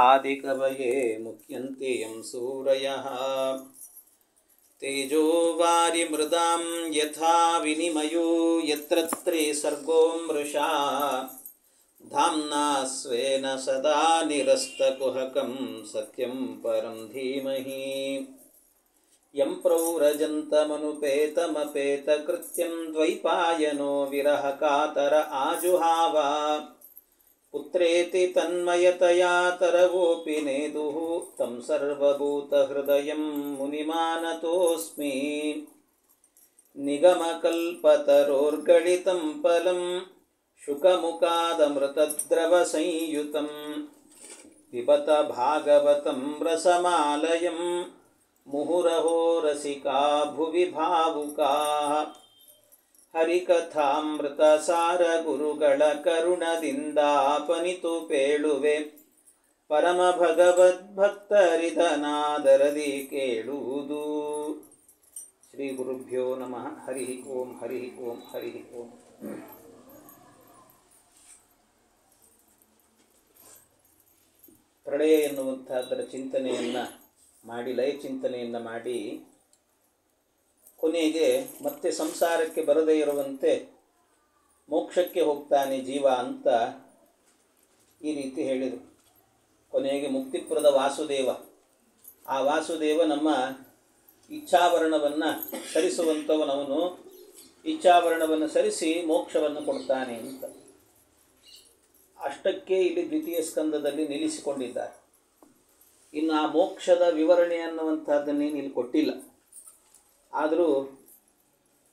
आदिकवये मुह्यन्ते यं सूरयः तेजो वारिमृदां यथा विनिमयो यत्र सर्गो मृषा धाम्ना स्वेन सदा निरस्तकुहकं सत्यं परं धीमहि यं प्रव्रजन्तमनुपेतमपेतकृत्यं द्वैपायनो विरहकातर आजुहाव पुत्रेति तन्मयतया तरवोऽपि नेदुः तं सर्वभूतहृदयं मुनिमानतोऽस्मि निगमकल्पतरोर्गलितं फलं शुकमुखादमृतद्रवसंयुतं पिबत भागवतं रसमालयं मुहुरहो रसिका भुवि भावुकाः ಹರಿಕಥಾಮೃತಸಾರ ಗುರುಗಳ ಕರುಣದಿಂದಾಪನಿತು ಪೇಳುವೆ ಪರಮ ಭಗವದ್ಭಕ್ತರಿದನಾದರದಿ ಕೇಳುವುದು. ಶ್ರೀ ಗುರುಭ್ಯೋ ನಮಃ. ಹರಿ ಓಂ ಹರಿ ಓಂ ಹರಿ ಓಂ. ಪ್ರಳಯ ಎನ್ನುವಂಥದ್ದರ ಚಿಂತನೆಯನ್ನು ಮಾಡಿ, ಲಯ ಚಿಂತನೆಯನ್ನು ಮಾಡಿ, ಕೊನೆಗೆ ಮತ್ತೆ ಸಂಸಾರಕ್ಕೆ ಬರದೇ ಇರುವಂತೆ ಮೋಕ್ಷಕ್ಕೆ ಹೋಗ್ತಾನೆ ಜೀವ ಅಂತ ಈ ರೀತಿ ಹೇಳಿದರು. ಕೊನೆಗೆ ಮುಕ್ತಿಪುರದ ವಾಸುದೇವ, ಆ ವಾಸುದೇವ ನಮ್ಮ ಇಚ್ಛಾವರಣವನ್ನು ಸರಿಸುವಂಥವನವನು, ಇಚ್ಛಾವರಣವನ್ನು ಸರಿಸಿ ಮೋಕ್ಷವನ್ನು ಕೊಡ್ತಾನೆ ಅಂತ ಅಷ್ಟಕ್ಕೆ ಇಲ್ಲಿ ದ್ವಿತೀಯ ಸ್ಕಂದದಲ್ಲಿ ನಿಲ್ಲಿಸಿಕೊಂಡಿದ್ದಾರೆ. ಇನ್ನು ಆ ಮೋಕ್ಷದ ವಿವರಣೆ ಅನ್ನುವಂಥದ್ದನ್ನೇನು ಇಲ್ಲಿ ಕೊಟ್ಟಿಲ್ಲ. ಆದರೂ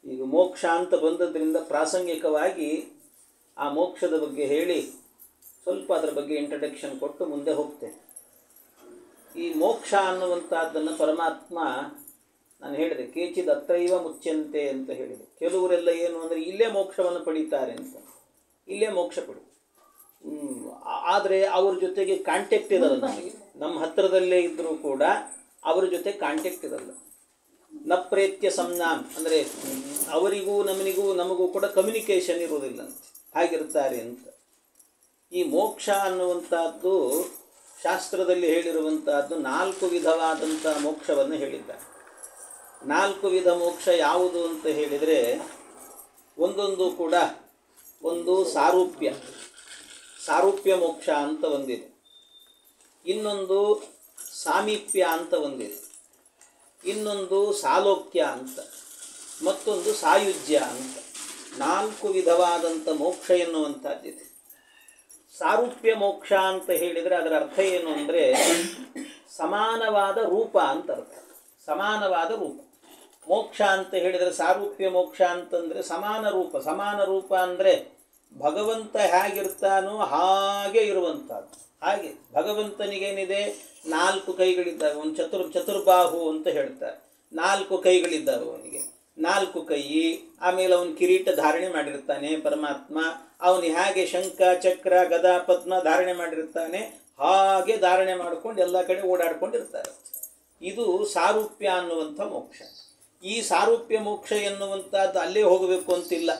ಈಗ ಮೋಕ್ಷ ಅಂತ ಬಂದದ್ರಿಂದ ಪ್ರಾಸಂಗಿಕವಾಗಿ ಆ ಮೋಕ್ಷದ ಬಗ್ಗೆ ಹೇಳಿ ಸ್ವಲ್ಪ ಅದರ ಬಗ್ಗೆ ಇಂಟ್ರಡಕ್ಷನ್ ಕೊಟ್ಟು ಮುಂದೆ ಹೋಗ್ತೇನೆ. ಈ ಮೋಕ್ಷ ಅನ್ನುವಂಥದ್ದನ್ನು ಪರಮಾತ್ಮ, ನಾನು ಹೇಳಿದೆ, ಕೇಚಿದ್ ಅತ್ರೈವ ಮುಚ್ಯಂತೆ ಅಂತ ಹೇಳಿದೆ. ಕೆಲವರೆಲ್ಲ ಏನು ಅಂದರೆ ಇಲ್ಲೇ ಮೋಕ್ಷವನ್ನು ಪಡೀತಾರೆ ಅಂತ, ಇಲ್ಲೇ ಮೋಕ್ಷ ಪಡಿ. ಆದರೆ ಅವ್ರ ಜೊತೆಗೆ ಕಾಂಟ್ಯಾಕ್ಟ್ ಇರಲ್ಲ. ನಮಗೆ ನಮ್ಮ ಹತ್ತಿರದಲ್ಲೇ ಇದ್ದರೂ ಕೂಡ ಅವರ ಜೊತೆ ಕಾಂಟ್ಯಾಕ್ಟ್ ಇರಲ್ಲ. ನ ಪ್ರೇತ್ಯ ಸಂಜ್ಞಾನ್ ಅಂದರೆ ಅವರಿಗೂ ನಮಗೂ ಕೂಡ ಕಮ್ಯುನಿಕೇಷನ್ ಇರೋದಿಲ್ಲ ಅಂತ, ಹಾಗಿರ್ತಾರೆ ಅಂತ. ಈ ಮೋಕ್ಷ ಅನ್ನುವಂಥದ್ದು ಶಾಸ್ತ್ರದಲ್ಲಿ ಹೇಳಿರುವಂಥದ್ದು 4 ವಿಧವಾದಂಥ ಮೋಕ್ಷವನ್ನು ಹೇಳಿದ್ದಾರೆ. 4 ವಿಧ ಮೋಕ್ಷ ಯಾವುದು ಅಂತ ಹೇಳಿದರೆ, ಒಂದೊಂದು ಕೂಡ ಒಂದು ಸಾರೂಪ್ಯ ಮೋಕ್ಷ ಅಂತ ಒಂದಿದೆ, ಇನ್ನೊಂದು ಸಾಮೀಪ್ಯ ಅಂತ ಒಂದಿದೆ, ಇನ್ನೊಂದು ಸಾಲೋಕ್ಯ ಅಂತ, ಮತ್ತೊಂದು ಸಾಯುಜ್ಯ ಅಂತ. 4 ವಿಧವಾದಂಥ ಮೋಕ್ಷ ಎನ್ನುವಂಥದ್ದಿದೆ. ಸಾರೂಪ್ಯ ಮೋಕ್ಷ ಅಂತ ಹೇಳಿದರೆ ಅದರ ಅರ್ಥ ಏನು ಅಂದರೆ ಸಮಾನವಾದ ರೂಪ ಅಂತ ಅರ್ಥ. ಸಮಾನವಾದ ರೂಪ ಮೋಕ್ಷ ಅಂತ ಹೇಳಿದರೆ, ಸಾರೂಪ್ಯ ಮೋಕ್ಷ ಅಂತಂದರೆ ಸಮಾನ ರೂಪ ಅಂದರೆ ಭಗವಂತ ಹೇಗಿರ್ತಾನೋ ಹಾಗೆ ಇರುವಂಥದ್ದು. ಹಾಗೆ ಭಗವಂತನಿಗೇನಿದೆ, 4 ಕೈಗಳಿದ್ದಾವೆ. ಒಂದು ಚತುರ್ಬಾಹು ಅಂತ ಹೇಳ್ತಾರೆ. 4 ಕೈಗಳಿದ್ದಾವೆ ಅವನಿಗೆ, 4 ಕೈ. ಆಮೇಲೆ ಅವನು ಕಿರೀಟ ಧಾರಣೆ ಮಾಡಿರ್ತಾನೆ ಪರಮಾತ್ಮ. ಅವನು ಹೇಗೆ ಶಂಖ ಚಕ್ರ ಗದಾ ಪದ್ಮ ಧಾರಣೆ ಮಾಡಿರ್ತಾನೆ, ಹಾಗೆ ಧಾರಣೆ ಮಾಡಿಕೊಂಡು ಎಲ್ಲ ಕಡೆ ಓಡಾಡ್ಕೊಂಡಿರ್ತಾರೆ. ಇದು ಸಾರೂಪ್ಯ ಅನ್ನುವಂಥ ಮೋಕ್ಷ. ಈ ಸಾರೂಪ್ಯ ಮೋಕ್ಷ ಎನ್ನುವಂಥದ್ದು ಅಲ್ಲೇ ಹೋಗಬೇಕು ಅಂತಿಲ್ಲ,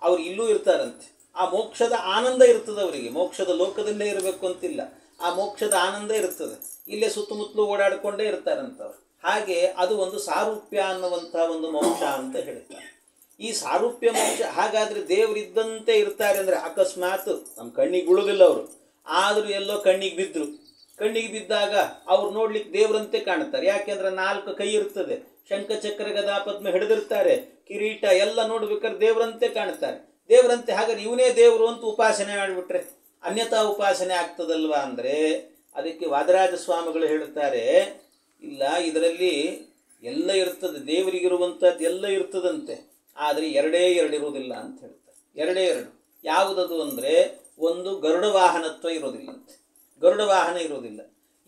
ಅವ್ರು ಇಲ್ಲೂ ಇರ್ತಾರಂತೆ. ಆ ಮೋಕ್ಷದ ಆನಂದ ಇರ್ತದೆ ಅವರಿಗೆ. ಮೋಕ್ಷದ ಲೋಕದಲ್ಲೇ ಇರಬೇಕು ಅಂತಿಲ್ಲ, ಆ ಮೋಕ್ಷದ ಆನಂದ ಇರ್ತದೆ. ಇಲ್ಲೇ ಸುತ್ತಮುತ್ತಲು ಓಡಾಡಿಕೊಂಡೇ ಇರ್ತಾರಂತವ್ರು. ಹಾಗೆ ಅದು ಒಂದು ಸಾರೂಪ್ಯ ಅನ್ನುವಂಥ ಒಂದು ಮೋಕ್ಷ ಅಂತ ಹೇಳ್ತಾರೆ. ಈ ಸಾರೂಪ್ಯ ಮೋಕ್ಷ ಹಾಗಾದರೆ ದೇವರಿದ್ದಂತೆ ಇರ್ತಾರೆ ಅಂದರೆ, ಅಕಸ್ಮಾತ್ ನಮ್ಮ ಕಣ್ಣಿಗೆ ಉಳಿದಿಲ್ಲ ಅವರು, ಆದರೂ ಎಲ್ಲೋ ಕಣ್ಣಿಗೆ ಬಿದ್ದಾಗ ಅವ್ರು ನೋಡ್ಲಿಕ್ಕೆ ದೇವರಂತೆ ಕಾಣ್ತಾರೆ. ಯಾಕೆಂದ್ರೆ 4 ಕೈ ಇರ್ತದೆ, ಶಂಖ ಚಕ್ರ ಗದಾ ಪದ್ಮ ಹಿಡಿದಿರ್ತಾರೆ, ಕಿರೀಟ ಎಲ್ಲ ನೋಡ್ಬೇಕಾದ್ರೆ ದೇವರಂತೆ ಕಾಣ್ತಾರೆ. ದೇವರಂತೆ ಹಾಗಾದ್ರೆ ಇವನೇ ದೇವರು ಅಂತ ಉಪಾಸನೆ ಮಾಡಿಬಿಟ್ರೆ ಅನ್ಯತಾ ಉಪಾಸನೆ ಆಗ್ತದಲ್ವಾ ಅಂದರೆ, ಅದಕ್ಕೆ ವಾದರಾಜ ಸ್ವಾಮಿಗಳು ಹೇಳುತ್ತಾರೆ, ಇಲ್ಲ, ಇದರಲ್ಲಿ ಎಲ್ಲ ಇರ್ತದೆ, ದೇವರಿಗಿರುವಂಥದ್ದು ಎಲ್ಲ ಇರ್ತದಂತೆ, ಆದರೆ 2 ಇರುವುದಿಲ್ಲ ಅಂತ ಹೇಳ್ತಾರೆ. 2 ಯಾವುದದು ಅಂದರೆ, ಒಂದು ಗರುಡ ವಾಹನತ್ವ ಇರೋದಿಲ್ಲಂತೆ, ಗರುಡ ವಾಹನ ಇರೋದಿಲ್ಲ.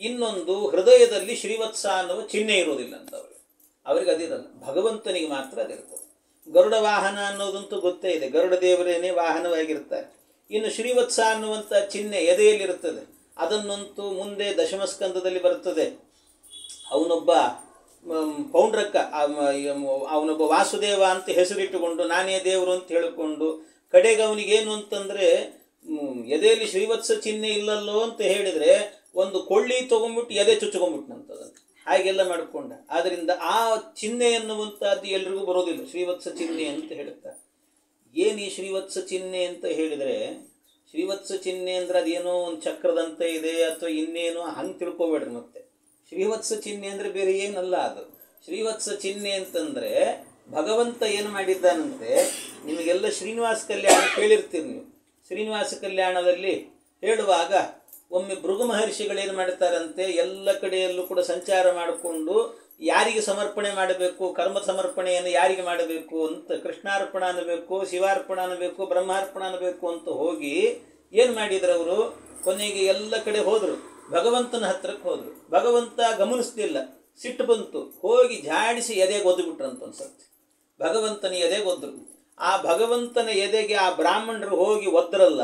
ಇನ್ನೊಂದು ಹೃದಯದಲ್ಲಿ ಶ್ರೀವತ್ಸ ಅನ್ನುವ ಚಿಹ್ನೆ ಇರೋದಿಲ್ಲ ಅಂತ ಅವ್ರಿಗೆ ಅದಿರಲ್ಲ. ಭಗವಂತನಿಗೆ ಮಾತ್ರ ಅದಿರ್ತದೆ. ಗರುಡ ವಾಹನ ಅನ್ನೋದಂತೂ ಗೊತ್ತೇ ಇದೆ, ಗರುಡ ದೇವರೇನೇ ವಾಹನವಾಗಿರ್ತಾರೆ. ಇನ್ನು ಶ್ರೀವತ್ಸ ಅನ್ನುವಂಥ ಚಿಹ್ನೆ ಎದೆಯಲ್ಲಿರುತ್ತದೆ, ಅದನ್ನಂತೂ ಮುಂದೆ ದಶಮಸ್ಕಂದದಲ್ಲಿ ಬರ್ತದೆ. ಅವನೊಬ್ಬ ಪೌಂಡ್ರಕ್ಕ, ಅವನೊಬ್ಬ ವಾಸುದೇವ ಅಂತ ಹೆಸರಿಟ್ಟುಕೊಂಡು ನಾನೇ ದೇವರು ಅಂತ ಹೇಳಿಕೊಂಡು ಕಡೆಗೆ ಅವನಿಗೇನು ಅಂತಂದರೆ ಎದೆಯಲ್ಲಿ ಶ್ರೀವತ್ಸ ಚಿಹ್ನೆ ಇಲ್ಲಲ್ಲೋ ಅಂತ ಹೇಳಿದರೆ ಒಂದು ಕೊಳ್ಳಿ ತೊಗೊಂಡ್ಬಿಟ್ಟು ಎದೆ ಚುಚ್ಕೊಂಡ್ಬಿಟ್ನಂತದ, ಹಾಗೆಲ್ಲ ಮಾಡಿಕೊಂಡ. ಆದ್ದರಿಂದ ಆ ಚಿಹ್ನೆ ಎನ್ನುವಂಥದ್ದು ಎಲ್ರಿಗೂ ಬರೋದಿಲ್ಲ. ಶ್ರೀವತ್ಸ ಚಿಹ್ನೆ ಅಂತ ಹೇಳುತ್ತಾರೆ. ಏನು ಈ ಶ್ರೀವತ್ಸ ಚಿಹ್ನೆ ಅಂತ ಹೇಳಿದರೆ, ಶ್ರೀವತ್ಸ ಚಿಹ್ನೆ ಅಂದರೆ ಅದೇನೋ ಒಂದು ಚಕ್ರದಂತೆ ಇದೆ ಅಥವಾ ಇನ್ನೇನೋ ಹಂಗೆ ತಿಳ್ಕೊಬೇಡ್ರಿ. ಮತ್ತೆ ಶ್ರೀವತ್ಸ ಚಿಹ್ನೆ ಅಂದರೆ ಬೇರೆ ಏನಲ್ಲ. ಅದು ಶ್ರೀವತ್ಸ ಚಿಹ್ನೆ ಅಂತಂದರೆ ಭಗವಂತ ಏನು ಮಾಡಿದ್ದಾನಂತೆ, ನಿಮಗೆಲ್ಲ ಶ್ರೀನಿವಾಸ ಕಲ್ಯಾಣ ಕೇಳಿರ್ತೀರಿ ನೀವು. ಶ್ರೀನಿವಾಸ ಕಲ್ಯಾಣದಲ್ಲಿ ಹೇಳುವಾಗ ಒಮ್ಮೆ ಭೃಗು ಮಹರ್ಷಿಗಳೇನು ಮಾಡ್ತಾರಂತೆ, ಎಲ್ಲ ಕಡೆಯಲ್ಲೂ ಕೂಡ ಸಂಚಾರ ಮಾಡಿಕೊಂಡು ಯಾರಿಗೆ ಸಮರ್ಪಣೆ ಮಾಡಬೇಕು, ಕರ್ಮ ಸಮರ್ಪಣೆಯನ್ನು ಯಾರಿಗೆ ಮಾಡಬೇಕು ಅಂತ, ಕೃಷ್ಣಾರ್ಪಣ ಅನ್ನಬೇಕು, ಶಿವಾರ್ಪಣ ಅನ್ನಬೇಕು, ಬ್ರಹ್ಮಾರ್ಪಣ ಅನ್ನಬೇಕು ಅಂತ ಹೋಗಿ ಏನು ಮಾಡಿದ್ರು ಅವರು, ಕೊನೆಗೆ ಎಲ್ಲ ಕಡೆ ಹೋದರು, ಭಗವಂತನ ಹತ್ರಕ್ಕೆ ಹೋದರು. ಭಗವಂತ ಗಮನಿಸ್ತಿಲ್ಲ, ಸಿಟ್ಟು ಬಂತು, ಹೋಗಿ ಜಾಡಿಸಿ ಎದೆಗೆ ಒದ್ದುಬಿಟ್ರಂತ ಅನ್ಸತ್ತೆ. ಭಗವಂತನ ಎದೆಗೆ ಒದ್ರು. ಆ ಭಗವಂತನ ಎದೆಗೆ ಆ ಬ್ರಾಹ್ಮಣರು ಹೋಗಿ ಒದ್ರಲ್ಲ,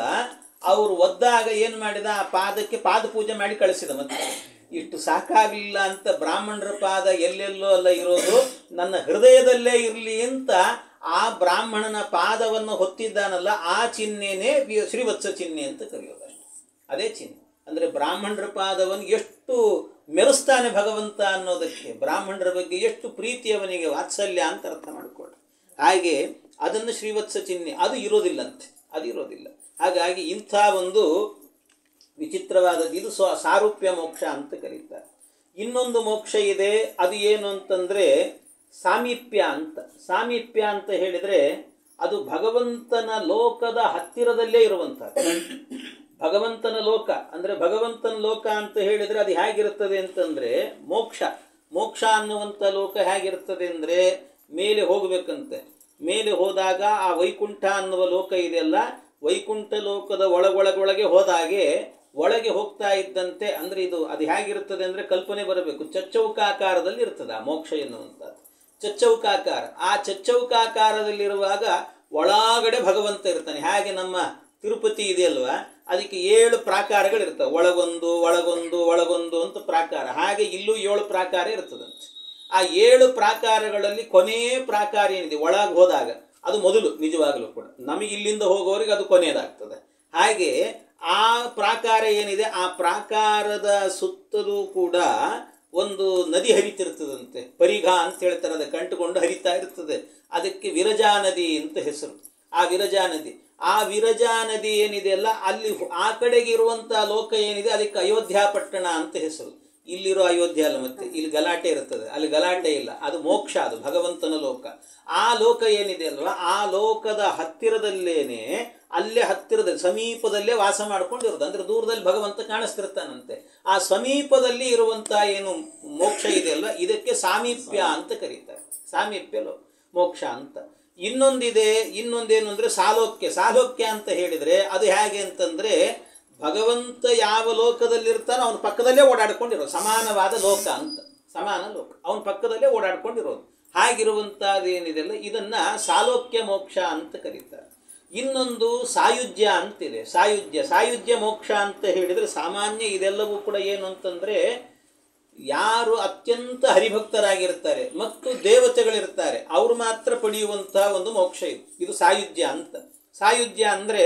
ಅವರು ಒದ್ದಾಗ ಏನು ಮಾಡಿದ, ಆ ಪಾದಕ್ಕೆ ಪಾದ ಪೂಜೆ ಮಾಡಿ ಕಳಿಸಿದ. ಮತ್ತೆ ಇಷ್ಟು ಸಾಕಾಗಲಿಲ್ಲ ಅಂತ ಬ್ರಾಹ್ಮಣರ ಪಾದ ಎಲ್ಲೆಲ್ಲೋ ಅಲ್ಲ ಇರೋದು, ನನ್ನ ಹೃದಯದಲ್ಲೇ ಇರಲಿ ಅಂತ ಆ ಬ್ರಾಹ್ಮಣನ ಪಾದವನ್ನು ಹೊತ್ತಿದ್ದಾನಲ್ಲ, ಆ ಚಿಹ್ನೆನೇ ಶ್ರೀವತ್ಸ ಚಿಹ್ನೆ ಅಂತ ಕರೆಯೋದಷ್ಟೆ. ಅದೇ ಚಿಹ್ನೆ ಅಂದರೆ ಬ್ರಾಹ್ಮಣರ ಪಾದವನ್ನು ಎಷ್ಟು ಮೆರೆಸ್ತಾನೆ ಭಗವಂತ ಅನ್ನೋದಕ್ಕೆ, ಬ್ರಾಹ್ಮಣರ ಬಗ್ಗೆ ಎಷ್ಟು ಪ್ರೀತಿ ಅವನಿಗೆ, ವಾತ್ಸಲ್ಯ ಅಂತ ಅರ್ಥ ಮಾಡಿಕೊಳ್ಳಿ. ಹಾಗೆ ಅದನ್ನು ಶ್ರೀವತ್ಸ ಚಿಹ್ನೆ ಅದು ಇರೋದಿಲ್ಲಂತೆ, ಅದು ಇರೋದಿಲ್ಲ. ಹಾಗಾಗಿ ಇಂಥ ಒಂದು ವಿಚಿತ್ರವಾದದ್ದು ಇದು ಸಾರೂಪ್ಯ ಮೋಕ್ಷ ಅಂತ ಕರೀತಾರೆ. ಇನ್ನೊಂದು ಮೋಕ್ಷ ಇದೆ, ಅದು ಏನು ಅಂತಂದರೆ ಸಾಮೀಪ್ಯ ಅಂತ. ಸಾಮೀಪ್ಯ ಅಂತ ಹೇಳಿದರೆ ಅದು ಭಗವಂತನ ಲೋಕದ ಹತ್ತಿರದಲ್ಲೇ ಇರುವಂಥದ್ದು. ಭಗವಂತನ ಲೋಕ ಅಂದರೆ ಭಗವಂತನ ಲೋಕ ಅಂತ ಹೇಳಿದರೆ ಅದು ಹೇಗಿರುತ್ತದೆ ಅಂತಂದರೆ, ಮೋಕ್ಷ ಅನ್ನುವಂಥ ಲೋಕ ಹೇಗಿರ್ತದೆ ಅಂದರೆ, ಮೇಲೆ ಹೋಗಬೇಕಂತೆ. ಮೇಲೆ ಹೋದಾಗ ಆ ವೈಕುಂಠ ಅನ್ನುವ ಲೋಕ ಇದೆಯಲ್ಲ, ವೈಕುಂಠ ಲೋಕದ ಒಳಗೊಳಗೆ ಹೋದಾಗೆ ಒಳಗೆ ಹೋಗ್ತಾ ಇದ್ದಂತೆ, ಅಂದರೆ ಅದು ಹೇಗಿರುತ್ತದೆ ಅಂದರೆ ಕಲ್ಪನೆ ಬರಬೇಕು, ಚಚ್ಚೌಕಾಕಾರದಲ್ಲಿ ಇರ್ತದೆ ಆ ಮೋಕ್ಷ ಎನ್ನುವಂಥದ್ದು. ಚಚ್ಚೌಕಾಕಾರ, ಆ ಚಚ್ಚೌಕಾಕಾರದಲ್ಲಿರುವಾಗ ಒಳಗಡೆ ಭಗವಂತ ಇರ್ತಾನೆ. ಹಾಗೆ ನಮ್ಮ ತಿರುಪತಿ ಇದೆಯಲ್ವ, ಅದಕ್ಕೆ 7 ಪ್ರಾಕಾರಗಳಿರ್ತವೆ, ಒಳಗೊಂದು ಒಳಗೊಂದು ಒಳಗೊಂದು ಅಂತ ಪ್ರಾಕಾರ. ಹಾಗೆ ಇಲ್ಲೂ 7 ಪ್ರಾಕಾರ ಇರ್ತದಂತೆ. ಆ 7 ಪ್ರಾಕಾರಗಳಲ್ಲಿ ಕೊನೆಯ ಪ್ರಾಕಾರ ಏನಿದೆ ಒಳಗೆ ಹೋದಾಗ ಅದು ಮೊದಲು, ನಿಜವಾಗಲೂ ಕೂಡ ನಮಗೆ ಇಲ್ಲಿಂದ ಹೋಗೋರಿಗೆ ಅದು ಕೊನೆಯದಾಗ್ತದೆ. ಹಾಗೆ ಆ ಪ್ರಾಕಾರ ಏನಿದೆ, ಆ ಪ್ರಾಕಾರದ ಸುತ್ತಲೂ ಕೂಡ ಒಂದು ನದಿ ಹರಿತಿರ್ತದಂತೆ, ಪರಿಘ ಅಂತ ಹೇಳ್ತಾರೆ, ಅದಕ್ಕೆ ಕಂಡುಕೊಂಡು ಹರಿತಾ ಇರ್ತದೆ. ಅದಕ್ಕೆ ವಿರಜಾ ನದಿ ಅಂತ ಹೆಸರು. ಆ ವಿರಜಾ ನದಿ ಏನಿದೆಯಲ್ಲ, ಅಲ್ಲಿ ಆ ಕಡೆಗೆ ಇರುವಂಥ ಲೋಕ ಏನಿದೆ ಅದಕ್ಕೆ ಅಯೋಧ್ಯ ಪಟ್ಟಣ ಅಂತ ಹೆಸರು. ಇಲ್ಲಿರೋ ಅಯೋಧ್ಯ ಅಲ್ಲ, ಮತ್ತೆ ಇಲ್ಲಿ ಗಲಾಟೆ ಇರ್ತದೆ, ಅಲ್ಲಿ ಗಲಾಟೆ ಇಲ್ಲ, ಅದು ಮೋಕ್ಷ, ಅದು ಭಗವಂತನ ಲೋಕ. ಆ ಲೋಕ ಏನಿದೆ ಅಲ್ವಾ, ಆ ಲೋಕದ ಹತ್ತಿರದಲ್ಲೇನೆ, ಅಲ್ಲೇ ಹತ್ತಿರದಲ್ಲಿ ಸಮೀಪದಲ್ಲೇ ವಾಸ ಮಾಡ್ಕೊಂಡಿರೋದು. ಅಂದರೆ ದೂರದಲ್ಲಿ ಭಗವಂತ ಕಾಣಿಸ್ತಿರ್ತಾನಂತೆ. ಆ ಸಮೀಪದಲ್ಲಿ ಇರುವಂಥ ಏನು ಮೋಕ್ಷ ಇದೆಯಲ್ವ, ಇದಕ್ಕೆ ಸಾಮೀಪ್ಯ ಅಂತ ಕರೀತಾರೆ. ಸಾಮೀಪ್ಯ ಮೋಕ್ಷ ಅಂತ. ಇನ್ನೊಂದೇನು ಅಂದರೆ ಸಾಲೋಕ್ಯ ಅಂತ ಹೇಳಿದರೆ ಅದು ಹೇಗೆ ಅಂತಂದರೆ, ಭಗವಂತ ಯಾವ ಲೋಕದಲ್ಲಿರ್ತಾನೋ ಅವನ ಪಕ್ಕದಲ್ಲೇ ಓಡಾಡ್ಕೊಂಡಿರೋದು, ಸಮಾನವಾದ ಲೋಕ ಅಂತ, ಸಮಾನ ಲೋಕ, ಅವನ ಪಕ್ಕದಲ್ಲೇ ಓಡಾಡ್ಕೊಂಡಿರೋದು. ಹಾಗಿರುವಂಥದ್ದು ಏನಿದೆಯಲ್ಲ, ಇದನ್ನು ಸಾಲೋಕ್ಯ ಮೋಕ್ಷ ಅಂತ ಕರೀತಾರೆ. ಇನ್ನೊಂದು ಸಾಯುಜ್ಯ ಅಂತಿದೆ. ಸಾಯುಜ್ಯ ಮೋಕ್ಷ ಅಂತ ಹೇಳಿದರೆ ಸಾಮಾನ್ಯ ಇದೆಲ್ಲವೂ ಕೂಡ ಏನು ಅಂತಂದರೆ, ಯಾರು ಅತ್ಯಂತ ಹರಿಭಕ್ತರಾಗಿರ್ತಾರೆ ಮತ್ತು ದೇವತೆಗಳಿರ್ತಾರೆ ಅವರು ಮಾತ್ರ ಪಡೆಯುವಂತಹ ಒಂದು ಮೋಕ್ಷ ಇದು ಸಾಯುಜ್ಯ ಅಂತ. ಸಾಯುಜ್ಯ ಅಂದರೆ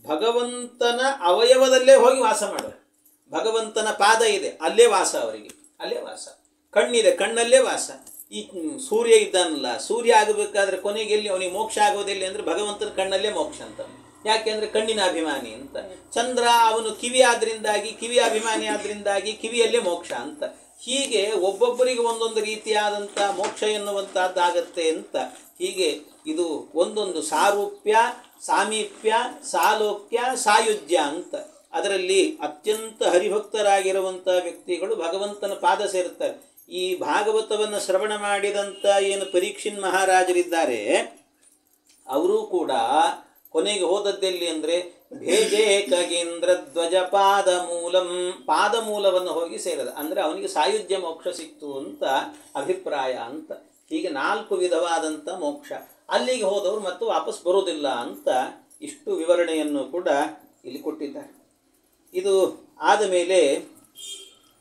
ಭಗವಂತನ ಅವಯವದಲ್ಲೇ ಹೋಗಿ ವಾಸ ಮಾಡೋರು. ಭಗವಂತನ ಪಾದ ಇದೆ, ಅಲ್ಲೇ ವಾಸ, ಅವರಿಗೆ ಅಲ್ಲೇ ವಾಸ. ಕಣ್ಣಿದೆ, ಕಣ್ಣಲ್ಲೇ ವಾಸ. ಈ ಸೂರ್ಯ ಇದ್ದಾನಲ್ಲ, ಸೂರ್ಯ ಆಗಬೇಕಾದ್ರೆ ಕೊನೆಗೆ ಎಲ್ಲಿ ಅವನಿಗೆ ಮೋಕ್ಷ ಆಗೋದಿಲ್ಲ ಅಂದರೆ ಭಗವಂತನ ಕಣ್ಣಲ್ಲೇ ಮೋಕ್ಷ ಅಂತ. ಯಾಕೆಂದರೆ ಕಣ್ಣಿನ ಅಭಿಮಾನಿ ಅಂತ. ಚಂದ್ರ ಅವನು ಕಿವಿ ಆದ್ರಿಂದಾಗಿ, ಕಿವಿಯ ಅಭಿಮಾನಿ ಆದ್ರಿಂದಾಗಿ ಕಿವಿಯಲ್ಲೇ ಮೋಕ್ಷ ಅಂತ. ಹೀಗೆ ಒಬ್ಬೊಬ್ಬರಿಗೆ ಒಂದೊಂದು ರೀತಿಯಾದಂಥ ಮೋಕ್ಷ ಎನ್ನುವಂಥದ್ದಾಗತ್ತೆ ಅಂತ. ಹೀಗೆ ಇದು ಒಂದೊಂದು ಸಾರೂಪ್ಯ, ಸಾಮೀಪ್ಯ, ಸಾಲೋಕ್ಯ, ಸಾಯುಜ್ಯ ಅಂತ. ಅದರಲ್ಲಿ ಅತ್ಯಂತ ಹರಿಭಕ್ತರಾಗಿರುವಂಥ ವ್ಯಕ್ತಿಗಳು ಭಗವಂತನ ಪಾದ ಸೇರುತ್ತಾರೆ. ಈ ಭಾಗವತವನ್ನು ಶ್ರವಣ ಮಾಡಿದಂಥ ಏನು ಪರೀಕ್ಷಿನ್ ಮಹಾರಾಜರಿದ್ದಾರೆ, ಅವರು ಕೂಡ ಕೊನೆಗೆ ಹೋದದ್ದೆಲ್ಲಿ ಅಂದರೆ ಭೇಜೇ ಖಗೇಂದ್ರ ಧ್ವಜ ಪಾದಮೂಲವನ್ನು ಹೋಗಿ ಸೇರಿದ. ಅಂದರೆ ಅವನಿಗೆ ಸಾಯುಜ್ಯ ಮೋಕ್ಷ ಸಿಕ್ತು ಅಂತ ಅಭಿಪ್ರಾಯ ಅಂತ. ಹೀಗೆ 4 ವಿಧವಾದಂಥ ಮೋಕ್ಷ. ಅಲ್ಲಿಗೆ ಹೋದವರು ಮತ್ತು ವಾಪಸ್ ಬರೋದಿಲ್ಲ ಅಂತ ಇಷ್ಟು ವಿವರಣೆಯನ್ನು ಕೂಡ ಇಲ್ಲಿ ಕೊಟ್ಟಿದ್ದಾರೆ. ಇದು ಆದ ಮೇಲೆ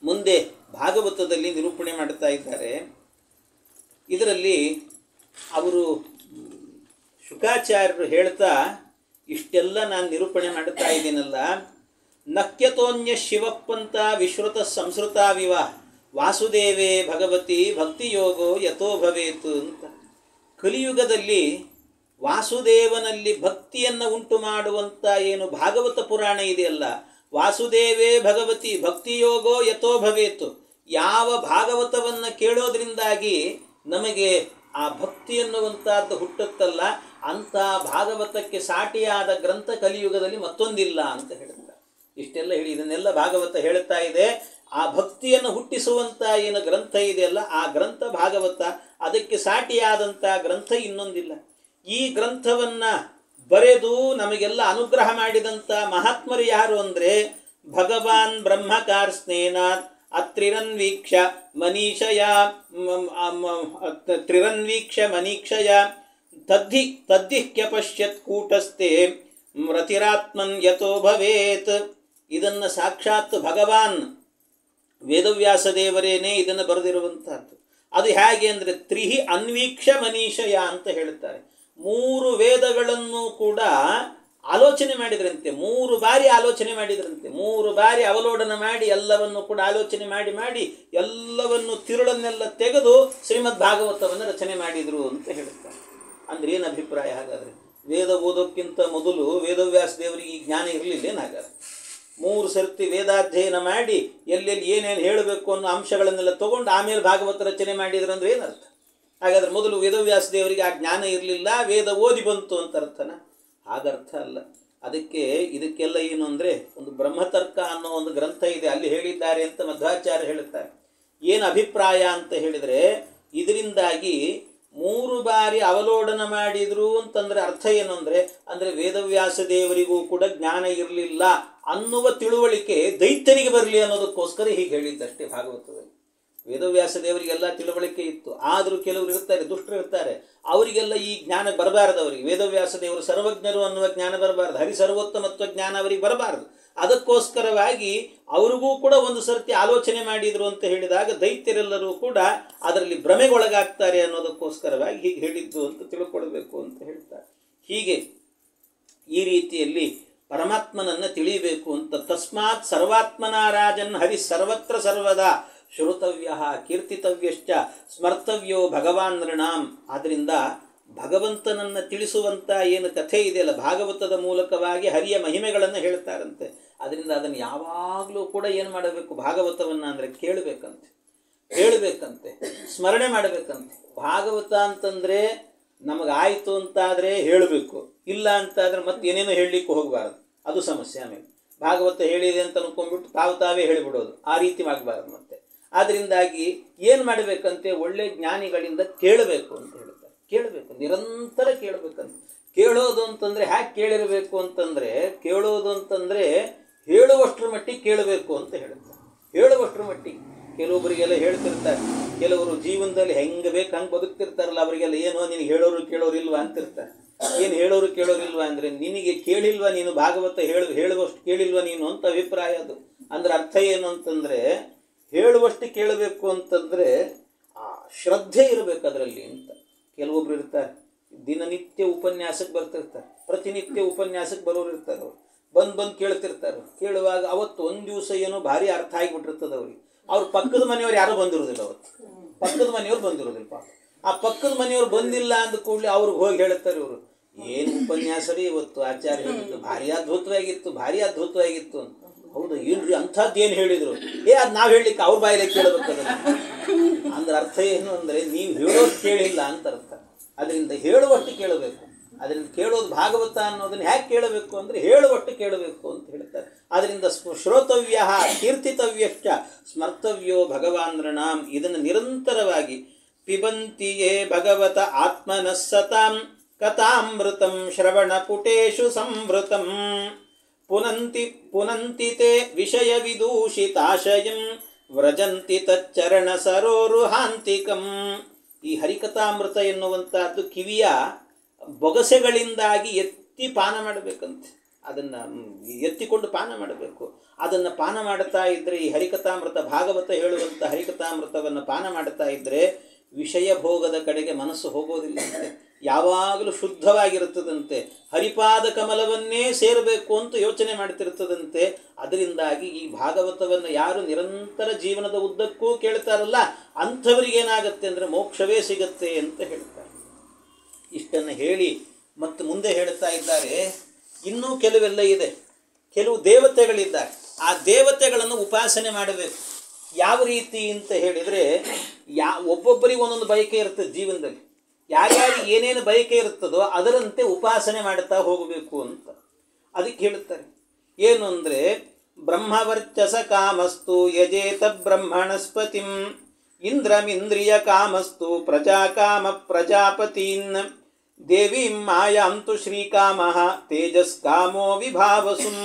ಮುಂದೆ ಭಾಗವತದಲ್ಲಿ ನಿರೂಪಣೆ ಮಾಡ್ತಾ ಇದ್ದಾರೆ. ಇದರಲ್ಲಿ ಅವರು ಶುಕಾಚಾರ್ಯರು ಹೇಳ್ತಾ, ಇಷ್ಟೆಲ್ಲ ನಾನು ನಿರೂಪಣೆ ಮಾಡ್ತಾ ಇದ್ದೀನಲ್ಲ, ನಕ್ಯತೋನ್ಯ ಶಿವಪ್ಪಂತ ವಿಶ್ರುತ ಸಂಸ್ಕೃತಾವಿವ ವಾಸುದೇವೇ ಭಗವತಿ ಭಕ್ತಿಯೋಗೋ ಯಥೋ ಭವೇತು ಅಂತ. ಕಲಿಯುಗದಲ್ಲಿ ವಾಸುದೇವನಲ್ಲಿ ಭಕ್ತಿಯನ್ನು ಉಂಟು ಮಾಡುವಂಥ ಏನು ಭಾಗವತ ಪುರಾಣ ಇದೆಯಲ್ಲ, ವಾಸುದೇವೇ ಭಗವತಿ ಭಕ್ತಿಯೋಗೋ ಯಥೋ ಭವೇತು, ಯಾವ ಭಾಗವತವನ್ನು ಕೇಳೋದ್ರಿಂದಾಗಿ ನಮಗೆ ಆ ಭಕ್ತಿ ಎನ್ನುವಂಥದ್ದು ಹುಟ್ಟುತ್ತಲ್ಲ, ಅಂಥ ಭಾಗವತಕ್ಕೆ ಸಾಟಿಯಾದ ಗ್ರಂಥ ಕಲಿಯುಗದಲ್ಲಿ ಮತ್ತೊಂದಿಲ್ಲ ಅಂತ ಹೇಳ್ತಾರೆ. ಇಷ್ಟೆಲ್ಲ ಹೇಳಿ ಇದನ್ನೆಲ್ಲ ಭಾಗವತ ಹೇಳ್ತಾ ಇದೆ. ಆ ಭಕ್ತಿಯನ್ನು ಹುಟ್ಟಿಸುವಂಥ ಏನು ಗ್ರಂಥ ಇದೆಯಲ್ಲ, ಆ ಗ್ರಂಥ ಭಾಗವತ, ಅದಕ್ಕೆ ಸಾಟಿಯಾದಂಥ ಗ್ರಂಥ ಇನ್ನೊಂದಿಲ್ಲ. ಈ ಗ್ರಂಥವನ್ನು ಬರೆದು ನಮಗೆಲ್ಲ ಅನುಗ್ರಹ ಮಾಡಿದಂಥ ಮಹಾತ್ಮರು ಯಾರು ಅಂದರೆ ಭಗವಾನ್ ಬ್ರಹ್ಮಕಾರ್ ಸ್ನೇನಾತ್ ಅತ್ರಿರನ್ವೀಕ್ಷ ಮನೀಕ್ಷಯ ತದ್ದಿಹ್ಯಪಶ್ಯತ್ ಕೂಟಸ್ಥೆ ರತಿರಾತ್ಮನ್ ಯಥೋ ಭವೇತ್. ಇದನ್ನು ಸಾಕ್ಷಾತ್ ಭಗವಾನ್ ವೇದವ್ಯಾಸ ದೇವರೇನೇ ಇದನ್ನು ಬರೆದಿರುವಂತಹದ್ದು. ಅದು ಹೇಗೆ ಅಂದರೆ ತ್ರಿಹಿ ಅನ್ವೀಕ್ಷ ಮನೀಷಯ ಅಂತ ಹೇಳ್ತಾರೆ. 3 ವೇದಗಳನ್ನು ಕೂಡ ಆಲೋಚನೆ ಮಾಡಿದ್ರಂತೆ, 3 ಬಾರಿ ಆಲೋಚನೆ ಮಾಡಿದ್ರಂತೆ, 3 ಬಾರಿ ಅವಲೋಕನ ಮಾಡಿ ಎಲ್ಲವನ್ನು ಕೂಡ ಆಲೋಚನೆ ಮಾಡಿ ಎಲ್ಲವನ್ನು ತಿರುಳನ್ನೆಲ್ಲ ತೆಗೆದು ಶ್ರೀಮದ್ ಭಾಗವತವನ್ನು ರಚನೆ ಮಾಡಿದರು ಅಂತ ಹೇಳ್ತಾರೆ. ಅಂದ್ರೆ ಏನು ಅಭಿಪ್ರಾಯ? ಹಾಗಾದರೆ ವೇದ ಓದೋಕ್ಕಿಂತ ಮೊದಲು ವೇದವ್ಯಾಸ ದೇವರಿಗೆ ಈ ಜ್ಞಾನ ಇರಲಿಲ್ಲ ಹಾಗಾದ್ರೆ? 3 ಸರ್ತಿ ವೇದಾಧ್ಯಯನ ಮಾಡಿ ಎಲ್ಲೆಲ್ಲಿ ಏನೇನು ಹೇಳಬೇಕು ಅನ್ನೋ ಅಂಶಗಳನ್ನೆಲ್ಲ ತಗೊಂಡು ಆಮೇಲೆ ಭಾಗವತ ರಚನೆ ಮಾಡಿದ್ರು ಅಂದ್ರೆ ಏನರ್ಥ? ಹಾಗಾದ್ರೆ ಮೊದಲು ವೇದವ್ಯಾಸ ದೇವರಿಗೆ ಆ ಜ್ಞಾನ ಇರಲಿಲ್ಲ, ವೇದ ಓದಿ ಬಂತು ಅಂತ ಅರ್ಥನ? ಹಾಗರ್ಥ ಅಲ್ಲ. ಇದಕ್ಕೆಲ್ಲ ಏನು ಅಂದರೆ ಒಂದು ಬ್ರಹ್ಮತರ್ಕ ಅನ್ನೋ ಒಂದು ಗ್ರಂಥ ಇದೆ, ಅಲ್ಲಿ ಹೇಳಿದ್ದಾರೆ ಅಂತ ಮಧ್ವಾಚಾರ್ಯ ಹೇಳುತ್ತಾರೆ. ಏನು ಅಭಿಪ್ರಾಯ ಅಂತ ಹೇಳಿದರೆ, ಇದರಿಂದಾಗಿ 3 ಬಾರಿ ಅವಲೋಕನ ಮಾಡಿದ್ರು ಅಂತಂದರೆ ಅರ್ಥ ಏನು ಅಂದರೆ ವೇದವ್ಯಾಸ ದೇವರಿಗೂ ಕೂಡ ಜ್ಞಾನ ಇರಲಿಲ್ಲ ಅನ್ನುವ ತಿಳುವಳಿಕೆ ದೈತ್ಯರಿಗೆ ಬರಲಿ ಅನ್ನೋದಕ್ಕೋಸ್ಕರ ಹೀಗೆ ಹೇಳಿದ್ದಷ್ಟೇ ಭಾಗವತದಲ್ಲಿ. ವೇದವ್ಯಾಸ ದೇವರಿಗೆಲ್ಲ ತಿಳುವಳಿಕೆ ಇತ್ತು, ಆದರೂ ಕೆಲವರು ಇರ್ತಾರೆ, ದುಷ್ಟರು ಇರ್ತಾರೆ, ಅವರಿಗೆಲ್ಲ ಈ ಜ್ಞಾನ ಬರಬಾರದು. ಅವರಿಗೆ ವೇದವ್ಯಾಸ ದೇವರು ಸರ್ವಜ್ಞರು ಅನ್ನುವ ಜ್ಞಾನ ಬರಬಾರ್ದು, ಹರಿಸರ್ವೋತ್ತಮತ್ವ ಜ್ಞಾನ ಅವರಿಗೆ ಬರಬಾರದು. ಅದಕ್ಕೋಸ್ಕರವಾಗಿ ಅವರಿಗೂ ಕೂಡ ಒಂದು ಸರ್ತಿ ಆಲೋಚನೆ ಮಾಡಿದರು ಅಂತ ಹೇಳಿದಾಗ ದೈತ್ಯರೆಲ್ಲರೂ ಕೂಡ ಅದರಲ್ಲಿ ಭ್ರಮೆಗೊಳಗಾಗ್ತಾರೆ ಅನ್ನೋದಕ್ಕೋಸ್ಕರವಾಗಿ ಹೀಗೆ ಹೇಳಿದ್ದು ಅಂತ ತಿಳ್ಕೊಳ್ಬೇಕು ಅಂತ ಹೇಳ್ತಾರೆ. ಹೀಗೆ ಈ ರೀತಿಯಲ್ಲಿ ಪರಮಾತ್ಮನನ್ನು ತಿಳಿಯಬೇಕು ಅಂತ. ತಸ್ಮಾತ್ ಸರ್ವಾತ್ಮನ ರಾಜನ್ ಹರಿ ಸರ್ವತ್ರ ಸರ್ವದಾ ಶ್ರುತವ್ಯ ಕೀರ್ತಿತವ್ಯಶ್ಚ ಸ್ಮರ್ತವ್ಯೋ ಭಗವಾನ್ ನೃಣಾಂ. ಆದ್ದರಿಂದ ಭಗವಂತನನ್ನು ತಿಳಿಸುವಂಥ ಏನು ಕಥೆ ಇದೆಯಲ್ಲ, ಭಾಗವತದ ಮೂಲಕವಾಗಿ ಹರಿಯ ಮಹಿಮೆಗಳನ್ನು ಹೇಳ್ತಾರಂತೆ. ಅದರಿಂದ ಅದನ್ನು ಯಾವಾಗಲೂ ಕೂಡ ಏನು ಮಾಡಬೇಕು? ಭಾಗವತವನ್ನು ಅಂದರೆ ಹೇಳಬೇಕಂತೆ, ಸ್ಮರಣೆ ಮಾಡಬೇಕಂತೆ. ಭಾಗವತ ಅಂತಂದರೆ ನಮಗಾಯಿತು ಅಂತಾದರೆ ಹೇಳಬೇಕು, ಇಲ್ಲ ಅಂತಾದರೆ ಮತ್ತೆ ಏನೇನೋ ಹೇಳಲಿಕ್ಕೆ ಹೋಗಬಾರದು, ಅದು ಸಮಸ್ಯೆ. ಆಮೇಲೆ ಭಾಗವತ ಹೇಳಿದೆ ಅಂತ ಅನ್ಕೊಂಡ್ಬಿಟ್ಟು ತಾವೇ ಹೇಳಿಬಿಡೋದು, ಆ ರೀತಿ ಆಗಬಾರದು. ಮತ್ತೆ ಆದ್ದರಿಂದಾಗಿ ಏನು ಮಾಡಬೇಕಂತೆ? ಒಳ್ಳೆ ಜ್ಞಾನಿಗಳಿಂದ ಕೇಳಬೇಕು ಅಂತ ಹೇಳ್ತಾರೆ. ಕೇಳಬೇಕು, ನಿರಂತರ ಕೇಳಬೇಕಂತ. ಕೇಳೋದು ಅಂತಂದರೆ ಹ್ಯಾಕೆ ಕೇಳಿರಬೇಕು ಅಂತಂದರೆ, ಹೇಳುವಷ್ಟರ ಮಟ್ಟಿಗೆ ಕೇಳಬೇಕು ಅಂತ ಹೇಳ್ತಾರೆ. ಹೇಳುವಷ್ಟರ ಮಟ್ಟಿಗೆ ಕೆಲವೊಬ್ಬರಿಗೆಲ್ಲ ಹೇಳ್ತಿರ್ತಾರೆ, ಕೆಲವರು ಜೀವನದಲ್ಲಿ ಹೆಂಗೆ ಬೇಕು ಹಂಗೆ ಬದುಕ್ತಿರ್ತಾರಲ್ಲ, ಅವರಿಗೆಲ್ಲ ಏನೋ ನಿನಗೆ ಹೇಳೋರು ಕೇಳೋರಿಲ್ವಾ ಅಂತಿರ್ತಾರೆ. ಏನು ಹೇಳೋರು ಕೇಳೋರಿಲ್ವಾ ಅಂದರೆ ನಿನಗೆ ಕೇಳಿಲ್ವಾ ನೀನು, ಭಾಗವತ ಹೇಳುವಷ್ಟು ಕೇಳಿಲ್ವಾ ನೀನು ಅಂತ ಅಭಿಪ್ರಾಯ. ಅದು ಅಂದ್ರೆ ಅರ್ಥ ಏನು ಅಂತಂದರೆ, ಹೇಳುವಷ್ಟು ಕೇಳಬೇಕು ಅಂತಂದರೆ ಆ ಶ್ರದ್ಧೆ ಇರಬೇಕು ಅದರಲ್ಲಿ ಅಂತ. ಕೆಲವೊಬ್ರು ಇರ್ತಾರೆ, ದಿನನಿತ್ಯ ಉಪನ್ಯಾಸಕ್ಕೆ ಬರ್ತಿರ್ತಾರೆ, ಪ್ರತಿನಿತ್ಯ ಉಪನ್ಯಾಸಕ್ಕೆ ಬರೋರು ಇರ್ತಾರೆ. ಅವರು ಬಂದು ಕೇಳ್ತಿರ್ತಾರೆ. ಕೇಳುವಾಗ ಅವತ್ತು ಒಂದು ದಿವಸ ಏನೋ ಭಾರಿ ಅರ್ಥ ಆಗಿಬಿಟ್ಟಿರ್ತದೆ ಅವ್ರಿಗೆ. ಅವ್ರ ಪಕ್ಕದ ಮನೆಯವ್ರು ಯಾರೂ ಬಂದಿರೋದಿಲ್ಲ, ಅವತ್ತು ಪಕ್ಕದ ಮನೆಯವ್ರು ಬಂದಿರೋದಿಲ್ಲ. ಪಾಪ ಆ ಪಕ್ಕದ ಮನೆಯವ್ರು ಬಂದಿಲ್ಲ ಅಂದ ಕೂಡಲೇ ಅವ್ರಿಗೆ ಹೋಗಿ ಹೇಳ್ತಾರೆ ಇವರು, ಏನು ಉಪನ್ಯಾಸ ರೀ ಇವತ್ತು ಆಚಾರ್ಯ ಹೇಳಿದ್ದು, ಭಾರಿ ಅದ್ಭುತವಾಗಿತ್ತು ಅಂತ. ಹೌದು, ಏನ್ರಿ ಅಂಥದ್ದು ಏನು ಹೇಳಿದರು? ಅದು ನಾವು ಹೇಳಲಿಕ್ಕೆ ಅವ್ರ ಬಾಯಿಲೆ ಕೇಳಬೇಕದನ್ನು. ಅಂದ್ರೆ ಅರ್ಥ ಏನು ಅಂದರೆ ನೀವು ಹೇಳೋದು ಕೇಳಿಲ್ಲ ಅಂತ ಅರ್ಥ. ಅದರಿಂದ ಹೇಳುವಷ್ಟು ಕೇಳಬೇಕು. ಅದರಿಂದ ಕೇಳೋದು ಭಾಗವತ ಅನ್ನೋದನ್ನು ಹೇಗೆ ಕೇಳಬೇಕು ಅಂದರೆ ಹೇಳುವಷ್ಟು ಕೇಳಬೇಕು ಅಂತ ಹೇಳ್ತಾರೆ. ಅದರಿಂದ ಶ್ರೋತವ್ಯ ಕೀರ್ತಿತವ್ಯಶ್ಚ ಸ್ಮರ್ತವ್ಯೋ ಭಗವಾನ್ ನೃಣಾಂ. ಇದನ್ನು ನಿರಂತರವಾಗಿ ಪಿಬಂತಿಯೇ ಭಗವತ ಆತ್ಮನಃ ಸತಾಂ ಕಥಾಮೃತಂ ಶ್ರವಣ ಪುಟೇಶು ಸಂವೃತಂ ಪುನಂತಿ ತೇ ವಿಷಯ ವಿದೂಷಿತಾಶಯಂ ವ್ರಜಂತಿ ತಚ್ಚರಣ ಸರೋರುಹಾಂತಿಕಂ. ಈ ಹರಿಕಥಾಮೃತ ಎನ್ನುವಂಥದ್ದು ಕಿವಿಯ ಬೊಗಸೆಗಳಿಂದಾಗಿ ಎತ್ತಿ ಪಾನ ಮಾಡಬೇಕಂತೆ. ಅದನ್ನು ಎತ್ತಿಕೊಂಡು ಪಾನ ಮಾಡಬೇಕು. ಅದನ್ನು ಪಾನ ಮಾಡ್ತಾ ಇದ್ದರೆ, ಈ ಹರಿಕಥಾಮೃತ ಭಾಗವತ ಹೇಳುವಂಥ ಹರಿಕಥಾಮೃತವನ್ನು ಪಾನ ಮಾಡ್ತಾ ಇದ್ದರೆ ವಿಷಯ ಭೋಗದ ಕಡೆಗೆ ಮನಸ್ಸು ಹೋಗೋದಿಲ್ಲಂತೆ, ಯಾವಾಗಲೂ ಶುದ್ಧವಾಗಿರುತ್ತದಂತೆ, ಹರಿಪಾದ ಕಮಲವನ್ನೇ ಸೇರಬೇಕು ಅಂತ ಯೋಚನೆ ಮಾಡ್ತಿರ್ತದಂತೆ. ಅದರಿಂದಾಗಿ ಈ ಭಾಗವತವನ್ನು ಯಾರು ನಿರಂತರ ಜೀವನದ ಉದ್ದಕ್ಕೂ ಕೇಳ್ತಾರಲ್ಲ ಅಂಥವರಿಗೇನಾಗತ್ತೆ ಅಂದರೆ ಮೋಕ್ಷವೇ ಸಿಗತ್ತೆ ಅಂತ ಹೇಳ್ತಾರೆ. ಇಷ್ಟನ್ನು ಹೇಳಿ ಮತ್ತು ಮುಂದೆ ಹೇಳ್ತಾ ಇದ್ದಾರೆ, ಇನ್ನೂ ಕೆಲವೆಲ್ಲ ಇದೆ, ಕೆಲವು ದೇವತೆಗಳಿದ್ದಾರೆ, ಆ ದೇವತೆಗಳನ್ನು ಉಪಾಸನೆ ಮಾಡಬೇಕು. ಯಾವ ರೀತಿ ಅಂತ ಹೇಳಿದರೆ, ಒಬ್ಬೊಬ್ಬರಿಗೆ ಒಂದೊಂದು ಬಯಕೆ ಇರ್ತದೆ ಜೀವನದಲ್ಲಿ, ಯಾರ್ಯಾರಿಗೆ ಏನೇನು ಬಯಕೆ ಇರ್ತದೋ ಅದರಂತೆ ಉಪಾಸನೆ ಮಾಡುತ್ತಾ ಹೋಗಬೇಕು ಅಂತ ಅದಕ್ಕೆ ಹೇಳುತ್ತಾರೆ. ಏನು ಅಂದರೆ, ಬ್ರಹ್ಮವರ್ಚಸ ಕಾಮಸ್ತು ಯಜೇತ ಬ್ರಹ್ಮಣಸ್ಪತಿಂ ಇಂದ್ರಮಿಂದ್ರಿಯ ಕಾಮಸ್ತು ಪ್ರಜಾಕಾಮ ಪ್ರಜಾಪತೀನ್ ದೇವೀಂ ಮಾಯಾಂತು ಶ್ರೀಕಾಮಃ ತೇಜಸ್ಕಾಮೋ ವಿಭಾವಸುಂ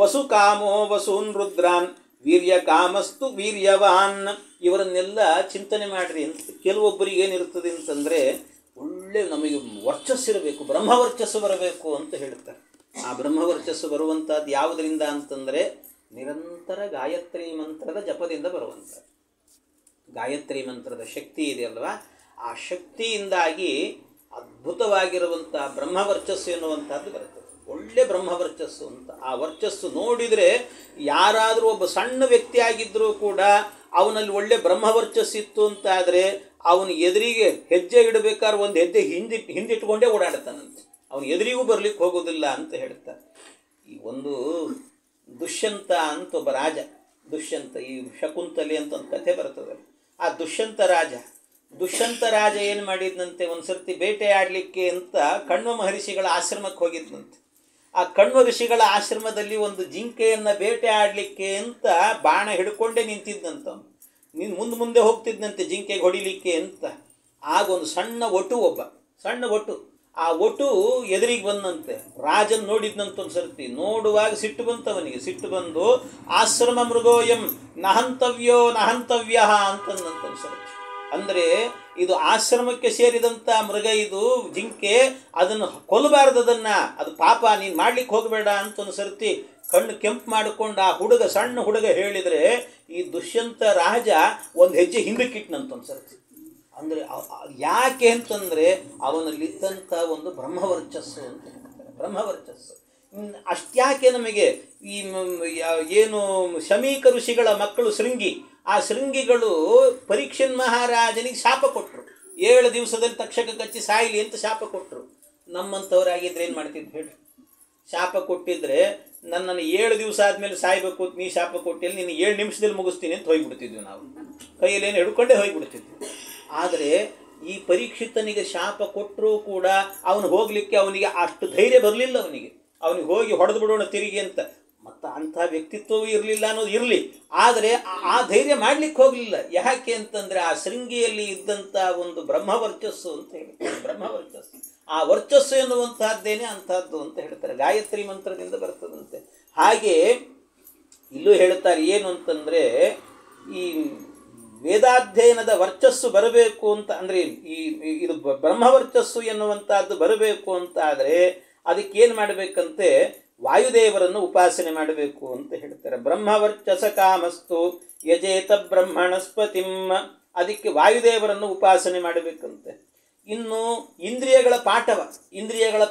ವಸುಕಾಮೋ ವಸೂನ್ ರುದ್ರಾನ್ ವೀರ್ಯಕಾಮಸ್ತು ವೀರ್ಯವಾನ್. ಇವರನ್ನೆಲ್ಲ ಚಿಂತನೆ ಮಾಡಿರಿ ಅಂತ. ಕೆಲವೊಬ್ಬರಿಗೆ ಏನಿರ್ತದೆ ಅಂತಂದರೆ, ಒಳ್ಳೆ ನಮಗೆ ವರ್ಚಸ್ಸಿರಬೇಕು, ಬ್ರಹ್ಮವರ್ಚಸ್ಸು ಬರಬೇಕು ಅಂತ ಹೇಳ್ತಾರೆ. ಆ ಬ್ರಹ್ಮವರ್ಚಸ್ಸು ಬರುವಂಥದ್ದು ಯಾವುದರಿಂದ ಅಂತಂದರೆ, ನಿರಂತರ ಗಾಯತ್ರಿ ಮಂತ್ರದ ಜಪದಿಂದ ಬರುವಂಥದ್ದು. ಗಾಯತ್ರಿ ಮಂತ್ರದ ಶಕ್ತಿ ಇದೆಯಲ್ವಾ, ಆ ಶಕ್ತಿಯಿಂದಾಗಿ ಅದ್ಭುತವಾಗಿರುವಂಥ ಬ್ರಹ್ಮವರ್ಚಸ್ಸು ಎನ್ನುವಂಥದ್ದು ಬರ್ತದೆ. ಒಳ್ಳೆ ಬ್ರಹ್ಮವರ್ಚಸ್ಸು ಅಂತ. ಆ ವರ್ಚಸ್ಸು ನೋಡಿದರೆ ಯಾರಾದರೂ ಒಬ್ಬ ಸಣ್ಣ ವ್ಯಕ್ತಿ ಆಗಿದ್ದರೂ ಕೂಡ ಅವನಲ್ಲಿ ಒಳ್ಳೆ ಬ್ರಹ್ಮವರ್ಚಸ್ಸಿತ್ತು ಅಂತ ಆದರೆ ಅವನು ಎದುರಿಗೆ ಹೆಜ್ಜೆ ಇಡಬೇಕಾದ್ರೆ ಒಂದು ಹೆಜ್ಜೆ ಹಿಂದಿಟ್ಕೊಂಡೇ ಓಡಾಡ್ತಾನಂತೆ, ಅವನು ಎದುರಿಗೂ ಬರಲಿಕ್ಕೆ ಹೋಗೋದಿಲ್ಲ ಅಂತ ಹೇಳ್ತಾರೆ. ಈ ಒಂದು ದುಷ್ಯಂತ ಅಂತ ಒಬ್ಬ ರಾಜ, ದುಷ್ಯಂತ, ಈ ಶಕುಂತಲೆ ಅಂತ ಒಂದು ಕಥೆ ಬರ್ತದೆ. ಆ ದುಷ್ಯಂತ ರಾಜ ಏನು ಮಾಡಿದ್ನಂತೆ, ಒಂದು ಸರ್ತಿ ಬೇಟೆ ಆಡಲಿಕ್ಕೆ ಅಂತ ಕಣ್ವ ಮಹರ್ಷಿಗಳ ಆಶ್ರಮಕ್ಕೆ ಹೋಗಿದ್ನಂತೆ. ಆ ಕಣ್ವ ಋಷಿಗಳ ಆಶ್ರಮದಲ್ಲಿ ಒಂದು ಜಿಂಕೆಯನ್ನು ಬೇಟೆ ಆಡಲಿಕ್ಕೆ ಅಂತ ಬಾಣ ಹಿಡ್ಕೊಂಡೇ ನಿಂತಿದ್ದಂತ. ಮುಂದೆ ಹೋಗ್ತಿದ್ದಂತೆ ಜಿಂಕೆಗೆ ಹೊಡಿಲಿಕ್ಕೆ ಅಂತ. ಆಗ ಒಂದು ಸಣ್ಣ ಒಟು ಆ ಒಟು ಎದುರಿಗೆ ಬಂದಂತೆ. ರಾಜನ್ ನೋಡಿದ್ನಂತ ಒಂದು ಸರ್ತಿ. ನೋಡುವಾಗ ಸಿಟ್ಟು ಬಂತವನಿಗೆ. ಸಿಟ್ಟು ಬಂದು ಆಶ್ರಮ ಮೃಗೋಯಂ ನಹಂತವ್ಯ ಅಂತಂದಂತ ಒಂದು ಸರ್ತಿ. ಅಂದರೆ ಇದು ಆಶ್ರಮಕ್ಕೆ ಸೇರಿದಂಥ ಮೃಗ, ಇದು ಜಿಂಕೆ, ಅದನ್ನು ಕೊಲ್ಲಬಾರ್ದದನ್ನು, ಅದು ಪಾಪ, ನೀನು ಮಾಡ್ಲಿಕ್ಕೆ ಹೋಗಬೇಡ ಅಂತ ಒಂದು ಸರ್ತಿ ಕಣ್ಣು ಕೆಂಪು ಮಾಡಿಕೊಂಡು ಆ ಸಣ್ಣ ಹುಡುಗ ಹೇಳಿದರೆ ಈ ದುಷ್ಯಂತ ರಾಜ ಒಂದು ಹೆಜ್ಜೆ ಹಿಂದಕ್ಕಿಟ್ನಂತ ಒಂದು ಸರ್ತಿ. ಅಂದರೆ ಯಾಕೆ ಅಂತಂದರೆ ಅವನಲ್ಲಿದ್ದಂಥ ಒಂದು ಬ್ರಹ್ಮವರ್ಚಸ್ಸು ಅಂತ ಹೇಳ್ತಾರೆ. ಬ್ರಹ್ಮವರ್ಚಸ್ಸು ಅಷ್ಟ್ಯಾಕೆ ನಮಗೆ ಈ ಏನು ಶಮೀಕ ಋಷಿಗಳ ಮಕ್ಕಳು ಆ ಶೃಂಗಿಗಳು ಪರೀಕ್ಷನ್ ಮಹಾರಾಜನಿಗೆ ಶಾಪ ಕೊಟ್ಟರು. 7 ದಿವಸದಲ್ಲಿ ತಕ್ಷಕ ಕಚ್ಚಿ ಸಾಯಲಿ ಅಂತ ಶಾಪ ಕೊಟ್ಟರು. ನಮ್ಮಂಥವರಾಗಿದ್ದರೆ ಏನು ಮಾಡ್ತಿದ್ವಿ ಹೇಳಿ? ಶಾಪ ಕೊಟ್ಟಿದ್ರೆ ನನ್ನನ್ನು 7 ದಿವಸ ಆದಮೇಲೆ ಸಾಯಬೇಕು ಅಂತ ನೀ ಶಾಪ ಕೊಟ್ಟಿಲ್ಲ, ನೀನು 7 ನಿಮಿಷದಲ್ಲಿ ಮುಗಿಸ್ತೀನಿ ಅಂತ ಹೋಗಿಬಿಡ್ತಿದ್ವಿ ನಾವು. ಕೈಯಲ್ಲೇನು ಹಿಡ್ಕೊಂಡೇ ಹೋಗಿಬಿಡ್ತಿದ್ವಿ. ಆದರೆ ಈ ಪರೀಕ್ಷಿತನಿಗೆ ಶಾಪ ಕೊಟ್ಟರೂ ಕೂಡ ಅವನು ಹೋಗಲಿಕ್ಕೆ ಅವನಿಗೆ ಅಷ್ಟು ಧೈರ್ಯ ಬರಲಿಲ್ಲ. ಅವನಿಗೆ ಹೋಗಿ ಹೊಡೆದು ಬಿಡೋಣ ತಿರುಗಿ ಅಂತ. ಮತ್ತು ಅಂಥ ವ್ಯಕ್ತಿತ್ವವೂ ಇರಲಿಲ್ಲ ಅನ್ನೋದು ಇರಲಿ, ಆದರೆ ಆ ಧೈರ್ಯ ಮಾಡಲಿಕ್ಕೆ ಹೋಗಲಿಲ್ಲ. ಯಾಕೆ ಅಂತಂದರೆ ಆ ಶೃಂಗಿಯಲ್ಲಿ ಇದ್ದಂಥ ಒಂದು ಬ್ರಹ್ಮವರ್ಚಸ್ಸು ಅಂತ ಹೇಳ್ತಾರೆ. ಬ್ರಹ್ಮವರ್ಚಸ್ಸು, ಆ ವರ್ಚಸ್ಸು ಎನ್ನುವಂತಹದ್ದೇನೆ ಅಂಥದ್ದು ಅಂತ ಹೇಳ್ತಾರೆ. ಗಾಯತ್ರಿ ಮಂತ್ರದಿಂದ ಬರ್ತದಂತೆ. ಹಾಗೆ ಇಲ್ಲೂ ಹೇಳ್ತಾರೆ ಏನು ಅಂತಂದರೆ, ಈ ವೇದಾಧ್ಯಯನದ ವರ್ಚಸ್ಸು ಬರಬೇಕು ಅಂತ ಅಂದರೆ, ಇದು ಬ್ರಹ್ಮವರ್ಚಸ್ಸು ಎನ್ನುವಂಥದ್ದು ಬರಬೇಕು ಅಂತ ಆದರೆ ಅದಕ್ಕೇನು ಮಾಡಬೇಕಂತೆ, ವಾಯುದೇವರನ್ನು ಉಪಾಸನೆ ಮಾಡಬೇಕು ಅಂತ ಹೇಳ್ತಾರೆ. ಬ್ರಹ್ಮವರ್ಚಸ ಕಾಮಸ್ತು ಯಜೇತ ಬ್ರಹ್ಮಣಸ್ಪತಿಂ, ಅದಕ್ಕೆ ವಾಯುದೇವರನ್ನು ಉಪಾಸನೆ ಮಾಡಬೇಕಂತೆ. ಇನ್ನು ಇಂದ್ರಿಯಗಳ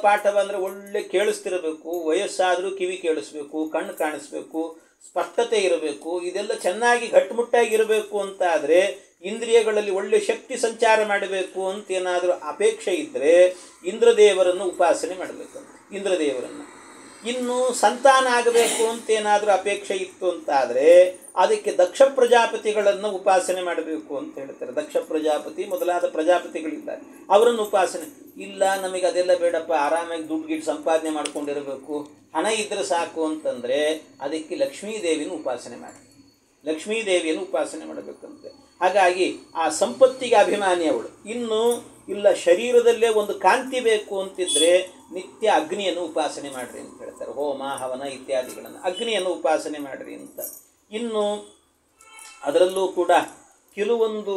ಪಾಠವ ಅಂದರೆ ಒಳ್ಳೆ ಕೇಳಿಸ್ತಿರಬೇಕು, ವಯಸ್ಸಾದರೂ ಕಿವಿ ಕೇಳಿಸ್ಬೇಕು, ಕಣ್ಣು ಕಾಣಿಸ್ಬೇಕು, ಸ್ಪಷ್ಟತೆ ಇರಬೇಕು, ಇದೆಲ್ಲ ಚೆನ್ನಾಗಿ ಗಟ್ಟುಮುಟ್ಟಾಗಿರಬೇಕು ಅಂತ ಆದರೆ ಇಂದ್ರಿಯಗಳಲ್ಲಿ ಒಳ್ಳೆ ಶಕ್ತಿ ಸಂಚಾರ ಮಾಡಬೇಕು ಅಂತ ಏನಾದರೂ ಅಪೇಕ್ಷೆ ಇದ್ದರೆ ಇಂದ್ರದೇವರನ್ನು ಉಪಾಸನೆ ಮಾಡಬೇಕಂತ, ಇಂದ್ರದೇವರನ್ನು. ಇನ್ನು ಸಂತಾನ ಆಗಬೇಕು ಅಂತ ಏನಾದರೂ ಅಪೇಕ್ಷೆ ಇತ್ತು ಅಂತ ಆದರೆ ಅದಕ್ಕೆ ದಕ್ಷ ಪ್ರಜಾಪತಿಗಳನ್ನು ಉಪಾಸನೆ ಮಾಡಬೇಕು ಅಂತ ಹೇಳ್ತಾರೆ. ದಕ್ಷ ಪ್ರಜಾಪತಿ ಮೊದಲಾದ ಪ್ರಜಾಪತಿಗಳಿದ್ದಾರೆ, ಅವರನ್ನು ಉಪಾಸನೆ. ಇಲ್ಲ ನಮಗೆ ಅದೆಲ್ಲ ಬೇಡಪ್ಪ, ಆರಾಮಾಗಿ ದುಡ್ಡು ಸಂಪಾದನೆ ಮಾಡ್ಕೊಂಡಿರಬೇಕು, ಹಣ ಇದ್ದರೆ ಸಾಕು ಅಂತಂದರೆ ಅದಕ್ಕೆ ಲಕ್ಷ್ಮೀದೇವಿಯನ್ನು ಉಪಾಸನೆ ಮಾಡಬೇಕಂತೆ. ಹಾಗಾಗಿ ಆ ಸಂಪತ್ತಿಗೆ ಅಭಿಮಾನಿ ಅವಳು. ಇನ್ನು ಇಲ್ಲ ಶರೀರದಲ್ಲೇ ಒಂದು ಕಾಂತಿ ಬೇಕು ಅಂತಿದ್ರೆ ನಿತ್ಯ ಅಗ್ನಿಯನ್ನು ಉಪಾಸನೆ ಮಾಡಿರಿ ಅಂತ ಹೇಳ್ತಾರೆ. ಹೋಮ ಹವನ ಇತ್ಯಾದಿಗಳನ್ನು ಅಗ್ನಿಯನ್ನು ಉಪಾಸನೆ ಮಾಡಿರಿ ಅಂತ. ಇನ್ನು ಅದರಲ್ಲೂ ಕೂಡ ಕೆಲವೊಂದು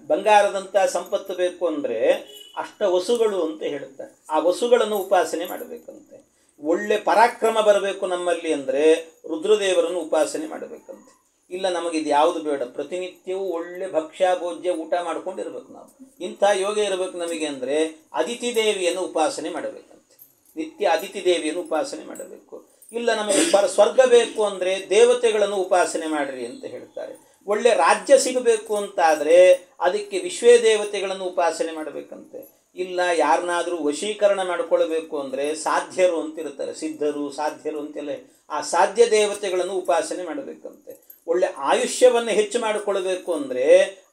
ಬಂಗಾರದಂಥ ಸಂಪತ್ತು ಬೇಕು ಅಂದರೆ ವಸುಗಳು ಅಂತ ಹೇಳುತ್ತಾರೆ. ಆ ವಸುಗಳನ್ನು ಉಪಾಸನೆ ಮಾಡಬೇಕಂತೆ. ಒಳ್ಳೆ ಪರಾಕ್ರಮ ಬರಬೇಕು ನಮ್ಮಲ್ಲಿ ಅಂದರೆ ರುದ್ರದೇವರನ್ನು ಉಪಾಸನೆ ಮಾಡಬೇಕಂತೆ. ಇಲ್ಲ ನಮಗಿದು ಯಾವುದು ಬೇಡ, ಪ್ರತಿನಿತ್ಯವೂ ಒಳ್ಳೆ ಭಕ್ಷ್ಯ ಭೋಜ್ಯ ಊಟ ಮಾಡ್ಕೊಂಡಿರ್ಬೇಕು ನಾವು, ಇಂಥ ಯೋಗ ಇರಬೇಕು ನಮಗೆ ಅಂದರೆ ಅದಿತಿ ದೇವಿಯನ್ನು ಉಪಾಸನೆ ಮಾಡಬೇಕಂತೆ. ನಿತ್ಯ ಅದಿತಿ ದೇವಿಯನ್ನು ಉಪಾಸನೆ ಮಾಡಬೇಕು. ಇಲ್ಲ ನಮಗೆ ಸ್ವರ್ಗ ಬೇಕು ಅಂದರೆ ದೇವತೆಗಳನ್ನು ಉಪಾಸನೆ ಮಾಡಿರಿ ಅಂತ ಹೇಳ್ತಾರೆ. ಒಳ್ಳೆ ರಾಜ್ಯ ಸಿಗಬೇಕು ಅಂತಾದರೆ ಅದಕ್ಕೆ ವಿಶ್ವೇ ದೇವತೆಗಳನ್ನು ಉಪಾಸನೆ ಮಾಡಬೇಕಂತೆ. ಇಲ್ಲ ಯಾರನ್ನಾದರೂ ವಶೀಕರಣ ಮಾಡಿಕೊಳ್ಬೇಕು ಅಂದರೆ ಸಾಧ್ಯರು ಅಂತಿರ್ತಾರೆ, ಸಿದ್ಧರು ಸಾಧ್ಯರು ಅಂತೆಲ್ಲ, ಆ ಸಾಧ್ಯ ದೇವತೆಗಳನ್ನು ಉಪಾಸನೆ ಮಾಡಬೇಕಂತೆ. ಒಳ್ಳೆ ಆಯುಷ್ಯವನ್ನು ಹೆಚ್ಚು ಮಾಡಿಕೊಳ್ಬೇಕು ಅಂದರೆ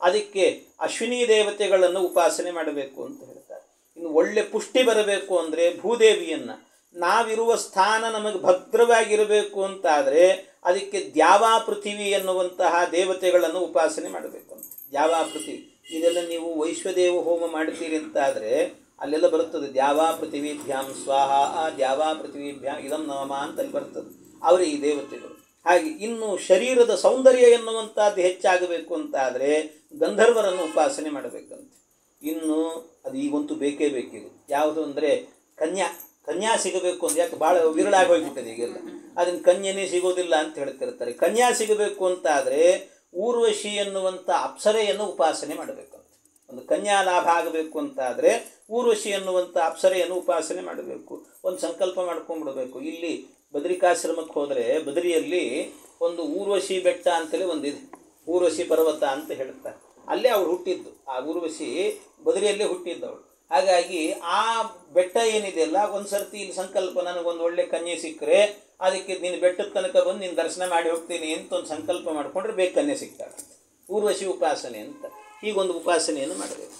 ಅದಕ್ಕೆ ಅಶ್ವಿನಿ ದೇವತೆಗಳನ್ನು ಉಪಾಸನೆ ಮಾಡಬೇಕು ಅಂತ ಹೇಳ್ತಾರೆ. ಇನ್ನು ಒಳ್ಳೆ ಪುಷ್ಟಿ ಬರಬೇಕು ಅಂದರೆ ಭೂದೇವಿಯನ್ನು, ನಾವಿರುವ ಸ್ಥಾನ ನಮಗೆ ಭದ್ರವಾಗಿರಬೇಕು ಅಂತಾದರೆ ಅದಕ್ಕೆ ದ್ಯಾವಾ ಪೃಥಿವಿ ಎನ್ನುವಂತಹ ದೇವತೆಗಳನ್ನು ಉಪಾಸನೆ ಮಾಡಬೇಕಂತೆ. ದ್ಯಾವಾ ಪೃಥಿವಿ ಇದೆಲ್ಲ ನೀವು ವೈಶ್ವದೇವ ಹೋಮ ಮಾಡ್ತೀರಿ ಅಂತಾದರೆ ಅಲ್ಲೆಲ್ಲ ಬರುತ್ತದೆ, ದ್ಯಾವಾ ಪೃಥಿವಿಭ್ಯಾಂ ಸ್ವಾಹ, ದ್ಯಾವಾ ಪೃಥಿವಿಭ್ಯಾಂ ಇದಂ ನಮಃ ಅಂತಲ್ಲಿ ಬರ್ತದೆ, ಅವರೇ ಈ ದೇವತೆಗಳು. ಹಾಗೆ ಇನ್ನು ಶರೀರದ ಸೌಂದರ್ಯ ಎನ್ನುವಂಥದ್ದು ಹೆಚ್ಚಾಗಬೇಕು ಅಂತಾದರೆ ಗಂಧರ್ವರನ್ನು ಉಪಾಸನೆ ಮಾಡಬೇಕಂತೆ. ಇನ್ನು ಅದು ಈಗಂತೂ ಬೇಕೇ ಬೇಕಿದು, ಯಾವುದು ಅಂದರೆ ಕನ್ಯಾ ಸಿಗಬೇಕು ಅಂದರೆ, ಯಾಕೆ ಭಾಳ ವಿರಳಾಗಿ ಹೋಗಿಬಿಟ್ಟಿದೆ ಈಗೆಲ್ಲ, ಅದನ್ನು ಕನ್ಯನೇ ಸಿಗೋದಿಲ್ಲ ಅಂತ ಹೇಳ್ತಿರ್ತಾರೆ. ಕನ್ಯಾ ಸಿಗಬೇಕು ಅಂತಾದರೆ ಊರ್ವಶಿ ಎನ್ನುವಂಥ ಅಪ್ಸರೆಯನ್ನು ಉಪಾಸನೆ ಮಾಡಬೇಕಂತೆ. ಒಂದು ಕನ್ಯಾ ಲಾಭ ಆಗಬೇಕು ಅಂತಾದರೆ ಊರ್ವಶಿ ಎನ್ನುವಂಥ ಅಪ್ಸರೆಯನ್ನು ಉಪಾಸನೆ ಮಾಡಬೇಕು. ಒಂದು ಸಂಕಲ್ಪ ಮಾಡ್ಕೊಂಡ್ಬಿಡಬೇಕು. ಇಲ್ಲಿ ಬದರಿಕಾಶ್ರಮಕ್ಕೆ ಹೋದರೆ ಬದರಿಯಲ್ಲಿ ಒಂದು ಊರ್ವಶಿ ಬೆಟ್ಟ ಅಂತಲೇ ಒಂದಿದೆ, ಊರ್ವಶಿ ಪರ್ವತ ಅಂತ ಹೇಳ್ತಾರೆ. ಅಲ್ಲೇ ಅವಳು ಹುಟ್ಟಿದ್ದು, ಆ ಊರ್ವಶಿ ಬದರಿಯಲ್ಲೇ ಹುಟ್ಟಿದ್ದವಳು. ಹಾಗಾಗಿ ಆ ಬೆಟ್ಟ ಏನಿದೆಯಲ್ಲ, ಒಂದು ಸರ್ತಿ ಇಲ್ಲಿ ಸಂಕಲ್ಪ, ನನಗೊಂದು ಒಳ್ಳೆ ಕನ್ಯೆ ಸಿಕ್ಕರೆ ಅದಕ್ಕೆ ನೀನು ಬೆಟ್ಟದ ತನಕ ಬಂದು ನೀನು ದರ್ಶನ ಮಾಡಿ ಹೋಗ್ತೀನಿ ಅಂತ ಒಂದು ಸಂಕಲ್ಪ ಮಾಡಿಕೊಂಡ್ರೆ ಬೇಗ ಕನ್ಯೆ ಸಿಗ್ತಾಳೆ. ಊರ್ವಶಿ ಉಪಾಸನೆ ಅಂತ ಹೀಗೊಂದು ಉಪಾಸನೆಯನ್ನು ಮಾಡಬೇಕು.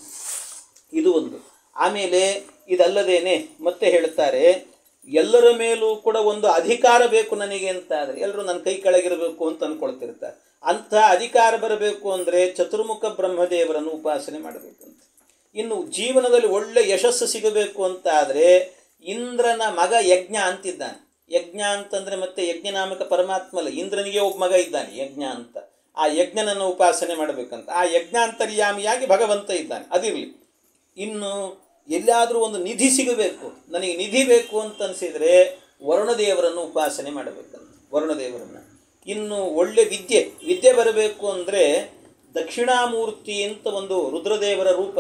ಇದು ಒಂದು. ಆಮೇಲೆ ಇದಲ್ಲದೇನೆ ಮತ್ತೆ ಹೇಳ್ತಾರೆ, ಎಲ್ಲರ ಮೇಲೂ ಕೂಡ ಒಂದು ಅಧಿಕಾರ ಬೇಕು ನನಗೆ ಅಂತ ಆದರೆ, ಎಲ್ಲರೂ ನನ್ನ ಕೈ ಕೆಳಗಿರಬೇಕು ಅಂತ ಅಂದ್ಕೊಳ್ತಿರ್ತಾರೆ. ಅಂಥ ಅಧಿಕಾರ ಬರಬೇಕು ಅಂದರೆ ಚತುರ್ಮುಖ ಬ್ರಹ್ಮದೇವರನ್ನು ಉಪಾಸನೆ ಮಾಡಬೇಕಂತ. ಇನ್ನು ಜೀವನದಲ್ಲಿ ಒಳ್ಳೆ ಯಶಸ್ಸು ಸಿಗಬೇಕು ಅಂತ ಆದರೆ ಇಂದ್ರನ ಮಗ ಯಜ್ಞ ಅಂತಿದ್ದಾನೆ. ಯಜ್ಞ ಅಂತಂದರೆ ಮತ್ತೆ ಯಜ್ಞನಾಮಕ ಪರಮಾತ್ಮ ಅಲ್ಲ, ಇಂದ್ರನಿಗೆ ಒಬ್ಬ ಮಗ ಇದ್ದಾನೆ ಯಜ್ಞ ಅಂತ. ಆ ಯಜ್ಞನನ್ನು ಉಪಾಸನೆ ಮಾಡಬೇಕಂತ. ಆ ಯಜ್ಞಾಂತರ್ಯಾಮಿಯಾಗಿ ಭಗವಂತ ಇದ್ದಾನೆ, ಅದಿರಲಿ. ಇನ್ನು ಎಲ್ಲಾದರೂ ಒಂದು ನಿಧಿ ಸಿಗಬೇಕು, ನನಗೆ ನಿಧಿ ಬೇಕು ಅಂತ ಅನಿಸಿದರೆ ವರುಣದೇವರನ್ನು ಉಪಾಸನೆ ಮಾಡಬೇಕಂತ, ವರುಣದೇವರನ್ನು. ಇನ್ನು ಒಳ್ಳೆ ವಿದ್ಯೆ ಬರಬೇಕು ಅಂದರೆ ದಕ್ಷಿಣಾಮೂರ್ತಿ ಅಂತ ಒಂದು ರುದ್ರದೇವರ ರೂಪ,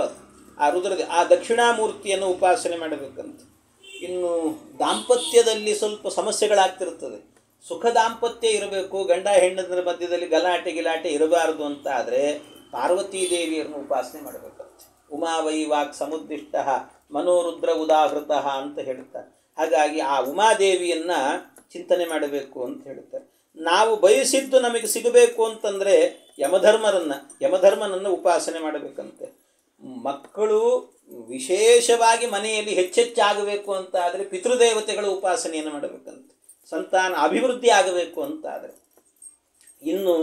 ಆ ದಕ್ಷಿಣಾಮೂರ್ತಿಯನ್ನು ಉಪಾಸನೆ ಮಾಡಬೇಕಂತ. ಇನ್ನು ದಾಂಪತ್ಯದಲ್ಲಿ ಸ್ವಲ್ಪ ಸಮಸ್ಯೆಗಳಾಗ್ತಿರ್ತದೆ, ಸುಖ ದಾಂಪತ್ಯ ಇರಬೇಕು, ಗಂಡ ಹೆಣ್ಣರ ಮಧ್ಯದಲ್ಲಿ ಗಲಾಟೆ ಇರಬಾರದು ಅಂತ ಆದರೆ ಪಾರ್ವತೀ ದೇವಿಯರನ್ನು ಉಪಾಸನೆ ಮಾಡಬೇಕಂತೆ. ಉಮಾವೈ ವಾಕ್ ಸಮುದ್ದಿಷ್ಟ ಮನೋರುದ್ರ ಉದಾಹೃತ ಅಂತ ಹೇಳ್ತಾರೆ. ಹಾಗಾಗಿ ಆ ಉಮಾದೇವಿಯನ್ನು ಚಿಂತನೆ ಮಾಡಬೇಕು ಅಂತ ಹೇಳ್ತಾರೆ. ನಾವು ಬಯಸಿದ್ದು ನಮಗೆ ಸಿಗಬೇಕು ಅಂತಂದರೆ ಯಮಧರ್ಮನನ್ನು ಉಪಾಸನೆ ಮಾಡಬೇಕಂತೆ. ಮಕ್ಕಳು ವಿಶೇಷವಾಗಿ ಮನೆಯಲ್ಲಿ ಹೆಚ್ಚೆಚ್ಚಾಗಬೇಕು ಅಂತ ಆದರೆ ಪಿತೃದೇವತೆಗಳ ಉಪಾಸನೆಯನ್ನು ಮಾಡಬೇಕಂತೆ. ಸಂತಾನ ಅಭಿವೃದ್ಧಿ ಆಗಬೇಕು ಅಂತ ಆದರೆ. ಇನ್ನು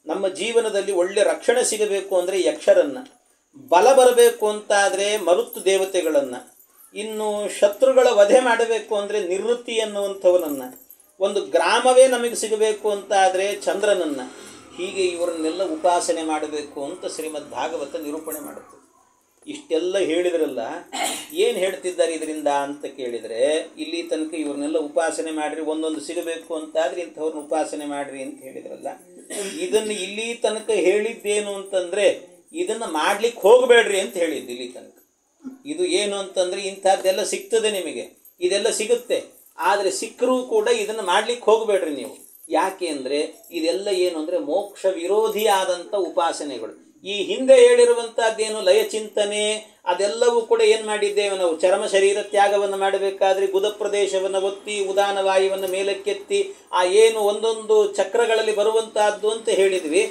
ನಮ್ಮ ಜೀವನದಲ್ಲಿ ಒಳ್ಳೆ ರಕ್ಷಣೆ ಸಿಗಬೇಕು ಅಂದರೆ ಯಕ್ಷರನ್ನು, ಬಲ ಬರಬೇಕು ಅಂತಾದರೆ ಮರುತ್ತು ದೇವತೆಗಳನ್ನು, ಇನ್ನು ಶತ್ರುಗಳ ವಧೆ ಮಾಡಬೇಕು ಅಂದರೆ ನಿವೃತ್ತಿ ಎನ್ನುವಂಥವನನ್ನು, ಒಂದು ಗ್ರಾಮವೇ ನಮಗೆ ಸಿಗಬೇಕು ಅಂತಾದರೆ ಚಂದ್ರನನ್ನು. ಹೀಗೆ ಇವರನ್ನೆಲ್ಲ ಉಪಾಸನೆ ಮಾಡಬೇಕು ಅಂತ ಶ್ರೀಮದ್ ಭಾಗವತ ನಿರೂಪಣೆ ಮಾಡುತ್ತೆ. ಇಷ್ಟೆಲ್ಲ ಹೇಳಿದ್ರಲ್ಲ, ಏನು ಹೇಳ್ತಿದ್ದಾರೆ ಇದರಿಂದ ಅಂತ ಕೇಳಿದರೆ, ಇಲ್ಲಿ ತನಕ ಇವ್ರನ್ನೆಲ್ಲ ಉಪಾಸನೆ ಮಾಡಿರಿ, ಒಂದೊಂದು ಸಿಗಬೇಕು ಅಂತಾದರೆ ಇಂಥವ್ರನ್ನ ಉಪಾಸನೆ ಮಾಡಿರಿ ಅಂತ ಹೇಳಿದ್ರಲ್ಲ, ಇದನ್ನು ಇಲ್ಲಿ ತನಕ ಹೇಳಿದ್ದೇನು ಅಂತಂದರೆ ಇದನ್ನು ಮಾಡ್ಲಿಕ್ಕೆ ಹೋಗಬೇಡ್ರಿ ಅಂತ ಹೇಳಿದ್ದು ಇಲ್ಲಿ ತನಕ. ಇದು ಏನು ಅಂತಂದರೆ ಇಂಥದ್ದೆಲ್ಲ ಸಿಗ್ತದೆ ನಿಮಗೆ, ಇದೆಲ್ಲ ಸಿಗುತ್ತೆ, ಆದರೆ ಸಿಕ್ಕರೂ ಕೂಡ ಇದನ್ನು ಮಾಡ್ಲಿಕ್ಕೆ ಹೋಗಬೇಡ್ರಿ ನೀವು. ಯಾಕೆ ಅಂದರೆ ಇದೆಲ್ಲ ಏನು ಅಂದರೆ ಮೋಕ್ಷ ವಿರೋಧಿಯಾದಂಥ ಉಪಾಸನೆಗಳು. ಈ ಹಿಂದೆ ಹೇಳಿರುವಂಥದ್ದೇನು ಲಯಚಿಂತನೆ ಅದೆಲ್ಲವೂ ಕೂಡ ಏನು ಮಾಡಿದ್ದೇವೆ ನಾವು, ಚರ್ಮ ಶರೀರ ತ್ಯಾಗವನ್ನು ಮಾಡಬೇಕಾದ್ರೆ ಗುದ ಪ್ರದೇಶವನ್ನು ಒತ್ತಿ ಉದಾನ ವಾಯುವನ್ನು ಮೇಲಕ್ಕೆತ್ತಿ ಆ ಏನು ಒಂದೊಂದು ಚಕ್ರಗಳಲ್ಲಿ ಬರುವಂತಹದ್ದು ಅಂತ ಹೇಳಿದ್ವಿ.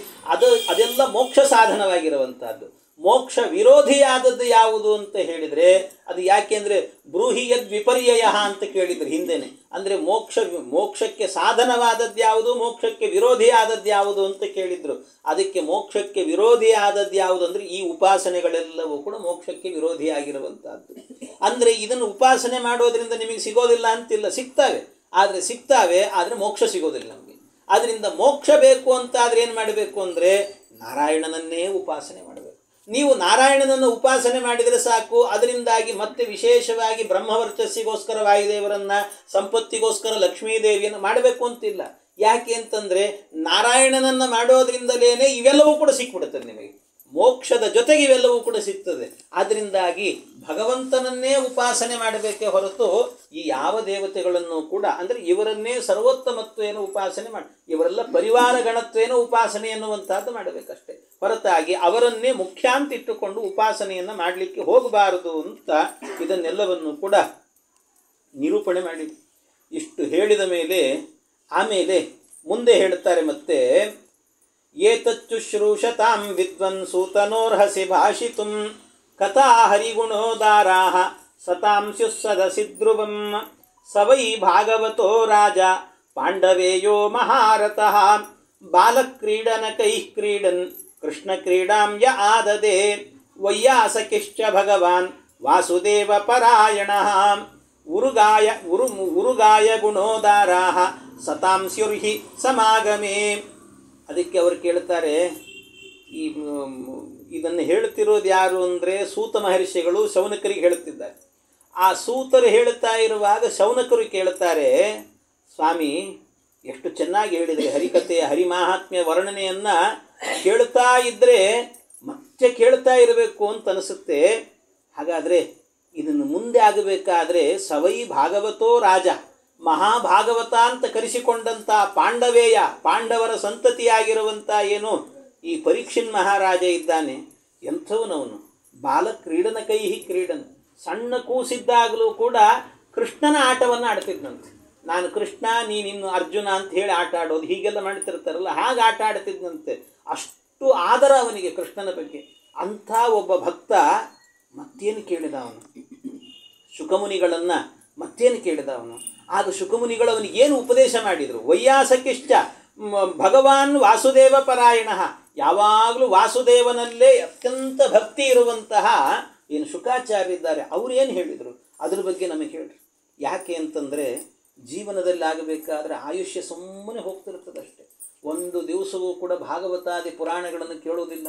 ಅದೆಲ್ಲ ಮೋಕ್ಷ ಸಾಧನವಾಗಿರುವಂತಹದ್ದು. ಮೋಕ್ಷ ವಿರೋಧಿಯಾದದ್ದು ಯಾವುದು ಅಂತ ಹೇಳಿದರೆ ಅದು ಯಾಕೆ ಅಂದರೆ ಬ್ರೂಹಿ ಯದ್ ವಿಪರ್ಯಯ ಅಂತ ಕೇಳಿದ್ರು ಹಿಂದೆನೆ. ಅಂದರೆ ಮೋಕ್ಷಕ್ಕೆ ಸಾಧನವಾದದ್ದು ಯಾವುದು, ಮೋಕ್ಷಕ್ಕೆ ವಿರೋಧಿಯಾದದ್ದು ಯಾವುದು ಅಂತ ಕೇಳಿದ್ರು. ಅದಕ್ಕೆ ಮೋಕ್ಷಕ್ಕೆ ವಿರೋಧಿಯಾದದ್ದು ಯಾವುದು ಅಂದರೆ ಈ ಉಪಾಸನೆಗಳೆಲ್ಲವೂ ಕೂಡ ಮೋಕ್ಷಕ್ಕೆ ವಿರೋಧಿಯಾಗಿರುವಂಥದ್ದು. ಅಂದರೆ ಇದನ್ನು ಉಪಾಸನೆ ಮಾಡೋದ್ರಿಂದ ನಿಮಗೆ ಸಿಗೋದಿಲ್ಲ ಅಂತಿಲ್ಲ, ಸಿಗ್ತಾವೆ ಆದರೆ ಮೋಕ್ಷ ಸಿಗೋದಿಲ್ಲ ನಮಗೆ. ಆದ್ದರಿಂದ ಮೋಕ್ಷ ಬೇಕು ಅಂತಾದರೆ ಏನು ಮಾಡಬೇಕು ಅಂದರೆ ನಾರಾಯಣನನ್ನೇ ಉಪಾಸನೆ ಮಾಡಬೇಕು. ನೀವು ನಾರಾಯಣನನ್ನು ಉಪಾಸನೆ ಮಾಡಿದರೆ ಸಾಕು. ಅದರಿಂದಾಗಿ ಮತ್ತೆ ವಿಶೇಷವಾಗಿ ಬ್ರಹ್ಮವರ್ಚಸ್ಸಿಗೋಸ್ಕರ ವಾಯುದೇವರನ್ನು, ಸಂಪತ್ತಿಗೋಸ್ಕರ ಲಕ್ಷ್ಮೀದೇವಿಯನ್ನು ಮಾಡಬೇಕು ಅಂತಿಲ್ಲ. ಯಾಕೆ ಅಂತಂದರೆ ನಾರಾಯಣನನ್ನು ಮಾಡೋದ್ರಿಂದಲೇ ಇವೆಲ್ಲವೂ ಕೂಡ ಸಿಕ್ಬಿಡುತ್ತದೆ ನಿಮಗೆ. ಮೋಕ್ಷದ ಜೊತೆಗೆ ಇವೆಲ್ಲವೂ ಕೂಡ ಸಿಗ್ತದೆ. ಆದ್ದರಿಂದಾಗಿ ಭಗವಂತನನ್ನೇ ಉಪಾಸನೆ ಮಾಡಬೇಕೇ ಹೊರತು ಈ ಯಾವ ದೇವತೆಗಳನ್ನು ಕೂಡ, ಅಂದರೆ ಇವರನ್ನೇ ಸರ್ವೋತ್ತಮತ್ವೇನ ಉಪಾಸನೆ ಮಾಡಿ, ಇವರೆಲ್ಲ ಪರಿವಾರ ಗಣತ್ವೇನ ಉಪಾಸನೆ ಎನ್ನುವಂಥದ್ದು ಮಾಡಬೇಕಷ್ಟೆ ಹೊರತಾಗಿ ಅವರನ್ನೇ ಮುಖ್ಯ ಅಂತ ಇಟ್ಟುಕೊಂಡು ಉಪಾಸನೆಯನ್ನು ಮಾಡಲಿಕ್ಕೆ ಹೋಗಬಾರದು ಅಂತ ಇದನ್ನೆಲ್ಲವನ್ನು ಕೂಡ ನಿರೂಪಣೆ ಮಾಡಿ ಇಷ್ಟು ಹೇಳಿದ ಮೇಲೆ ಆಮೇಲೆ ಮುಂದೆ ಹೇಳ್ತಾರೆ ಮತ್ತೆ, ಏತಚ್ಚುಶ್ರೂಷತಾಂ ವಿದ್ವನ್ ಸೂತನೋರ್ಹಸಿ ಭಾಷಿತುಂ ಕಥಾ ಹರಿಗುಣೋದಾರಾಃ ಸತಾಂ ಸ್ಯುಸ್ಸದಸಿ ಧ್ರುವಂ ಸವೈ ಭಾಗವತೋ ರಾಜ ಪಾಂಡವೇಯೋ ಮಹಾರಥಃ ಬಾಲಕ್ರೀಡನಕೈಃ ಕ್ರೀಡನ್ ಕೃಷ್ಣಕ್ರೀಡಾಂ ಯ ಆದದೆ ವಯ್ಯಾಸಕಿಶ್ಚ ಭಗವಾನ್ ವಾಸುದೇವ ಪರಾಯಣಃ ಉರುಗಾಯ ಗುಣೋದಾರಾಃ ಸತಾಂ ಸ್ಯುರ್ಹಿ ಸಮಾಗಮೇ. ಅದಕ್ಕೆ ಅವರು ಕೇಳ್ತಾರೆ, ಇದನ್ನು ಹೇಳ್ತಿರೋದು ಯಾರು ಅಂದರೆ ಸೂತ ಮಹರ್ಷಿಗಳು ಶೌನಕರಿಗೆ ಹೇಳುತ್ತಿದ್ದಾರೆ. ಆ ಸೂತರು ಹೇಳುತ್ತಾ ಇರುವಾಗ ಶೌನಕರು ಕೇಳ್ತಾರೆ, ಸ್ವಾಮಿ ಎಷ್ಟು ಚೆನ್ನಾಗಿ ಹೇಳಿದರೆ, ಹರಿಕಥೆಯ ಹರಿಮಾಹಾತ್ಮ್ಯ ವರ್ಣನೆಯನ್ನು ಕೇಳ್ತಾ ಇದ್ದರೆ ಮತ್ತೆ ಕೇಳ್ತಾ ಇರಬೇಕು ಅಂತ ಅನಿಸುತ್ತೆ. ಹಾಗಾದರೆ ಇದನ್ನು ಮುಂದೆ ಆಗಬೇಕಾದ್ರೆ ಸವೈ ಭಾಗವತೋ ರಾಜ, ಮಹಾಭಾಗವತ ಅಂತ ಕರೆಸಿಕೊಂಡಂಥ ಪಾಂಡವೇಯ, ಪಾಂಡವರ ಸಂತತಿಯಾಗಿರುವಂಥ ಏನು ಈ ಪರೀಕ್ಷಿನ್ ಮಹಾರಾಜ ಇದ್ದಾನೆ, ಎಂಥವನವನು. ಬಾಲಕ್ರೀಡನ ಕೈಹಿ ಕ್ರೀಡನ್, ಸಣ್ಣ ಕೂಸಿದ್ದಾಗಲೂ ಕೂಡ ಕೃಷ್ಣನ ಆಟವನ್ನು ಆಡ್ತಿದ್ನಂತೆ. ನಾನು ಕೃಷ್ಣ, ನೀನಿನ್ನು ಅರ್ಜುನ ಅಂತ ಹೇಳಿ ಆಟ ಆಡೋದು, ಹೀಗೆಲ್ಲ ಮಾಡ್ತಿರ್ತಾರಲ್ಲ, ಹಾಗೆ ಆಟ ಆಡ್ತಿದ್ನಂತೆ. ಅಷ್ಟು ಆದರ ಅವನಿಗೆ ಕೃಷ್ಣನ ಬಗ್ಗೆ. ಅಂಥ ಒಬ್ಬ ಭಕ್ತ ಮತ್ತೇನು ಕೇಳಿದ ಅವನು, ಶುಕಮುನಿಗಳನ್ನು ಮತ್ತೇನು ಕೇಳಿದ ಅವನು. ಆಗ ಶುಕಮುನಿಗಳು ಅವನಿಗೆ ಏನು ಉಪದೇಶ ಮಾಡಿದರು, ವಯ್ಯಾಸಕಿಶ್ಚ ಭಗವಾನ್ ವಾಸುದೇವ ಪರಾಯಣ, ಯಾವಾಗಲೂ ವಾಸುದೇವನಲ್ಲೇ ಅತ್ಯಂತ ಭಕ್ತಿ ಇರುವಂತಹ ಏನು ಶುಕಾಚಾರ್ಯ ಇದ್ದಾರೆ, ಅವರು ಏನು ಹೇಳಿದರು ಅದ್ರ ಬಗ್ಗೆ ನಮಗೆ ಹೇಳ್ರಿ. ಯಾಕೆ ಅಂತಂದರೆ ಜೀವನದಲ್ಲಿ ಆಗಬೇಕಾದ್ರೆ ಆಯುಷ್ಯ ಸುಮ್ಮನೆ ಹೋಗ್ತಿರ್ತದಷ್ಟೆ. ಒಂದು ದಿವಸವೂ ಕೂಡ ಭಾಗವತಾದಿ ಪುರಾಣಗಳನ್ನು ಕೇಳೋದಿಲ್ಲ,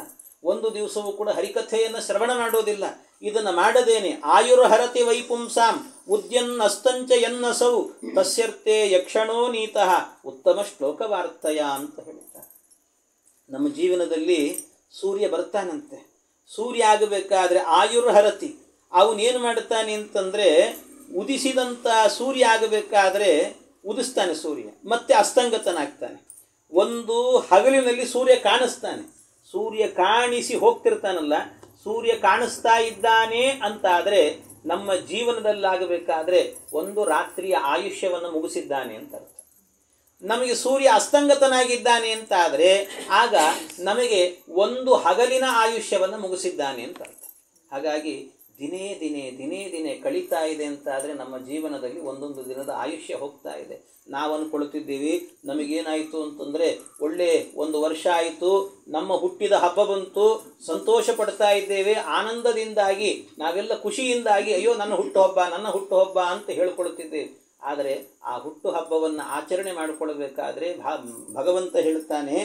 ಒಂದು ದಿವಸವೂ ಕೂಡ ಹರಿಕಥೆಯನ್ನು ಶ್ರವಣ ಮಾಡೋದಿಲ್ಲ. ಇದನ್ನು ಮಾಡದೇನೆ ಆಯುರ್ಹರತಿ ವೈಪುಂಸಾಂ ಉದ್ಯನ್ನಸ್ತಂಚ ಎನ್ನಸೌ ತಸ್ಯರ್ಥೆ ಯಕ್ಷಣೋ ನೀತಃ ಉತ್ತಮ ಶ್ಲೋಕವಾರ್ತಯ ಅಂತ ಹೇಳ್ತಾರೆ. ನಮ್ಮ ಜೀವನದಲ್ಲಿ ಸೂರ್ಯ ಬರ್ತಾನಂತೆ. ಸೂರ್ಯ ಆಗಬೇಕಾದ್ರೆ ಆಯುರ್ಹರತಿ, ಅವನೇನು ಮಾಡ್ತಾನೆ ಅಂತಂದರೆ ಉದಿಸಿದಂಥ ಸೂರ್ಯ ಆಗಬೇಕಾದ್ರೆ ಉದಿಸ್ತಾನೆ ಸೂರ್ಯ, ಮತ್ತೆ ಅಸ್ತಂಗತನಾಗ್ತಾನೆ. ಒಂದು ಹಗಲಿನಲ್ಲಿ ಸೂರ್ಯ ಕಾಣಿಸ್ತಾನೆ, ಸೂರ್ಯ ಕಾಣಿಸಿ ಹೋಗ್ತಿರ್ತಾನಲ್ಲ, ಸೂರ್ಯ ಕಾಣಿಸ್ತಾ ಇದ್ದಾನೆ ಅಂತಾದರೆ ನಮ್ಮ ಜೀವನದಲ್ಲಾಗಬೇಕಾದ್ರೆ ಒಂದು ರಾತ್ರಿಯ ಆಯುಷ್ಯವನ್ನು ಮುಗಿಸಿದ್ದಾನೆ ಅಂತ ಅರ್ಥ. ನಮಗೆ ಸೂರ್ಯ ಅಸ್ತಂಗತನಾಗಿದ್ದಾನೆ ಅಂತಾದರೆ ಆಗ ನಮಗೆ ಒಂದು ಹಗಲಿನ ಆಯುಷ್ಯವನ್ನು ಮುಗಿಸಿದ್ದಾನೆ ಅಂತ ಅರ್ಥ. ಹಾಗಾಗಿ ದಿನೇ ದಿನೇ ಕಳೀತಾ ಇದೆ ಅಂತಾದರೆ ನಮ್ಮ ಜೀವನದಲ್ಲಿ ಒಂದೊಂದು ದಿನದ ಆಯುಷ್ಯ ಹೋಗ್ತಾ ಇದೆ. ನಾವು ಅಂದ್ಕೊಳ್ತಿದ್ದೀವಿ ನಮಗೇನಾಯಿತು ಅಂತಂದರೆ ಒಳ್ಳೆ ಒಂದು ವರ್ಷ ಆಯಿತು, ನಮ್ಮ ಹುಟ್ಟಿದ ಹಬ್ಬ ಬಂತು, ಸಂತೋಷ ಪಡ್ತಾ ಇದ್ದೇವೆ, ಆನಂದದಿಂದಾಗಿ ನಾವೆಲ್ಲ ಖುಷಿಯಿಂದಾಗಿ ಅಯ್ಯೋ ನನ್ನ ಹುಟ್ಟುಹಬ್ಬ ಅಂತ ಹೇಳ್ಕೊಳ್ತಿದ್ದೇವೆ. ಆದರೆ ಆ ಹುಟ್ಟುಹಬ್ಬವನ್ನು ಆಚರಣೆ ಮಾಡಿಕೊಳ್ಬೇಕಾದ್ರೆ ಭಗವಂತ ಹೇಳ್ತಾನೆ,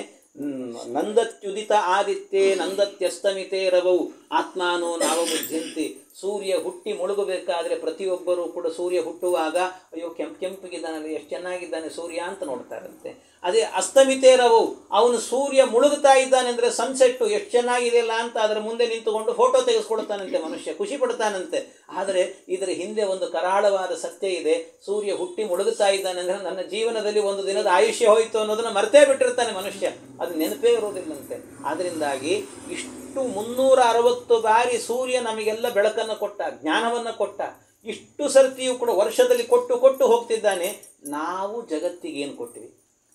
ನಂದತ್ಯುದಿತ ಆದಿತ್ಯೆ ನಂದತ್ಯಸ್ತಮಿತೆ ರವವು ಆತ್ಮಾನೋ ನಾವ ಬುದ್ಧಿಂತಿ. ಸೂರ್ಯ ಹುಟ್ಟಿ ಮುಳುಗಬೇಕಾದ್ರೆ ಪ್ರತಿಯೊಬ್ಬರೂ ಕೂಡ ಸೂರ್ಯ ಹುಟ್ಟುವಾಗ ಅಯ್ಯೋ ಕೆಂಪಿಗಿದ್ದಾನಲ್ಲ, ಎಷ್ಟು ಚೆನ್ನಾಗಿದ್ದಾನೆ ಸೂರ್ಯ ಅಂತ ನೋಡ್ತಾರಂತೆ. ಅದೇ ಅಸ್ತಮಿತೆ ರವವು, ಅವನು ಸೂರ್ಯ ಮುಳುಗುತ್ತಾ ಇದ್ದಾನೆ ಅಂದರೆ ಸನ್ಸೆಟ್ಟು ಎಷ್ಟು ಚೆನ್ನಾಗಿದೆಯಲ್ಲ ಅಂತ ಅದರ ಮುಂದೆ ನಿಂತುಕೊಂಡು ಫೋಟೋ ತೆಗೆಸ್ಕೊಳ್ತಾನಂತೆ, ಮನುಷ್ಯ ಖುಷಿ ಪಡ್ತಾನಂತೆ. ಆದರೆ ಇದರ ಹಿಂದೆ ಒಂದು ಕರಾಳವಾದ ಸತ್ಯ ಇದೆ. ಸೂರ್ಯ ಹುಟ್ಟಿ ಮುಳುಗುತ್ತಾ ಇದ್ದಾನೆ ಅಂದರೆ ನನ್ನ ಜೀವನದಲ್ಲಿ ಒಂದು ದಿನದ ಆಯುಷ್ಯ ಹೋಯಿತು ಅನ್ನೋದನ್ನು ಮರ್ತೇ ಬಿಟ್ಟಿರ್ತಾನೆ ಮನುಷ್ಯ, ಅದು ನೆನಪೇ ಇರೋದಿಲ್ಲಂತೆ. ಆದ್ದರಿಂದಾಗಿ ಇಷ್ಟು 360 ಬಾರಿ ಸೂರ್ಯ ನಮಗೆಲ್ಲ ಬೆಳಕನ್ನು ಕೊಟ್ಟ, ಜ್ಞಾನವನ್ನು ಕೊಟ್ಟ, ಇಷ್ಟು ಸರ್ತಿಯೂ ಕೂಡ ವರ್ಷದಲ್ಲಿ ಕೊಟ್ಟು ಹೋಗ್ತಿದ್ದಾನೆ. ನಾವು ಜಗತ್ತಿಗೆ ಏನು ಕೊಟ್ಟಿವಿ?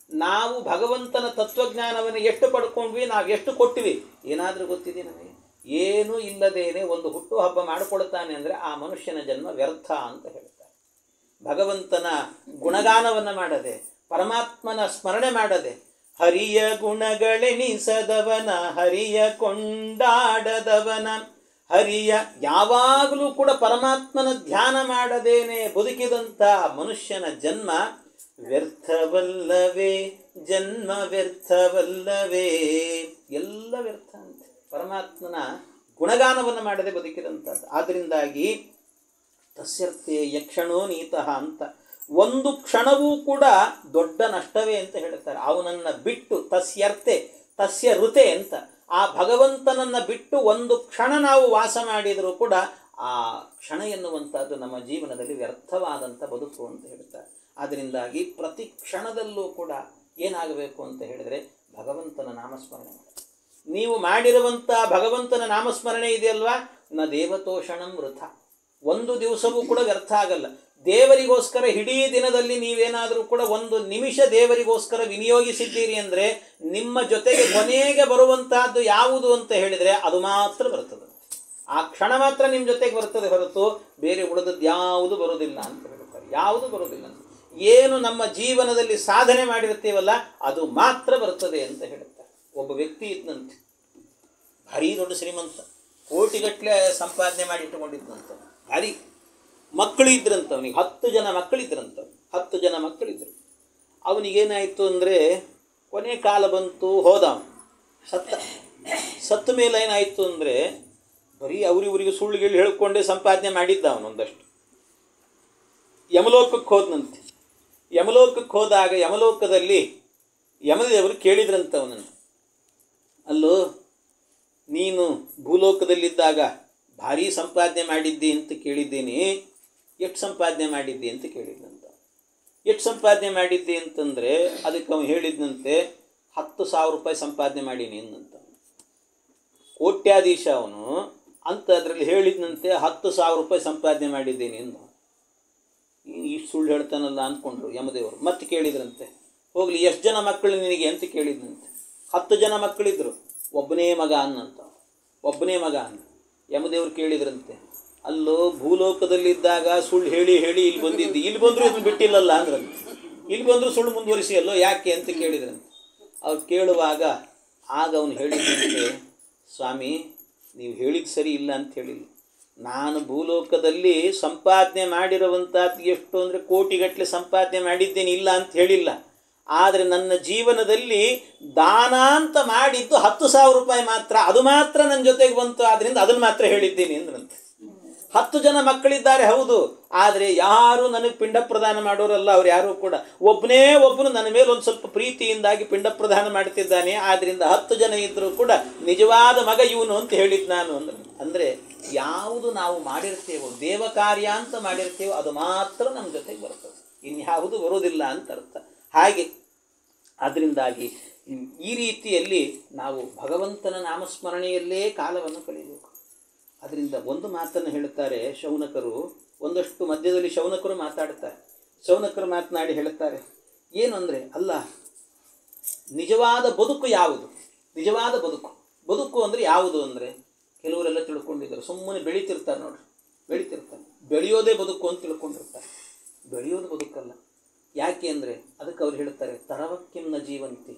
ನಾವು ಭಗವಂತನ ತತ್ವಜ್ಞಾನವನ್ನು ಎಷ್ಟು ಪಡ್ಕೊಂಡ್ವಿ, ನಾವು ಎಷ್ಟು ಕೊಟ್ಟಿವಿ? ಏನಾದರೂ ಗೊತ್ತಿದೆ ನಮಗೆ? ಏನೂ ಇಲ್ಲದೇನೆ ಒಂದು ಹುಟ್ಟುಹಬ್ಬ ಮಾಡಿಕೊಳ್ತಾನೆ ಅಂದರೆ ಆ ಮನುಷ್ಯನ ಜನ್ಮ ವ್ಯರ್ಥ ಅಂತ ಹೇಳ್ತಾರೆ. ಭಗವಂತನ ಗುಣಗಾನವನ್ನು ಮಾಡದೆ, ಪರಮಾತ್ಮನ ಸ್ಮರಣೆ ಮಾಡದೆ, ಹರಿಯ ಗುಣಗಳೆನಿಸದವನ, ಹರಿಯ ಕೊಂಡಾಡದವನ, ಹರಿಯ ಯಾವಾಗಲೂ ಕೂಡ ಪರಮಾತ್ಮನ ಧ್ಯಾನ ಮಾಡದೇನೆ ಬದುಕಿದಂಥ ಮನುಷ್ಯನ ಜನ್ಮ ವ್ಯರ್ಥವಲ್ಲವೇ, ಜನ್ಮ ವ್ಯರ್ಥವಲ್ಲವೇ, ಎಲ್ಲ ವ್ಯರ್ಥ ಅಂತ. ಪರಮಾತ್ಮನ ಗುಣಗಾನವನ್ನು ಮಾಡದೆ ಬದುಕಿದಂಥದ್ದು. ಆದ್ದರಿಂದಾಗಿ ತಸ್ಯರ್ಥೆ ಯಕ್ಷಣೋ ನೀತಃ ಅಂತ ಒಂದು ಕ್ಷಣವೂ ಕೂಡ ದೊಡ್ಡ ನಷ್ಟವೇ ಅಂತ ಹೇಳ್ತಾರೆ. ಅವನನ್ನು ಬಿಟ್ಟು ತಸ್ಯರ್ತೆ ತಸ್ಯ ಋತೆ ಅಂತ, ಆ ಭಗವಂತನನ್ನು ಬಿಟ್ಟು ಒಂದು ಕ್ಷಣ ನಾವು ವಾಸ ಮಾಡಿದರೂ ಕೂಡ ಆ ಕ್ಷಣ ಎನ್ನುವಂಥದ್ದು ನಮ್ಮ ಜೀವನದಲ್ಲಿ ವ್ಯರ್ಥವಾದಂಥ ಬದುಕು ಅಂತ ಹೇಳ್ತಾರೆ. ಆದ್ದರಿಂದಾಗಿ ಪ್ರತಿ ಕ್ಷಣದಲ್ಲೂ ಕೂಡ ಏನಾಗಬೇಕು ಅಂತ ಹೇಳಿದರೆ ಭಗವಂತನ ನಾಮಸ್ಮರಣೆ ಮಾಡಿ. ನೀವು ಮಾಡಿರುವಂಥ ಭಗವಂತನ ನಾಮಸ್ಮರಣೆ ಇದೆಯಲ್ವಾ, ನ ದೇವತೋಷಣಂ ವೃಥ, ಒಂದು ದಿವಸವೂ ಕೂಡ ವ್ಯರ್ಥ ಆಗಲ್ಲ. ದೇವರಿಗೋಸ್ಕರ ಇಡೀ ದಿನದಲ್ಲಿ ನೀವೇನಾದರೂ ಕೂಡ ಒಂದು ನಿಮಿಷ ದೇವರಿಗೋಸ್ಕರ ವಿನಿಯೋಗಿಸಿದ್ದೀರಿ ಅಂದರೆ ನಿಮ್ಮ ಜೊತೆಗೆ ಕೊನೆಗೆ ಬರುವಂತಹದ್ದು ಯಾವುದು ಅಂತ ಹೇಳಿದರೆ ಅದು ಮಾತ್ರ ಬರ್ತದೆ. ಆ ಕ್ಷಣ ಮಾತ್ರ ನಿಮ್ಮ ಜೊತೆಗೆ ಬರ್ತದೆ ಹೊರತು ಬೇರೆ ಉಳಿದದ್ದು ಯಾವುದು ಬರೋದಿಲ್ಲ ಅಂತ ಹೇಳ್ತಾರೆ. ಯಾವುದು ಬರೋದಿಲ್ಲ ಅಂತ, ಏನು ನಮ್ಮ ಜೀವನದಲ್ಲಿ ಸಾಧನೆ ಮಾಡಿರ್ತೀವಲ್ಲ ಅದು ಮಾತ್ರ ಬರ್ತದೆ ಅಂತ ಹೇಳ್ತಾರೆ. ಒಬ್ಬ ವ್ಯಕ್ತಿ ಇದ್ದಂತೆ, ಭಾರಿ ದೊಡ್ಡ ಶ್ರೀಮಂತ, ಕೋಟಿಗಟ್ಟಲೆ ಸಂಪಾದನೆ ಮಾಡಿ ಇಟ್ಟುಕೊಂಡಿದ್ದಂತ, ಭಾರಿ ಮಕ್ಕಳು ಇದ್ರಂತ, ಅವನಿಗೆ 10 ಜನ ಮಕ್ಕಳಿದ್ರಂತ, 10 ಜನ ಮಕ್ಕಳಿದ್ರು. ಅವನಿಗೇನಾಯಿತು ಅಂದರೆ ಕೊನೆ ಕಾಲ ಬಂತು, ಹೋದ ಸತ್ತ ಮೇಲೆ ಏನಾಯಿತು ಅಂದರೆ ಬರೀ ಅವರಿವರಿಗೆ ಸುಳ್ಳುಗಳು ಹೇಳ್ಕೊಂಡೇ ಸಂಪಾದನೆ ಮಾಡಿದ್ದ ಅವನೊಂದಷ್ಟು. ಯಮಲೋಕಕ್ಕೆ ಹೋದನಂತೆ. ಯಮಲೋಕಕ್ಕೆ ಹೋದಾಗ ಯಮಲೋಕದಲ್ಲಿ ಯಮದೇವರು ಕೇಳಿದ್ರಂತ ಅವನನ್ನು, ಅಲ್ಲೋ ನೀನು ಭೂಲೋಕದಲ್ಲಿದ್ದಾಗ ಭಾರೀ ಸಂಪಾದನೆ ಮಾಡಿದ್ದಿ ಅಂತ ಕೇಳಿದ್ದೀನಿ, ಎಷ್ಟು ಸಂಪಾದನೆ ಮಾಡಿದ್ದಿ ಅಂತ ಕೇಳಿದ್ನಂತ. ಎಷ್ಟು ಸಂಪಾದನೆ ಮಾಡಿದ್ದಿ ಅಂತಂದರೆ ಅದಕ್ಕೆ ಅವನು ಹೇಳಿದ್ನಂತೆ 10,000 ರೂಪಾಯಿ ಸಂಪಾದನೆ ಮಾಡೀನಿ ಅಂದಂತ. ಕೋಟ್ಯಾಧೀಶ ಅವನು ಅಂತ ಅದರಲ್ಲಿ ಹೇಳಿದ್ನಂತೆ 10,000 ರೂಪಾಯಿ ಸಂಪಾದನೆ ಮಾಡಿದ್ದೀನಿ ಅಂದ. ಇಷ್ಟು ಸುಳ್ಳು ಹೇಳ್ತಾನಲ್ಲ ಅಂದ್ಕೊಂಡ್ರು ಯಮದೇವರು. ಮತ್ತೆ ಕೇಳಿದ್ರಂತೆ, ಹೋಗಲಿ ಎಷ್ಟು ಜನ ಮಕ್ಕಳು ನಿನಗೆ ಅಂತ ಕೇಳಿದ್ನಂತೆ. 10 ಜನ ಮಕ್ಕಳಿದ್ರು, ಒಬ್ಬನೇ ಮಗ ಅನ್ನಂತ, ಒಬ್ಬನೇ ಮಗ ಅನ್ನ. ಯಮದೇವರು ಕೇಳಿದ್ರಂತೆ, ಅಲ್ಲೋ ಭೂಲೋಕದಲ್ಲಿದ್ದಾಗ ಸುಳ್ಳು ಹೇಳಿ ಹೇಳಿ ಇಲ್ಲಿ ಬಂದಿದ್ದು, ಇಲ್ಲಿ ಬಂದರೂ ಇದನ್ನು ಬಿಟ್ಟಿಲ್ಲಲ್ಲ ಅಂದ್ರಂತೆ. ಇಲ್ಲಿ ಬಂದರೂ ಸುಳ್ಳು ಮುಂದುವರಿಸಿ ಅಲ್ಲೋ ಯಾಕೆ ಅಂತ ಕೇಳಿದ್ರಂತೆ. ಅವ್ರು ಕೇಳುವಾಗ ಆಗ ಅವನು ಹೇಳಿದ್ದಂತೆ, ಸ್ವಾಮಿ ನೀವು ಹೇಳಿದ್ದು ಸರಿ ಇಲ್ಲ ಅಂತ ಹೇಳಿಲ್ಲ. ನಾನು ಭೂಲೋಕದಲ್ಲಿ ಸಂಪಾದನೆ ಮಾಡಿರುವಂಥದ್ದು ಎಷ್ಟು ಅಂದರೆ ಕೋಟಿಗಟ್ಟಲೆ ಸಂಪಾದನೆ ಮಾಡಿದ್ದೇನೆ, ಇಲ್ಲ ಅಂತ ಹೇಳಿಲ್ಲ. ಆದರೆ ನನ್ನ ಜೀವನದಲ್ಲಿ ದಾನ ಅಂತ ಮಾಡಿದ್ದು 10,000 ರೂಪಾಯಿ ಮಾತ್ರ, ಅದು ಮಾತ್ರ ನನ್ನ ಜೊತೆಗೆ ಬಂತು, ಆದ್ದರಿಂದ ಅದನ್ನು ಮಾತ್ರ ಹೇಳಿದ್ದೀನಿ ಅಂದ್ರಂತೆ. 10 ಜನ ಮಕ್ಕಳಿದ್ದಾರೆ ಹೌದು, ಆದರೆ ಯಾರು ನನಗೆ ಪಿಂಡ ಪ್ರದಾನ ಮಾಡೋರಲ್ಲ, ಅವ್ರು ಯಾರೂ ಕೂಡ. ಒಬ್ಬನೇ ಒಬ್ಬನು ನನ್ನ ಮೇಲೆ ಒಂದು ಸ್ವಲ್ಪ ಪ್ರೀತಿಯಿಂದಾಗಿ ಪಿಂಡ ಪ್ರದಾನ ಮಾಡ್ತಿದ್ದಾನೆ, ಆದ್ದರಿಂದ 10 ಜನ ಇದ್ದರೂ ಕೂಡ ನಿಜವಾದ ಮಗ ಇವನು ಅಂತ ಹೇಳಿದ್ದು ನಾನು ಅಂದರೆ ಯಾವುದು ನಾವು ಮಾಡಿರ್ತೇವೋ ದೇವ ಕಾರ್ಯ ಅಂತ ಮಾಡಿರ್ತೇವೋ ಅದು ಮಾತ್ರ ನಮ್ಮ ಜೊತೆಗೆ ಬರ್ತದೆ, ಇನ್ಯಾವುದು ಬರೋದಿಲ್ಲ ಅಂತ ಅರ್ಥ. ಹಾಗೆ ಅದರಿಂದಾಗಿ ಈ ರೀತಿಯಲ್ಲಿ ನಾವು ಭಗವಂತನ ನಾಮಸ್ಮರಣೆಯಲ್ಲೇ ಕಾಲವನ್ನು ಕಳೆಯಬೇಕು. ಅದರಿಂದ ಒಂದು ಮಾತನ್ನು ಹೇಳುತ್ತಾರೆ ಶೌನಕರು, ಒಂದಷ್ಟು ಮಧ್ಯದಲ್ಲಿ ಶೌನಕರು ಮಾತಾಡ್ತಾರೆ. ಶೌನಕರು ಮಾತನಾಡಿ ಹೇಳುತ್ತಾರೆ ಏನು ಅಂದರೆ, ಅಲ್ಲ ನಿಜವಾದ ಬದುಕು ಯಾವುದು, ನಿಜವಾದ ಬದುಕು ಅಂದರೆ ಯಾವುದು ಅಂದರೆ ಕೆಲವರೆಲ್ಲ ತಿಳ್ಕೊಂಡಿದ್ದಾರೆ, ಸುಮ್ಮನೆ ಬೆಳೀತಿರ್ತಾರೆ ನೋಡ್ರಿ, ಬೆಳೀತಿರ್ತಾರೆ, ಬೆಳೆಯೋದೇ ಬದುಕು ಅಂತ ತಿಳ್ಕೊಂಡಿರ್ತಾರೆ. ಬೆಳೆಯೋದು ಬದುಕಲ್ಲ. ಯಾಕೆ ಅಂದರೆ ಅದಕ್ಕೆ ಅವ್ರು ಹೇಳ್ತಾರೆ, ತರವಕ್ಕಿನ್ನ ಜೀವಂತಿ,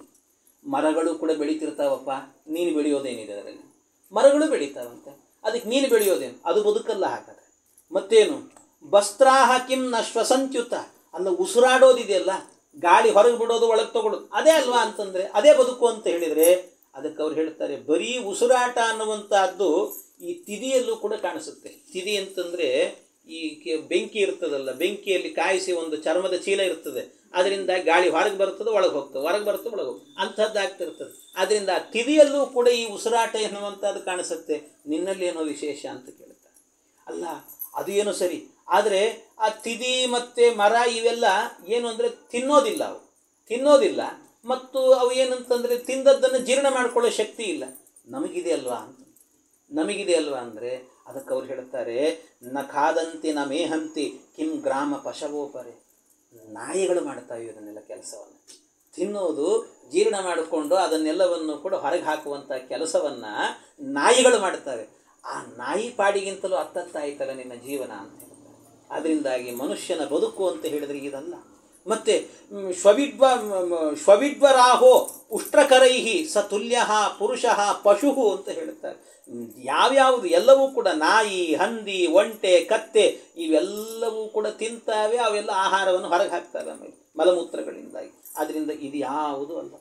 ಮರಗಳು ಕೂಡ ಬೆಳೀತಿರ್ತಾವಪ್ಪ, ನೀನು ಬೆಳೆಯೋದೇನಿದೆ ಅದರಲ್ಲಿ, ಮರಗಳು ಬೆಳೀತಾವಂತೆ, ಅದಕ್ಕೆ ನೀನು ಬೆಳೆಯೋದೇನು, ಅದು ಬದುಕಲ್ಲ. ಹಾಗಾದರೆ ಮತ್ತೇನು, ವಸ್ತ್ರಾಹ ಕಿಂ ನ ಶ್ವಸಂತ್ಯುತ, ಅಲ್ಲ ಉಸಿರಾಡೋದಿದೆಯಲ್ಲ, ಗಾಳಿ ಹೊರಗೆ ಬಿಡೋದು ಒಳಗೆ ತಗೊಳ್ಳೋದು, ಅದೇ ಅಲ್ವಾ ಅಂತಂದರೆ ಅದೇ ಬದುಕು ಅಂತ ಹೇಳಿದರೆ ಅದಕ್ಕೆ ಅವ್ರು ಹೇಳ್ತಾರೆ, ಬರೀ ಉಸಿರಾಟ ಅನ್ನುವಂಥದ್ದು ಈ ತಿದಿಯಲ್ಲೂ ಕೂಡ ಕಾಣಿಸುತ್ತೆ. ತಿದಿ ಅಂತಂದರೆ ಈ ಬೆಂಕಿ ಇರ್ತದಲ್ಲ, ಬೆಂಕಿಯಲ್ಲಿ ಕಾಯಿಸಿ ಒಂದು ಚರ್ಮದ ಚೀಲ ಇರ್ತದೆ, ಅದರಿಂದ ಗಾಳಿ ಹೊರಗೆ ಬರ್ತದೆ ಒಳಗೆ ಹೋಗ್ತದೆ, ಹೊರಗೆ ಬರ್ತದೆ ಒಳಗೆ ಹೋಗ್ತದೆ, ಅಂಥದ್ದು ಆಗ್ತಿರ್ತದೆ. ಆದ್ದರಿಂದ ತಿದಿಯಲ್ಲೂ ಕೂಡ ಈ ಉಸಿರಾಟ ಎನ್ನುವಂಥದ್ದು ಕಾಣಿಸುತ್ತೆ. ನಿನ್ನಲ್ಲಿ ಏನೋ ವಿಶೇಷ ಅಂತ ಕೇಳ್ತಾರೆ. ಅಲ್ಲ ಅದು ಏನೋ ಸರಿ, ಆದರೆ ಆ ತಿದಿ ಮತ್ತು ಮರ ಇವೆಲ್ಲ ಏನು ಅಂದರೆ ತಿನ್ನೋದಿಲ್ಲ, ಅವು ತಿನ್ನೋದಿಲ್ಲ, ಮತ್ತು ಅವು ಏನಂತಂದರೆ ತಿಂದದ್ದನ್ನು ಜೀರ್ಣ ಮಾಡಿಕೊಳ್ಳೋ ಶಕ್ತಿ ಇಲ್ಲ. ನಮಗಿದೆ ಅಲ್ವಾ ಅಂತ, ನಮಗಿದೆ ಅಲ್ವಾ ಅಂದರೆ ಅದಕ್ಕೆ ಅವ್ರು ಹೇಳ್ತಾರೆ, ನ ಖಾದಂತಿ ನ ಮೇಹಂತಿ ಕಿಂ ಗ್ರಾಮ ಪಶವೋಪರೆ. ನಾಯಿಗಳು ಮಾಡ್ತಾವೆ ಇದನ್ನೆಲ್ಲ ಕೆಲಸವನ್ನು, ತಿನ್ನೋದು ಜೀರ್ಣ ಮಾಡಿಕೊಂಡು ಅದನ್ನೆಲ್ಲವನ್ನು ಕೂಡ ಹೊರಗೆ ಹಾಕುವಂಥ ಕೆಲಸವನ್ನು ನಾಯಿಗಳು ಮಾಡ್ತವೆ. ಆ ನಾಯಿ ಪಾಡಿಗಿಂತಲೂ ಅತ್ತತ್ತಾಯ್ತಲ್ಲ ನಿನ್ನ ಜೀವನ ಅಂತ ಹೇಳ್ತಾರೆ. ಅದರಿಂದಾಗಿ ಮನುಷ್ಯನ ಬದುಕು ಅಂತ ಹೇಳಿದರೆ ಇದಲ್ಲ. ಮತ್ತು ಶ್ವವಿಡ್ವರಾಹೋ ಉಷ್ಟ್ರಕರೈಹಿ ಸ ತುಲ್ಯ ಪುರುಷ ಪಶು ಅಂತ ಹೇಳುತ್ತಾರೆ. ಯಾವ್ಯಾವುದು ಎಲ್ಲವೂ ಕೂಡ ನಾಯಿ, ಹಂದಿ, ಒಂಟೆ, ಕತ್ತೆ ಇವೆಲ್ಲವೂ ಕೂಡ ತಿಂತಾವೆ, ಅವೆಲ್ಲ ಆಹಾರವನ್ನು ಹೊರಗೆ ಹಾಕ್ತವೆ ಆಮೇಲೆ ಮಲಮೂತ್ರಗಳಿಂದಾಗಿ. ಆದ್ದರಿಂದ ಇದು ಯಾವುದು ಅಲ್ಲ.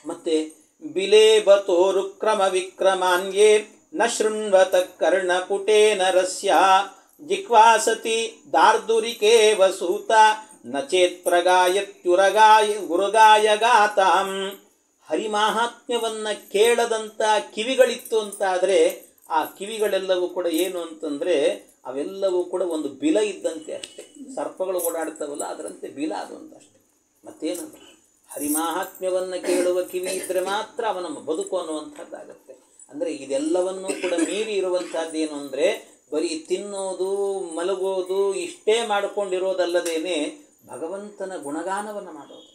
ಮತ್ತು ಬಿಲೇಬತೋರುಕ್ರಮ ವಿಕ್ರಮಾನ್ಯೇ ನ ಶೃಣ್ವತ ಕರ್ಣಪುಟೇನ ರಸ್ಯ ಜಿಹ್ವಾಸತಿ ದಾರ್ದುರಿಕೇವ ಸೂತ ನಚೇತ್ ಪ್ರಗಾಯತ್ಯುರಗಾಯ ಗುರುಗಾಯ ಗಾತಾಂ. ಹರಿಮಾಹಾತ್ಮ್ಯವನ್ನು ಕೇಳದಂಥ ಕಿವಿಗಳಿತ್ತು ಅಂತಾದರೆ ಆ ಕಿವಿಗಳೆಲ್ಲವೂ ಕೂಡ ಏನು ಅಂತಂದರೆ ಅವೆಲ್ಲವೂ ಕೂಡ ಒಂದು ಬಿಲ ಇದ್ದಂತೆ ಅಷ್ಟೆ. ಸರ್ಪಗಳು ಓಡಾಡ್ತವಲ್ಲ ಅದರಂತೆ ಬಿಲ ಅದು ಅಂತಷ್ಟೆ, ಮತ್ತೇನು. ಹರಿಮಾಹಾತ್ಮ್ಯವನ್ನು ಕೇಳುವ ಕಿವಿ ಇದ್ದರೆ ಮಾತ್ರ ಅವನ ಬದುಕು ಅನ್ನುವಂಥದ್ದಾಗತ್ತೆ. ಅಂದರೆ ಇದೆಲ್ಲವನ್ನೂ ಕೂಡ ಮೀರಿ ಇರುವಂಥದ್ದೇನು ಅಂದರೆ ಬರೀ ತಿನ್ನೋದು ಮಲಗೋದು ಇಷ್ಟೇ ಮಾಡಿಕೊಂಡಿರೋದಲ್ಲದೇನೆ ಭಗವಂತನ ಗುಣಗಾನವನ್ನು ಮಾಡೋದು,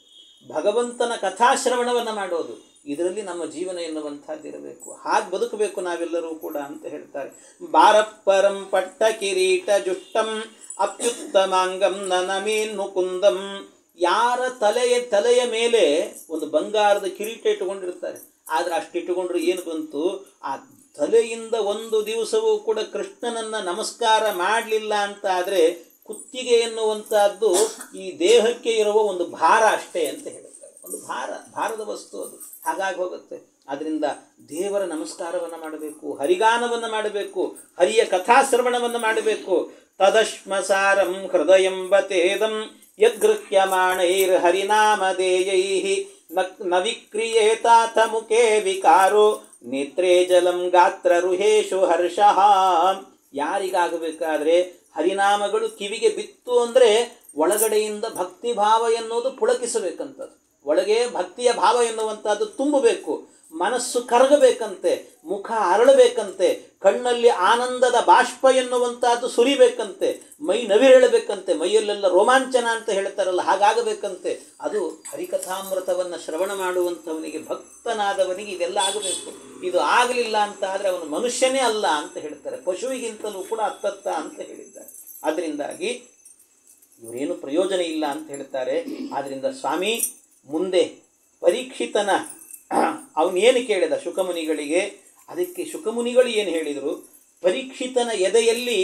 ಭಗವಂತನ ಕಥಾಶ್ರವಣವನ್ನು ಮಾಡೋದು, ಇದರಲ್ಲಿ ನಮ್ಮ ಜೀವನ ಎನ್ನುವಂಥದ್ದಿರಬೇಕು. ಹಾಗೆ ಬದುಕಬೇಕು ನಾವೆಲ್ಲರೂ ಕೂಡ ಅಂತ ಹೇಳ್ತಾರೆ. ಬಾರಪ್ಪರಂ ಪಟ್ಟ ಕಿರೀಟ ಜುಷ್ಟಂ ಅತ್ಯುತ್ತಮಾಂಗಂ ನನಮೀನ್ ಮುಕುಂದಂ. ಯಾರ ತಲೆಯ ಮೇಲೆ ಒಂದು ಬಂಗಾರದ ಕಿರೀಟ ಇಟ್ಟುಕೊಂಡಿರ್ತಾರೆ, ಆದರೆ ಅಷ್ಟಿಟ್ಟುಕೊಂಡ್ರೆ ಏನು ಬಂತು, ಆ ತಲೆಯಿಂದ ಒಂದು ದಿವಸವೂ ಕೂಡ ಕೃಷ್ಣನನ್ನು ನಮಸ್ಕಾರ ಮಾಡಲಿಲ್ಲ ಅಂತ ಆದರೆ ಕುತ್ತಿಗೆ ಎನ್ನುವಂಥದ್ದು ಈ ದೇಹಕ್ಕೆ ಇರುವ ಒಂದು ಭಾರ ಅಷ್ಟೇ ಅಂತ ಹೇಳ್ತಾರೆ. ಒಂದು ಭಾರದ ವಸ್ತು ಅದು, ಹಾಗಾಗಿ ಹೋಗುತ್ತೆ. ಆದ್ದರಿಂದ ದೇವರ ನಮಸ್ಕಾರವನ್ನು ಮಾಡಬೇಕು, ಹರಿಗಾನವನ್ನು ಮಾಡಬೇಕು, ಹರಿಯ ಕಥಾಶ್ರವಣವನ್ನು ಮಾಡಬೇಕು. ತದಶ್ಮಸಾರಂ ಹೃದಯಂಬತೇದಂ ಯದ್ಗೃಹ್ಯಮಾಣೈರ್ ಹರಿನಾಮಧೇಯೈಃ ನ ವಿಕ್ರಿಯೇತಾಥ ಮುಖೇ ವಿಕಾರೋ ನೇತ್ರೇ ಜಲಂ ಗಾತ್ರ ರುಹೇಶು ಹರ್ಷಃ. ಯಾರಿಗಾಗಬೇಕಾದ್ರೆ ಹರಿನಾಮಗಳು ಕಿವಿಗೆ ಬಿತ್ತು ಅಂದರೆ ಒಳಗಡೆಯಿಂದ ಭಕ್ತಿ ಭಾವ ಎನ್ನುವುದು ಪುಳಕಿಸಬೇಕಂಥದ್ದು, ಒಳಗೆ ಭಕ್ತಿಯ ಭಾವ ಎನ್ನುವಂಥದ್ದು ತುಂಬಬೇಕು, ಮನಸ್ಸು ಕರಗಬೇಕಂತೆ, ಮುಖ ಅರಳಬೇಕಂತೆ, ಕಣ್ಣಲ್ಲಿ ಆನಂದದ ಬಾಷ್ಪ ಎನ್ನುವಂಥದ್ದು ಸುರಿಬೇಕಂತೆ, ಮೈ ನವಿರೇಳಬೇಕಂತೆ, ಮೈಯಲ್ಲೆಲ್ಲ ರೋಮಾಂಚನ ಅಂತ ಹೇಳ್ತಾರಲ್ಲ ಹಾಗಾಗಬೇಕಂತೆ. ಅದು ಹರಿಕಥಾಮೃತವನ್ನು ಶ್ರವಣ ಮಾಡುವಂಥವನಿಗೆ, ಭಕ್ತನಾದವನಿಗೆ ಇದೆಲ್ಲ ಆಗಬೇಕು. ಇದು ಆಗಲಿಲ್ಲ ಅಂತ ಆದರೆ ಅವನು ಮನುಷ್ಯನೇ ಅಲ್ಲ ಅಂತ ಹೇಳ್ತಾರೆ, ಪಶುವಿಗಿಂತಲೂ ಕೂಡ ಅತ್ತತ್ತ ಅಂತ ಹೇಳಿದ್ದಾರೆ. ಅದರಿಂದಾಗಿ ಇವರೇನು ಪ್ರಯೋಜನ ಇಲ್ಲ ಅಂತ ಹೇಳ್ತಾರೆ. ಆದ್ದರಿಂದ ಸ್ವಾಮಿ ಮುಂದೆ ಪರೀಕ್ಷಿತನ ಅವನೇನು ಕೇಳಿದ ಶುಕಮುನಿಗಳಿಗೆ, ಅದಕ್ಕೆ ಶುಕಮುನಿಗಳು ಏನು ಹೇಳಿದರು, ಪರೀಕ್ಷಿತನ ಎದೆಯಲ್ಲಿ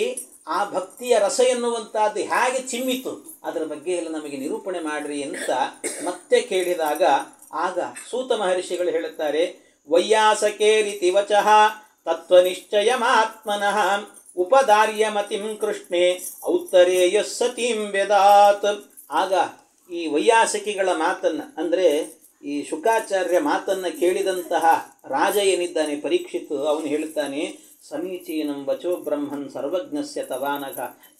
ಆ ಭಕ್ತಿಯ ರಸ ಎನ್ನುವಂಥದ್ದು ಹೇಗೆ ಚಿಮ್ಮಿತು ಅದರ ಬಗ್ಗೆ ಎಲ್ಲ ನಮಗೆ ನಿರೂಪಣೆ ಮಾಡಿರಿ ಅಂತ ಮತ್ತೆ ಕೇಳಿದಾಗ ಆಗ ಸೂತ ಮಹರ್ಷಿಗಳು ಹೇಳುತ್ತಾರೆ, ವೈಯಾಸಕೇ ರೀತಿ ವಚಃ ತತ್ವನಿಶ್ಚಯಮಾತ್ಮನಃ ಉಪದಾರ್ಯ ಮತಿಂ ಕೃಷ್ಣೆ ಔತ್ತರೇಯ ಸತೀಂ ವೇದಾತ್. ಆಗ ಈ ವೈಯಾಸಕಿಗಳ ಮಾತನ್ನು ಅಂದರೆ ಈ ಶುಕಾಚಾರ್ಯ ಮಾತನ್ನು ಕೇಳಿದಂತಹ ರಾಜ ಏನಿದ್ದಾನೆ ಪರೀಕ್ಷಿತ್, ಅವನು ಹೇಳ್ತಾನೆ, ಸಮೀಚೀನಂ ವಚೋ ಬ್ರಹ್ಮನ್ ಸರ್ವಜ್ಞಸ್ಯ ತವಾನಘ.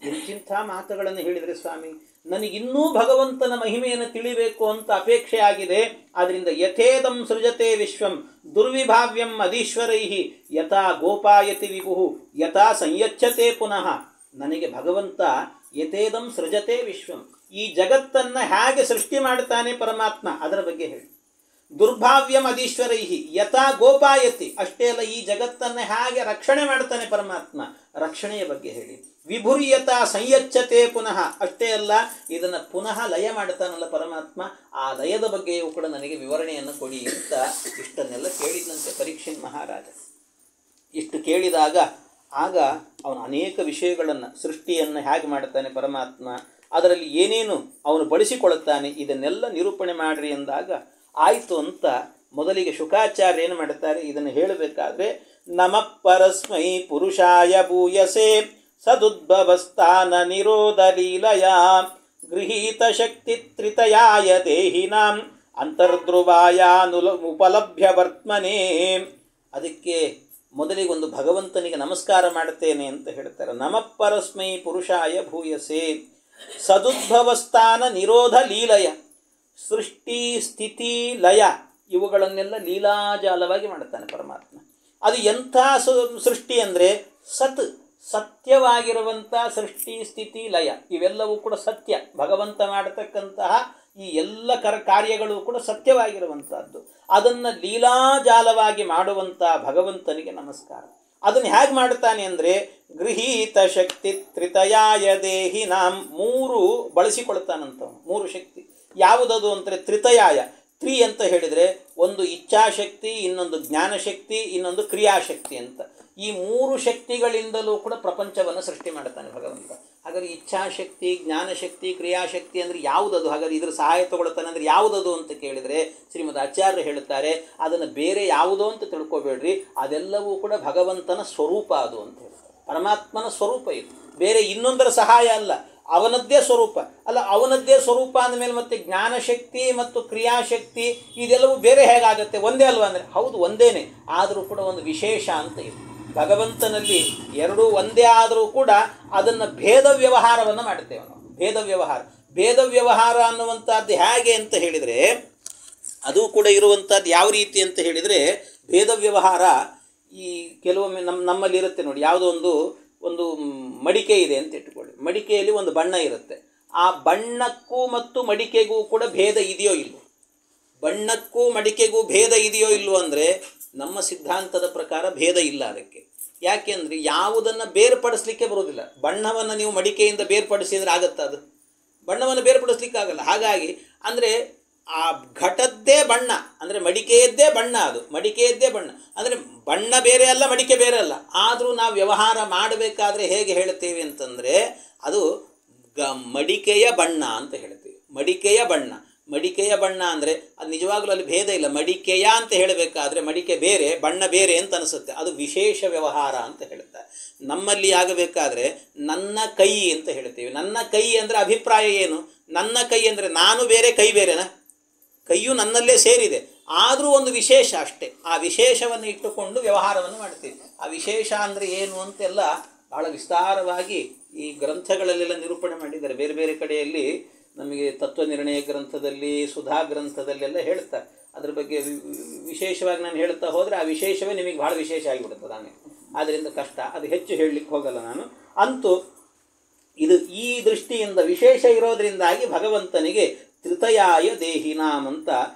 ಎಂಚಿಂಥ ಮಾತುಗಳನ್ನು ಹೇಳಿದರೆ ಸ್ವಾಮಿ, ನನಗಿನ್ನೂ ಭಗವಂತನ ಮಹಿಮೆಯನ್ನು ತಿಳಿಬೇಕು ಅಂತ ಅಪೇಕ್ಷೆ ಆಗಿದೆ. ಆದ್ದರಿಂದ ಯಥೇದಂ ಸೃಜತೆ ವಿಶ್ವಂ ದುರ್ವಿಭಾವ್ಯಂ ಅದೀಶ್ವರೈಃ ಯಥಾ ಗೋಪಾಯತಿ ವಿಭುಃ ಯಥಾ ಸಂಯಚ್ಛತೆ ಪುನಃ. ನನಗೆ ಭಗವಂತ ಯಥೇದಂ ಸೃಜತೆ ವಿಶ್ವಂ, ಈ ಜಗತ್ತನ್ನು ಹೇಗೆ ಸೃಷ್ಟಿ ಮಾಡ್ತಾನೆ ಪರಮಾತ್ಮ ಅದರ ಬಗ್ಗೆ ಹೇಳಿ. ದುರ್ಭಾವ್ಯಂ ಅದೀಶ್ವರೈಹಿ ಯಥಾ ಗೋಪಾಯತಿ, ಅಷ್ಟೇ ಅಲ್ಲ ಈ ಜಗತ್ತನ್ನು ಹೇಗೆ ರಕ್ಷಣೆ ಮಾಡ್ತಾನೆ ಪರಮಾತ್ಮ, ರಕ್ಷಣೆಯ ಬಗ್ಗೆ ಹೇಳಿ. ವಿಭುರ್ಯತಾ ಸಂಯಚ್ಛತೆ ಪುನಃ, ಅಷ್ಟೇ ಅಲ್ಲ ಇದನ್ನು ಪುನಃ ಲಯ ಮಾಡ್ತಾನಲ್ಲ ಪರಮಾತ್ಮ, ಆ ಲಯದ ಬಗ್ಗೆಯೂ ಕೂಡ ನನಗೆ ವಿವರಣೆಯನ್ನು ಕೊಡಿ ಅಂತ ಇಷ್ಟನ್ನೆಲ್ಲ ಕೇಳಿದಂತೆ ಪರೀಕ್ಷಿತ್ ಮಹಾರಾಜ. ಇಷ್ಟು ಕೇಳಿದಾಗ ಆಗ ಅವನು ಅನೇಕ ವಿಷಯಗಳನ್ನು, ಸೃಷ್ಟಿಯನ್ನು ಹೇಗೆ ಮಾಡ್ತಾನೆ ಪರಮಾತ್ಮ, ಅದರಲ್ಲಿ ಏನೇನು ಅವನು ಬಳಸಿಕೊಳ್ಳುತ್ತಾನೆ, ಇದನ್ನೆಲ್ಲ ನಿರೂಪಣೆ ಮಾಡಿರಿ ಎಂದಾಗ ಆಯಿತು ಅಂತ ಮೊದಲಿಗೆ ಶುಕಾಚಾರ್ಯ ಏನು ಮಾಡ್ತಾರೆ ಇದನ್ನು ಹೇಳಬೇಕಾದ್ರೆ, ನಮಃ ಪರಸ್ಮೈ ಪುರುಷಾಯ ಭೂಯಸೆ ಸದುದ್ಭವಸ್ಥಾನ ನಿರೋಧ ಲೀಲಯ ಗೃಹೀತ ಶಕ್ತಿ ತ್ರಿತಯಾಯ ದೇಹಿನಾಂ ಅಂತರ್ಧ್ರುವಾಯ ಉಪಲಭ್ಯ ವರ್ತಮನೆ. ಅದಕ್ಕೆ ಮೊದಲಿಗೊಂದು ಭಗವಂತನಿಗೆ ನಮಸ್ಕಾರ ಮಾಡುತ್ತೇನೆ ಅಂತ ಹೇಳ್ತಾರೆ. ನಮಃ ಪರಸ್ಮೈ ಪುರುಷಾಯ ಭೂಯಸೆ ಸದುದ್ಭವಸ್ಥಾನ ನಿರೋಧ ಲೀಲಯ. ಸೃಷ್ಟಿ ಸ್ಥಿತಿ ಲಯ ಇವುಗಳನ್ನೆಲ್ಲ ಲೀಲಾಜಾಲವಾಗಿ ಮಾಡುತ್ತಾನೆ ಪರಮಾತ್ಮ. ಅದು ಎಂಥ ಸೃಷ್ಟಿ ಅಂದರೆ ಸತ್ಯವಾಗಿರುವಂಥ ಸೃಷ್ಟಿ ಸ್ಥಿತಿ ಲಯ ಇವೆಲ್ಲವೂ ಕೂಡ ಸತ್ಯ. ಭಗವಂತ ಮಾಡತಕ್ಕಂತಹ ಈ ಎಲ್ಲ ಕಾರ್ಯಗಳು ಕೂಡ ಸತ್ಯವಾಗಿರುವಂಥದ್ದು. ಅದನ್ನು ಲೀಲಾಜಾಲವಾಗಿ ಮಾಡುವಂಥ ಭಗವಂತನಿಗೆ ನಮಸ್ಕಾರ. ಅದನ್ನು ಹೇಗೆ ಮಾಡ್ತಾನೆ ಅಂದರೆ ಗೃಹೀತ ಶಕ್ತಿ ತ್ರಿತಯಾಯ ದೇಹಿನಾಂ, ಮೂರು ಬಳಸಿಕೊಳ್ತಾನಂತವನು, ಮೂರು ಶಕ್ತಿ. ಯಾವುದದು ಅಂದರೆ ತ್ರಿತಯಾಯ. ತ್ರಿ ಅಂತ ಹೇಳಿದರೆ ಒಂದು ಇಚ್ಛಾಶಕ್ತಿ, ಇನ್ನೊಂದು ಜ್ಞಾನಶಕ್ತಿ, ಇನ್ನೊಂದು ಕ್ರಿಯಾಶಕ್ತಿ ಅಂತ. ಈ ಮೂರು ಶಕ್ತಿಗಳಿಂದಲೂ ಕೂಡ ಪ್ರಪಂಚವನ್ನು ಸೃಷ್ಟಿ ಮಾಡ್ತಾನೆ ಭಗವಂತ. ಹಾಗಾದರೆ ಇಚ್ಛಾಶಕ್ತಿ, ಜ್ಞಾನಶಕ್ತಿ, ಕ್ರಿಯಾಶಕ್ತಿ ಅಂದರೆ ಯಾವುದದು? ಹಾಗಾದರೆ ಇದರ ಸಹಾಯ ತಗೊಳ್ತಾನೆ ಅಂದರೆ ಯಾವುದದು ಅಂತ ಕೇಳಿದರೆ ಶ್ರೀಮದ್ ಆಚಾರ್ಯರು ಹೇಳುತ್ತಾರೆ, ಅದನ್ನು ಬೇರೆ ಯಾವುದೋ ಅಂತ ತಿಳ್ಕೊಬೇಡ್ರಿ, ಅದೆಲ್ಲವೂ ಕೂಡ ಭಗವಂತನ ಸ್ವರೂಪ ಅದು ಅಂತ ಹೇಳ್ತಾರೆ. ಪರಮಾತ್ಮನ ಸ್ವರೂಪ ಇದು, ಬೇರೆ ಇನ್ನೊಂದರ ಸಹಾಯ ಅಲ್ಲ, ಅವನದ್ದೇ ಸ್ವರೂಪ ಅಲ್ಲ. ಅವನದ್ದೇ ಸ್ವರೂಪ ಅಂದಮೇಲೆ ಮತ್ತೆ ಜ್ಞಾನಶಕ್ತಿ ಮತ್ತು ಕ್ರಿಯಾಶಕ್ತಿ ಇದೆಲ್ಲವೂ ಬೇರೆ ಹೇಗಾಗತ್ತೆ? ಒಂದೇ ಅಲ್ವಾ ಅಂದರೆ ಹೌದು ಒಂದೇನೆ, ಆದರೂ ಕೂಡ ಒಂದು ವಿಶೇಷ ಅಂತ ಇದೆ ಭಗವಂತನಲ್ಲಿ. ಎರಡೂ ಒಂದೇ ಆದರೂ ಕೂಡ ಅದನ್ನು ಭೇದ ವ್ಯವಹಾರವನ್ನು ಮಾಡುತ್ತೇವೆ ನಾವು. ಭೇದ ವ್ಯವಹಾರ ಅನ್ನುವಂಥದ್ದು ಹೇಗೆ ಅಂತ ಹೇಳಿದರೆ, ಅದು ಕೂಡ ಇರುವಂಥದ್ದು ಯಾವ ರೀತಿ ಅಂತ ಹೇಳಿದರೆ, ಭೇದ ವ್ಯವಹಾರ ಈ ಕೆಲವೊಮ್ಮೆ ನಮ್ಮಲ್ಲಿರುತ್ತೆ ನೋಡಿ. ಯಾವುದೋ ಒಂದು ಮಡಿಕೆ ಇದೆ ಅಂತ ಇಟ್ಟುಕೊಳ್ಳಿ. ಮಡಿಕೆಯಲ್ಲಿ ಒಂದು ಬಣ್ಣ ಇರುತ್ತೆ. ಆ ಬಣ್ಣಕ್ಕೂ ಮತ್ತು ಮಡಿಕೆಗೂ ಕೂಡ ಭೇದ ಇದೆಯೋ ಇಲ್ಲವೋ? ಬಣ್ಣಕ್ಕೂ ಮಡಿಕೆಗೂ ಭೇದ ಇದೆಯೋ ಇಲ್ಲವೋ ಅಂದರೆ ನಮ್ಮ ಸಿದ್ಧಾಂತದ ಪ್ರಕಾರ ಭೇದ ಇಲ್ಲ ಅದಕ್ಕೆ. ಯಾಕೆಂದರೆ ಯಾವುದನ್ನು ಬೇರ್ಪಡಿಸ್ಲಿಕ್ಕೆ ಬರೋದಿಲ್ಲ. ಬಣ್ಣವನ್ನು ನೀವು ಮಡಿಕೆಯಿಂದ ಬೇರ್ಪಡಿಸಿದರೆ ಆಗುತ್ತಾ? ಅದು ಬಣ್ಣವನ್ನು ಬೇರ್ಪಡಿಸ್ಲಿಕ್ಕಾಗಲ್ಲ. ಹಾಗಾಗಿ ಅಂದರೆ ಆ ಘಟದ್ದೇ ಬಣ್ಣ ಅಂದರೆ ಮಡಿಕೆಯದ್ದೇ ಬಣ್ಣ, ಅದು ಮಡಿಕೆಯದ್ದೇ ಬಣ್ಣ ಅಂದರೆ ಬಣ್ಣ ಬೇರೆ ಅಲ್ಲ, ಮಡಿಕೆ ಬೇರೆ ಅಲ್ಲ. ಆದರೂ ನಾವು ವ್ಯವಹಾರ ಮಾಡಬೇಕಾದ್ರೆ ಹೇಗೆ ಹೇಳ್ತೇವೆ ಅಂತಂದರೆ ಅದು ಮಡಿಕೆಯ ಬಣ್ಣ ಅಂತ ಹೇಳ್ತೀವಿ. ಮಡಿಕೆಯ ಬಣ್ಣ ಅಂದರೆ ಅದು ನಿಜವಾಗ್ಲೂ ಅಲ್ಲಿ ಭೇದ ಇಲ್ಲ. ಮಡಿಕೆಯ ಅಂತ ಹೇಳಬೇಕಾದ್ರೆ ಮಡಿಕೆ ಬೇರೆ ಬಣ್ಣ ಬೇರೆ ಅಂತ ಅನಿಸುತ್ತೆ. ಅದು ವಿಶೇಷ ವ್ಯವಹಾರ ಅಂತ ಹೇಳ್ತಾರೆ. ನಮ್ಮಲ್ಲಿ ಆಗಬೇಕಾದ್ರೆ ನನ್ನ ಕೈ ಅಂತ ಹೇಳ್ತೀವಿ. ನನ್ನ ಕೈ ಅಂದರೆ ಅಭಿಪ್ರಾಯ ಏನು? ನನ್ನ ಕೈ ಅಂದರೆ ನಾನು ಬೇರೆ ಕೈ ಬೇರೆನಾ? ಕೈಯು ನನ್ನಲ್ಲೇ ಸೇರಿದೆ, ಆದರೂ ಒಂದು ವಿಶೇಷ ಅಷ್ಟೇ. ಆ ವಿಶೇಷವನ್ನು ಇಟ್ಟುಕೊಂಡು ವ್ಯವಹಾರವನ್ನು ಮಾಡ್ತೀವಿ. ಆ ವಿಶೇಷ ಅಂದರೆ ಏನು ಅಂತೆಲ್ಲ ಬಹಳ ವಿಸ್ತಾರವಾಗಿ ಈ ಗ್ರಂಥಗಳಲ್ಲೆಲ್ಲ ನಿರೂಪಣೆ ಮಾಡಿದ್ದಾರೆ. ಬೇರೆ ಬೇರೆ ಕಡೆಯಲ್ಲಿ ನಮಗೆ ತತ್ವನಿರ್ಣಯ ಗ್ರಂಥದಲ್ಲಿ, ಸುಧಾ ಗ್ರಂಥದಲ್ಲೆಲ್ಲ ಹೇಳ್ತಾರೆ. ಅದ್ರ ಬಗ್ಗೆ ವಿಶೇಷವಾಗಿ ನಾನು ಹೇಳ್ತಾ ಹೋದರೆ ಆ ವಿಶೇಷವೇ ನಿಮಗೆ ಭಾಳ ವಿಶೇಷ ಆಗಿಬಿಡುತ್ತದೆ ಆಮೇಲೆ. ಆದ್ದರಿಂದ ಕಷ್ಟ, ಅದು ಹೆಚ್ಚು ಹೇಳಲಿಕ್ಕೆ ಹೋಗಲ್ಲ ನಾನು. ಅಂತೂ ಇದು ಈ ದೃಷ್ಟಿಯಿಂದ ವಿಶೇಷ ಇರೋದರಿಂದಾಗಿ ಭಗವಂತನಿಗೆ ತ್ರಿತಯಾಯ ದೇಹಿನಾಮ್ ಅಂತ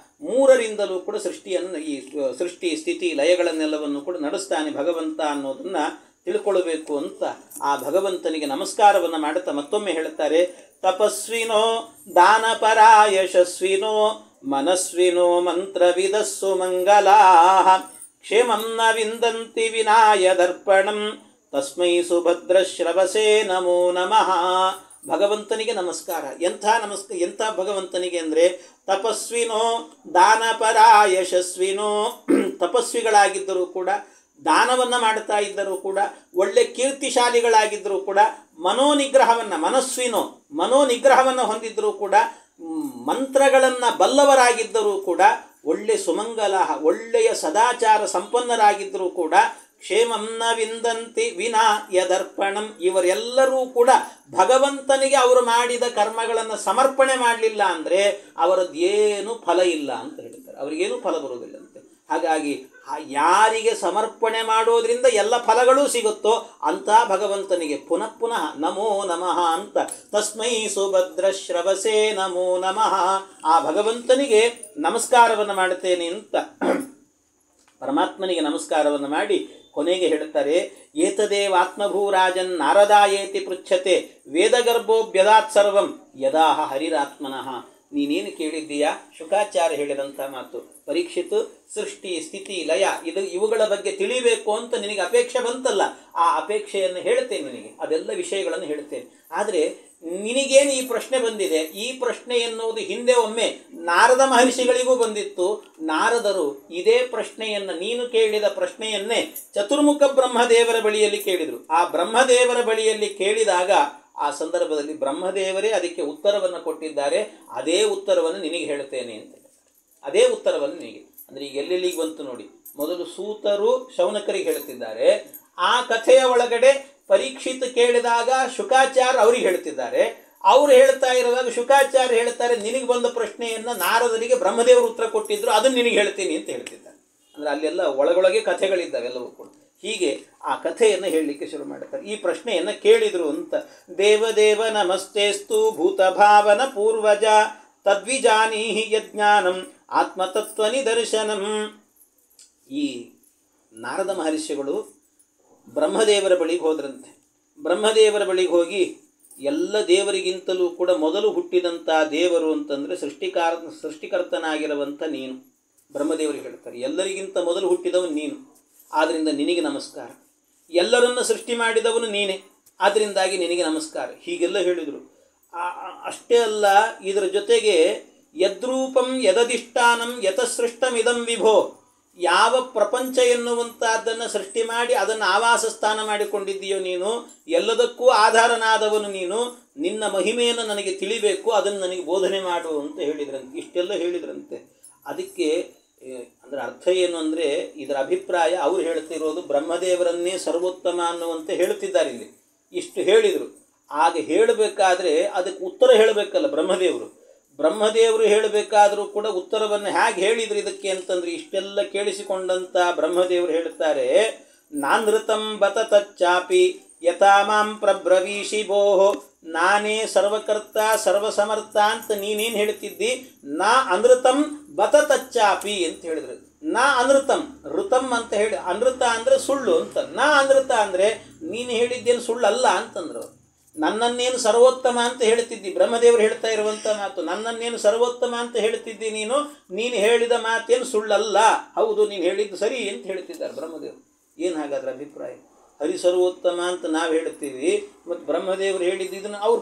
ಮೂರರಿಂದಲೂ ಕೂಡ ಸೃಷ್ಟಿಯನ್ನು, ಈ ಸೃಷ್ಟಿ ಸ್ಥಿತಿ ಲಯಗಳನ್ನೆಲ್ಲವನ್ನು ಕೂಡ ನಡೆಸ್ತಾನೆ ಭಗವಂತ ಅನ್ನೋದನ್ನು ತಿಳ್ಕೊಳ್ಬೇಕು ಅಂತ ಆ ಭಗವಂತನಿಗೆ ನಮಸ್ಕಾರವನ್ನು ಮಾಡುತ್ತಾ ಮತ್ತೊಮ್ಮೆ ಹೇಳ್ತಾರೆ, ತಪಸ್ವಿನೋ ದಾನಪರ ಯಶಸ್ವಿನೋ ಮನಸ್ವಿನೋ ಮಂತ್ರವಿದಸ್ಸು ಮಂಗಲಾಃ ಕ್ಷೇಮಂ ನ ವಿಂದಂತಿ ವಿನಾಯ ದರ್ಪಣಂ ತಸ್ಮೈ ಸುಭದ್ರಶ್ರವಸೇ ನಮೋ ನಮಃ. ಭಗವಂತನಿಗೆ ನಮಸ್ಕಾರ. ಎಂಥ ಭಗವಂತನಿಗೆ ಅಂದರೆ ತಪಸ್ವಿನೋ ದಾನಪರ ಯಶಸ್ವಿನೋ, ತಪಸ್ವಿಗಳಾಗಿದ್ದರೂ ಕೂಡ, ದಾನವನ್ನು ಮಾಡ್ತಾ ಇದ್ದರೂ ಕೂಡ, ಒಳ್ಳೆ ಕೀರ್ತಿಶಾಲಿಗಳಾಗಿದ್ದರೂ ಕೂಡ, ಮನೋನಿಗ್ರಹವನ್ನು ಹೊಂದಿದ್ದರೂ ಕೂಡ, ಮಂತ್ರಗಳನ್ನು ಬಲ್ಲವರಾಗಿದ್ದರೂ ಕೂಡ, ಒಳ್ಳೆ ಸುಮಂಗಲ ಒಳ್ಳೆಯ ಸದಾಚಾರ ಸಂಪನ್ನರಾಗಿದ್ದರೂ ಕೂಡ, ಕ್ಷೇಮಂನ ವಿಂದಂತಿ ವಿನಾ ಯದರ್ಪಣಂ, ಇವರೆಲ್ಲರೂ ಕೂಡ ಭಗವಂತನಿಗೆ ಅವರು ಮಾಡಿದ ಕರ್ಮಗಳನ್ನು ಸಮರ್ಪಣೆ ಮಾಡಲಿಲ್ಲ ಅಂದರೆ ಅವರದ್ದೇನು ಫಲ ಇಲ್ಲ ಅಂತ ಹೇಳ್ತಾರೆ. ಅವರಿಗೇನು ಫಲ ಬರುವುದಿಲ್ಲಂತೆ. ಹಾಗಾಗಿ ಯಾರಿಗೆ ಸಮರ್ಪಣೆ ಮಾಡೋದ್ರಿಂದ ಎಲ್ಲ ಫಲಗಳೂ ಸಿಗುತ್ತೋ ಅಂಥ ಭಗವಂತನಿಗೆ ಪುನಃ ಪುನಃ ನಮೋ ನಮಃ ಅಂತ. ತಸ್ಮೈ ಸುಭದ್ರ ಶ್ರವಸೇ ನಮೋ ನಮಃ. ಆ ಭಗವಂತನಿಗೆ ನಮಸ್ಕಾರವನ್ನು ಮಾಡುತ್ತೇನೆ ಅಂತ ಪರಮಾತ್ಮನಿಗೆ ನಮಸ್ಕಾರವನ್ನು ಮಾಡಿ ಕೊನೆಗೆ ಹೇಳ್ತಾರೆ, ಏತದೇವಾತ್ಮಭೂರಾಜನ್ ನಾರದಾಯೇತಿ ಪೃಚ್ಛತೆ ವೇದಗರ್ಭೋಭ್ಯದಾತ್ ಸರ್ವಂ ಯದಾಹ ಹರಿರಾತ್ಮನಃ. ನೀನೇನು ಕೇಳಿದ್ದೀಯಾ? ಶುಕಾಚಾರ್ಯ ಹೇಳಿದಂಥ ಮಾತು. ಪರೀಕ್ಷಿತು ಸೃಷ್ಟಿ ಸ್ಥಿತಿ ಲಯ ಇವುಗಳ ಬಗ್ಗೆ ತಿಳಿಬೇಕು ಅಂತ ನಿನಗೆ ಅಪೇಕ್ಷೆ ಬಂತಲ್ಲ, ಆ ಅಪೇಕ್ಷೆಯನ್ನು ಹೇಳ್ತೇನೆ ನಿನಗೆ, ಅದೆಲ್ಲ ವಿಷಯಗಳನ್ನು ಹೇಳ್ತೇನೆ. ಆದರೆ ನಿನಗೇನು ಈ ಪ್ರಶ್ನೆ ಬಂದಿದೆ, ಈ ಪ್ರಶ್ನೆ ಎನ್ನುವುದು ಹಿಂದೆ ಒಮ್ಮೆ ನಾರದ ಮಹರ್ಷಿಗಳಿಗೂ ಬಂದಿತ್ತು. ನಾರದರು ಇದೇ ಪ್ರಶ್ನೆಯನ್ನು, ನೀನು ಕೇಳಿದ ಪ್ರಶ್ನೆಯನ್ನೇ ಚತುರ್ಮುಖ ಬ್ರಹ್ಮದೇವರ ಬಳಿಯಲ್ಲಿ ಕೇಳಿದರು. ಆ ಬ್ರಹ್ಮದೇವರ ಬಳಿಯಲ್ಲಿ ಕೇಳಿದಾಗ ಆ ಸಂದರ್ಭದಲ್ಲಿ ಬ್ರಹ್ಮದೇವರೇ ಅದಕ್ಕೆ ಉತ್ತರವನ್ನು ಕೊಟ್ಟಿದ್ದಾರೆ. ಅದೇ ಉತ್ತರವನ್ನು ನಿನಗೆ ಹೇಳ್ತೇನೆ ಅಂತ. ಅದೇ ಉತ್ತರವನ್ನು ನಿನಗೆ ಅಂದರೆ ಈಗ ಎಲ್ಲೆಲ್ಲಿಗೆ ಬಂತು ನೋಡಿ. ಮೊದಲು ಸೂತರು ಶೌನಕರಿಗೆ ಹೇಳ್ತಿದ್ದಾರೆ, ಆ ಕಥೆಯ ಒಳಗಡೆ ಪರೀಕ್ಷಿತ್ ಕೇಳಿದಾಗ ಶುಕಾಚಾರ್ಯ ಅವ್ರಿಗೆ ಹೇಳ್ತಿದ್ದಾರೆ. ಅವರು ಹೇಳ್ತಾ ಇರುವಾಗ ಶುಕಾಚಾರ್ಯ ಹೇಳ್ತಾರೆ, ನಿನಗೆ ಬಂದ ಪ್ರಶ್ನೆಯನ್ನು ನಾರದರಿಗೆ ಬ್ರಹ್ಮದೇವರು ಉತ್ತರ ಕೊಟ್ಟಿದ್ರು, ಅದನ್ನು ನಿನಗೆ ಹೇಳ್ತೀನಿ ಅಂತ ಹೇಳ್ತಿದ್ದಾರೆ. ಅಂದರೆ ಅಲ್ಲೆಲ್ಲ ಒಳಗೊಳಗೆ ಕಥೆಗಳಿದ್ದಾವೆ ಎಲ್ಲವೂ ಕೂಡ. ಹೀಗೆ ಆ ಕಥೆಯನ್ನು ಹೇಳಲಿಕ್ಕೆ ಶುರು ಮಾಡ್ತಾರೆ. ಈ ಪ್ರಶ್ನೆಯನ್ನು ಕೇಳಿದರು ಅಂತ. ದೇವದೇವ ನಮಸ್ತೇಸ್ತು ಭೂತಭಾವನ ಪೂರ್ವಜ ತದ್ವಿಜಾನೀಹಿ ಯಜ್ಞಾನಂ ಆತ್ಮತತ್ವ ನಿದರ್ಶನಂ. ಈ ನಾರದ ಮಹರ್ಷಿಗಳು ಬ್ರಹ್ಮದೇವರ ಬಳಿಗೆ ಹೋದ್ರಂತೆ. ಬ್ರಹ್ಮದೇವರ ಬಳಿಗೆ ಹೋಗಿ ಎಲ್ಲ ದೇವರಿಗಿಂತಲೂ ಕೂಡ ಮೊದಲು ಹುಟ್ಟಿದಂಥ ದೇವರು ಅಂತಂದರೆ ಸೃಷ್ಟಿಕರ್ತನಾಗಿರುವಂಥ ನೀನು. ಬ್ರಹ್ಮದೇವರಿಗೆ ಹೇಳ್ತಾರೆ, ಎಲ್ಲರಿಗಿಂತ ಮೊದಲು ಹುಟ್ಟಿದವನು ನೀನು, ಆದ್ದರಿಂದ ನಿನಗೆ ನಮಸ್ಕಾರ. ಎಲ್ಲರನ್ನು ಸೃಷ್ಟಿ ಮಾಡಿದವನು ನೀನೇ, ಆದ್ದರಿಂದಾಗಿ ನಿನಗೆ ನಮಸ್ಕಾರ. ಹೀಗೆಲ್ಲ ಹೇಳಿದರು. ಅಷ್ಟೇ ಅಲ್ಲ, ಇದರ ಜೊತೆಗೆ ಯದ್ರೂಪಂ ಯದಧಿಷ್ಠಾನಂ ಯತಸೃಷ್ಟಮಿದಂ ವಿಭೋ, ಯಾವ ಪ್ರಪಂಚ ಎನ್ನುವಂತಹದ್ದನ್ನು ಸೃಷ್ಟಿ ಮಾಡಿ ಅದನ್ನು ಆವಾಸ ಸ್ಥಾನ ಮಾಡಿಕೊಂಡಿದ್ದೀಯೋ ನೀನು, ಎಲ್ಲದಕ್ಕೂ ಆಧಾರನಾದವನು ನೀನು, ನಿನ್ನ ಮಹಿಮೆಯನ್ನು ನನಗೆ ತಿಳಿಬೇಕು, ಅದನ್ನು ನನಗೆ ಬೋಧನೆ ಮಾಡು ಅಂತ ಹೇಳಿದ್ರಂತೆ. ಇಷ್ಟೆಲ್ಲ ಹೇಳಿದ್ರಂತೆ. ಅದಕ್ಕೆ ಅಂದರೆ ಅರ್ಥ ಏನು ಅಂದರೆ, ಇದರ ಅಭಿಪ್ರಾಯ ಅವ್ರು ಹೇಳ್ತಿರೋದು ಬ್ರಹ್ಮದೇವರನ್ನೇ ಸರ್ವೋತ್ತಮ ಅನ್ನುವಂತೆ ಹೇಳ್ತಿದ್ದಾರೆ ಇಲ್ಲಿ. ಇಷ್ಟು ಹೇಳಿದರು. ಆಗ ಹೇಳಬೇಕಾದ್ರೆ ಅದಕ್ಕೆ ಉತ್ತರ ಹೇಳಬೇಕಲ್ಲ ಬ್ರಹ್ಮದೇವರು ಹೇಳಬೇಕಾದರೂ ಕೂಡ ಉತ್ತರವನ್ನು ಹೇಗೆ ಹೇಳಿದ್ರು ಇದಕ್ಕೆ ಅಂತಂದ್ರೆ, ಇಷ್ಟೆಲ್ಲ ಕೇಳಿಸಿಕೊಂಡಂತ ಬ್ರಹ್ಮದೇವರು ಹೇಳ್ತಾರೆ, ನಾನೃತಂ ಬತ ತಚ್ಚಾಪಿ ಯಥಾ ಮಾಂ ಪ್ರಬ್ರವೀಷಿ ಭೋಹೋ, ನಾನೇ ಸರ್ವಕರ್ತ ಸರ್ವಸಮರ್ಥ ಅಂತ ನೀನೇನು ಹೇಳ್ತಿದ್ದಿ, ನಾ ಅನೃತಂ ಬತ ತಚ್ಚಾಪಿ ಅಂತ ಹೇಳಿದ್ರು. ನಾ ಅನೃತಂ, ಋತಂ ಅಂತ ಹೇಳಿ, ಅನೃತ ಅಂದರೆ ಸುಳ್ಳು ಅಂತ, ನಾ ಅನೃತ ಅಂದರೆ ನೀನು ಹೇಳಿದ್ದೇನು ಸುಳ್ಳಲ್ಲ ಅಂತಂದ್ರು. ನನ್ನನ್ನೇನು ಸರ್ವೋತ್ತಮ ಅಂತ ಹೇಳ್ತಿದ್ದಿ, ಬ್ರಹ್ಮದೇವರು ಹೇಳ್ತಾ ಇರುವಂಥ ಮಾತು, ನನ್ನನ್ನೇನು ಸರ್ವೋತ್ತಮ ಅಂತ ಹೇಳ್ತಿದ್ದಿ ನೀನು ಹೇಳಿದ ಮಾತೇನು ಸುಳ್ಳಲ್ಲ, ಹೌದು ನೀನು ಹೇಳಿದ್ದು ಸರಿ ಅಂತ ಹೇಳ್ತಿದ್ದಾರೆ ಬ್ರಹ್ಮದೇವರು. ಏನು ಹಾಗಾದ್ರೆ ಅಭಿಪ್ರಾಯ? ಹರಿ ಸರ್ವೋತ್ತಮ ಅಂತ ನಾವು ಹೇಳ್ತೀವಿ, ಮತ್ತು ಬ್ರಹ್ಮದೇವರು ಹೇಳಿದ್ದನ್ನು ಅವ್ರು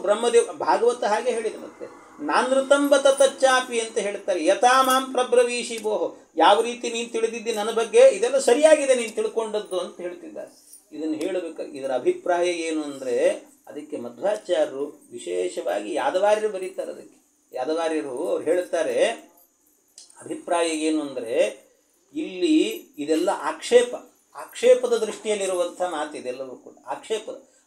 ಭಾಗವತ ಹಾಗೆ ಹೇಳಿದ. ಮತ್ತೆ ನಾನೃತಂಬತ ತಚ್ಚಾಪಿ ಅಂತ ಹೇಳ್ತಾರೆ, ಯಥಾ ಮಾಂ ಪ್ರಬ್ರವೀಷಿ ಭೋಹೋ, ಯಾವ ರೀತಿ ನೀನು ತಿಳಿದಿದ್ದಿ ನನ್ನ ಬಗ್ಗೆ, ಇದೆಲ್ಲ ಸರಿಯಾಗಿದೆ ನೀನು ತಿಳ್ಕೊಂಡದ್ದು ಅಂತ ಹೇಳ್ತಿದ್ದಾರೆ. ಇದನ್ನು ಹೇಳಬೇಕು. ಇದರ ಅಭಿಪ್ರಾಯ ಏನು ಅಂದರೆ, ಅದಕ್ಕೆ ಮಧ್ವಾಚಾರ್ಯರು ವಿಶೇಷವಾಗಿ ಯಾದವಾರ್ಯರು ಬರೀತಾರೆ. ಅದಕ್ಕೆ ಯಾದವಾರ್ಯರು ಅವ್ರು ಹೇಳ್ತಾರೆ, ಅಭಿಪ್ರಾಯ ಏನು ಅಂದರೆ, ಇಲ್ಲಿ ಇದೆಲ್ಲ ಆಕ್ಷೇಪದ ದೃಷ್ಟಿಯಲ್ಲಿರುವಂಥ ಮಾತು ಇದೆಲ್ಲವೂ ಕೂಡ.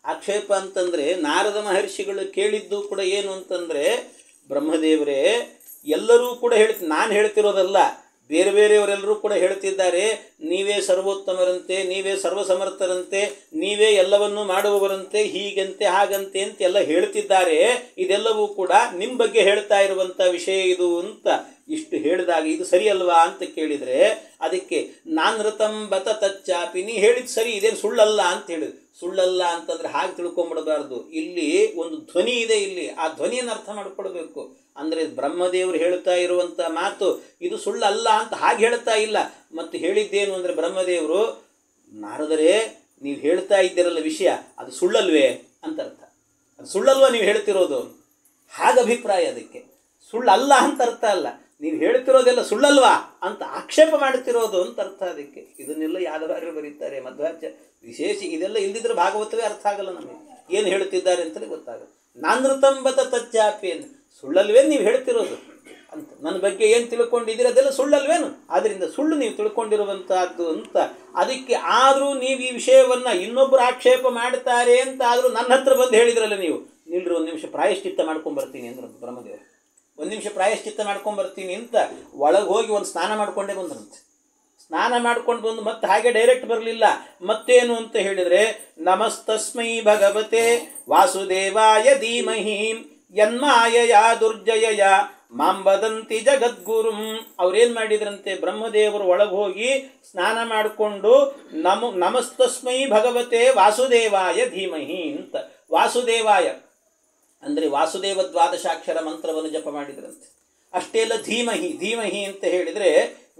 ಆಕ್ಷೇಪ ಅಂತಂದರೆ, ನಾರದ ಮಹರ್ಷಿಗಳು ಕೇಳಿದ್ದು ಕೂಡ ಏನು ಅಂತಂದರೆ, ಬ್ರಹ್ಮದೇವರೇ ಎಲ್ಲರೂ ಕೂಡ ನಾನು ಹೇಳ್ತಿರೋದಲ್ಲ, ಬೇರೆ ಬೇರೆಯವರೆಲ್ಲರೂ ಕೂಡ ಹೇಳ್ತಿದ್ದಾರೆ, ನೀವೇ ಸರ್ವೋತ್ತಮರಂತೆ, ನೀವೇ ಸರ್ವಸಮರ್ಥರಂತೆ, ನೀವೇ ಎಲ್ಲವನ್ನೂ ಮಾಡುವವರಂತೆ, ಹೀಗಂತೆ ಹಾಗಂತೆ ಅಂತೆಲ್ಲ ಹೇಳ್ತಿದ್ದಾರೆ. ಇದೆಲ್ಲವೂ ಕೂಡ ನಿಮ್ಮ ಬಗ್ಗೆ ಹೇಳ್ತಾ ಇರುವಂಥ ವಿಷಯ ಇದು ಅಂತ ಇಷ್ಟು ಹೇಳಿದಾಗ ಇದು ಸರಿಯಲ್ವಾ ಅಂತ ಕೇಳಿದರೆ, ಅದಕ್ಕೆ ನಾನೃತಂ ಬತ ತಚ್ಚಾಪಿ, ನೀ ಹೇಳಿದ್ದು ಸರಿ, ಇದೇನು ಸುಳ್ಳಲ್ಲ ಅಂತ ಹೇಳಿದ್ರು. ಸುಳ್ಳಲ್ಲ ಅಂತಂದರೆ ಹಾಗೆ ತಿಳ್ಕೊಂಬಿಡಬಾರ್ದು. ಇಲ್ಲಿ ಒಂದು ಧ್ವನಿ ಇದೆ, ಇಲ್ಲಿ ಆ ಧ್ವನಿಯನ್ನು ಅರ್ಥ ಮಾಡ್ಕೊಳ್ಬೇಕು. ಅಂದರೆ ಬ್ರಹ್ಮದೇವರು ಹೇಳ್ತಾ ಇರುವಂಥ ಮಾತು ಇದು ಸುಳ್ಳಲ್ಲ ಅಂತ ಹಾಗೆ ಹೇಳ್ತಾ ಇಲ್ಲ. ಮತ್ತು ಹೇಳಿದ್ದೇನು ಅಂದರೆ, ಬ್ರಹ್ಮದೇವರು, ನಾರದರೇ ನೀವು ಹೇಳ್ತಾ ಇದ್ದೀರಲ್ಲ ವಿಷಯ, ಅದು ಸುಳ್ಳಲ್ವೇ ಅಂತ ಅರ್ಥ. ಅದು ಸುಳ್ಳಲ್ವ ನೀವು ಹೇಳ್ತಿರೋದು, ಹಾಗೆ ಅಭಿಪ್ರಾಯ. ಅದಕ್ಕೆ ಸುಳ್ಳಲ್ಲ ಅಂತ ಅರ್ಥ ಅಲ್ಲ, ನೀವು ಹೇಳ್ತಿರೋದೆಲ್ಲ ಸುಳ್ಳಲ್ವಾ ಅಂತ ಆಕ್ಷೇಪ ಮಾಡುತ್ತಿರೋದು ಅಂತ ಅರ್ಥ. ಅದಕ್ಕೆ ಇದನ್ನೆಲ್ಲ ಯಾದವಾರ್ಯರು ಬರೀತಾರೆ, ಮಧ್ವಾಚಾರ್ಯ ವಿಶೇಷ. ಇದೆಲ್ಲ ಇಲ್ದಿದ್ರೆ ಭಾಗವತವೇ ಅರ್ಥ ಆಗಲ್ಲ ನಮಗೆ, ಏನು ಹೇಳ್ತಿದ್ದಾರೆ ಅಂತಲೇ ಗೊತ್ತಾಗಲ್ಲ. ನಾನೃತಂಬತ ತಚ್ಚಾಪಿ ಅಂತ, ಸುಳ್ಳಲ್ವೇನು ನೀವು ಹೇಳ್ತಿರೋದು ಅಂತ, ನನ್ನ ಬಗ್ಗೆ ಏನು ತಿಳ್ಕೊಂಡಿದ್ದೀರಿ ಅದೆಲ್ಲ ಸುಳ್ಳಲ್ವೇನು, ಆದ್ದರಿಂದ ಸುಳ್ಳು ನೀವು ತಿಳ್ಕೊಂಡಿರುವಂತಹದ್ದು ಅಂತ. ಅದಕ್ಕೆ ಆದರೂ ನೀವು ಈ ವಿಷಯವನ್ನು ಇನ್ನೊಬ್ಬರು ಆಕ್ಷೇಪ ಮಾಡ್ತಾರೆ ಅಂತ ಆದರೂ ನನ್ನ ಹತ್ರ ಬಂದು ಹೇಳಿದ್ರಲ್ಲ, ನೀವು ನಿಲ್ರಿ ಒಂದು ನಿಮಿಷ ಪ್ರಾಯಶ್ಚಿತ್ತ ಮಾಡ್ಕೊಂಡ್ಬರ್ತೀನಿ ಅಂದ್ರೆ ಬ್ರಹ್ಮದೇವರು, ಒಂದು ನಿಮಿಷ ಪ್ರಾಯಶ್ಚಿತ್ತ ಮಾಡ್ಕೊಂಡ್ಬರ್ತೀನಿ ಅಂತ ಒಳಗೆ ಹೋಗಿ ಒಂದು ಸ್ನಾನ ಮಾಡಿಕೊಂಡೇ ಬಂದ್ರಂತೆ. ಸ್ನಾನ ಮಾಡ್ಕೊಂಡು ಬಂದು ಮತ್ತೆ ಹಾಗೆ ಡೈರೆಕ್ಟ್ ಬರಲಿಲ್ಲ. ಮತ್ತೇನು ಅಂತ ಹೇಳಿದರೆ, ನಮಸ್ತಸ್ಮೈ ಭಗವತೆ ವಾಸುದೇವಾಯ ಧೀಮಹಿ ಯನ್ಮಾಯಯ ದುರ್ಜಯಯ ಮಾಂ ವದಂತಿ ಜಗದ್ಗುರುಂ. ಅವ್ರೇನು ಮಾಡಿದ್ರಂತೆ, ಬ್ರಹ್ಮದೇವರು ಒಳಗೆ ಹೋಗಿ ಸ್ನಾನ ಮಾಡಿಕೊಂಡು ನಮಸ್ತಸ್ಮೈ ಭಗವತೆ ವಾಸುದೇವಾಯ ಧೀಮಹಿ ಅಂತ, ವಾಸುದೇವಾಯ ಅಂದರೆ ವಾಸುದೇವ ದ್ವಾದಶಾಕ್ಷರ ಮಂತ್ರವನ್ನು ಜಪ ಮಾಡಿದ್ರಂತೆ. ಅಷ್ಟೇ ಅಲ್ಲ, ಧೀಮಹಿ ಅಂತ ಹೇಳಿದರೆ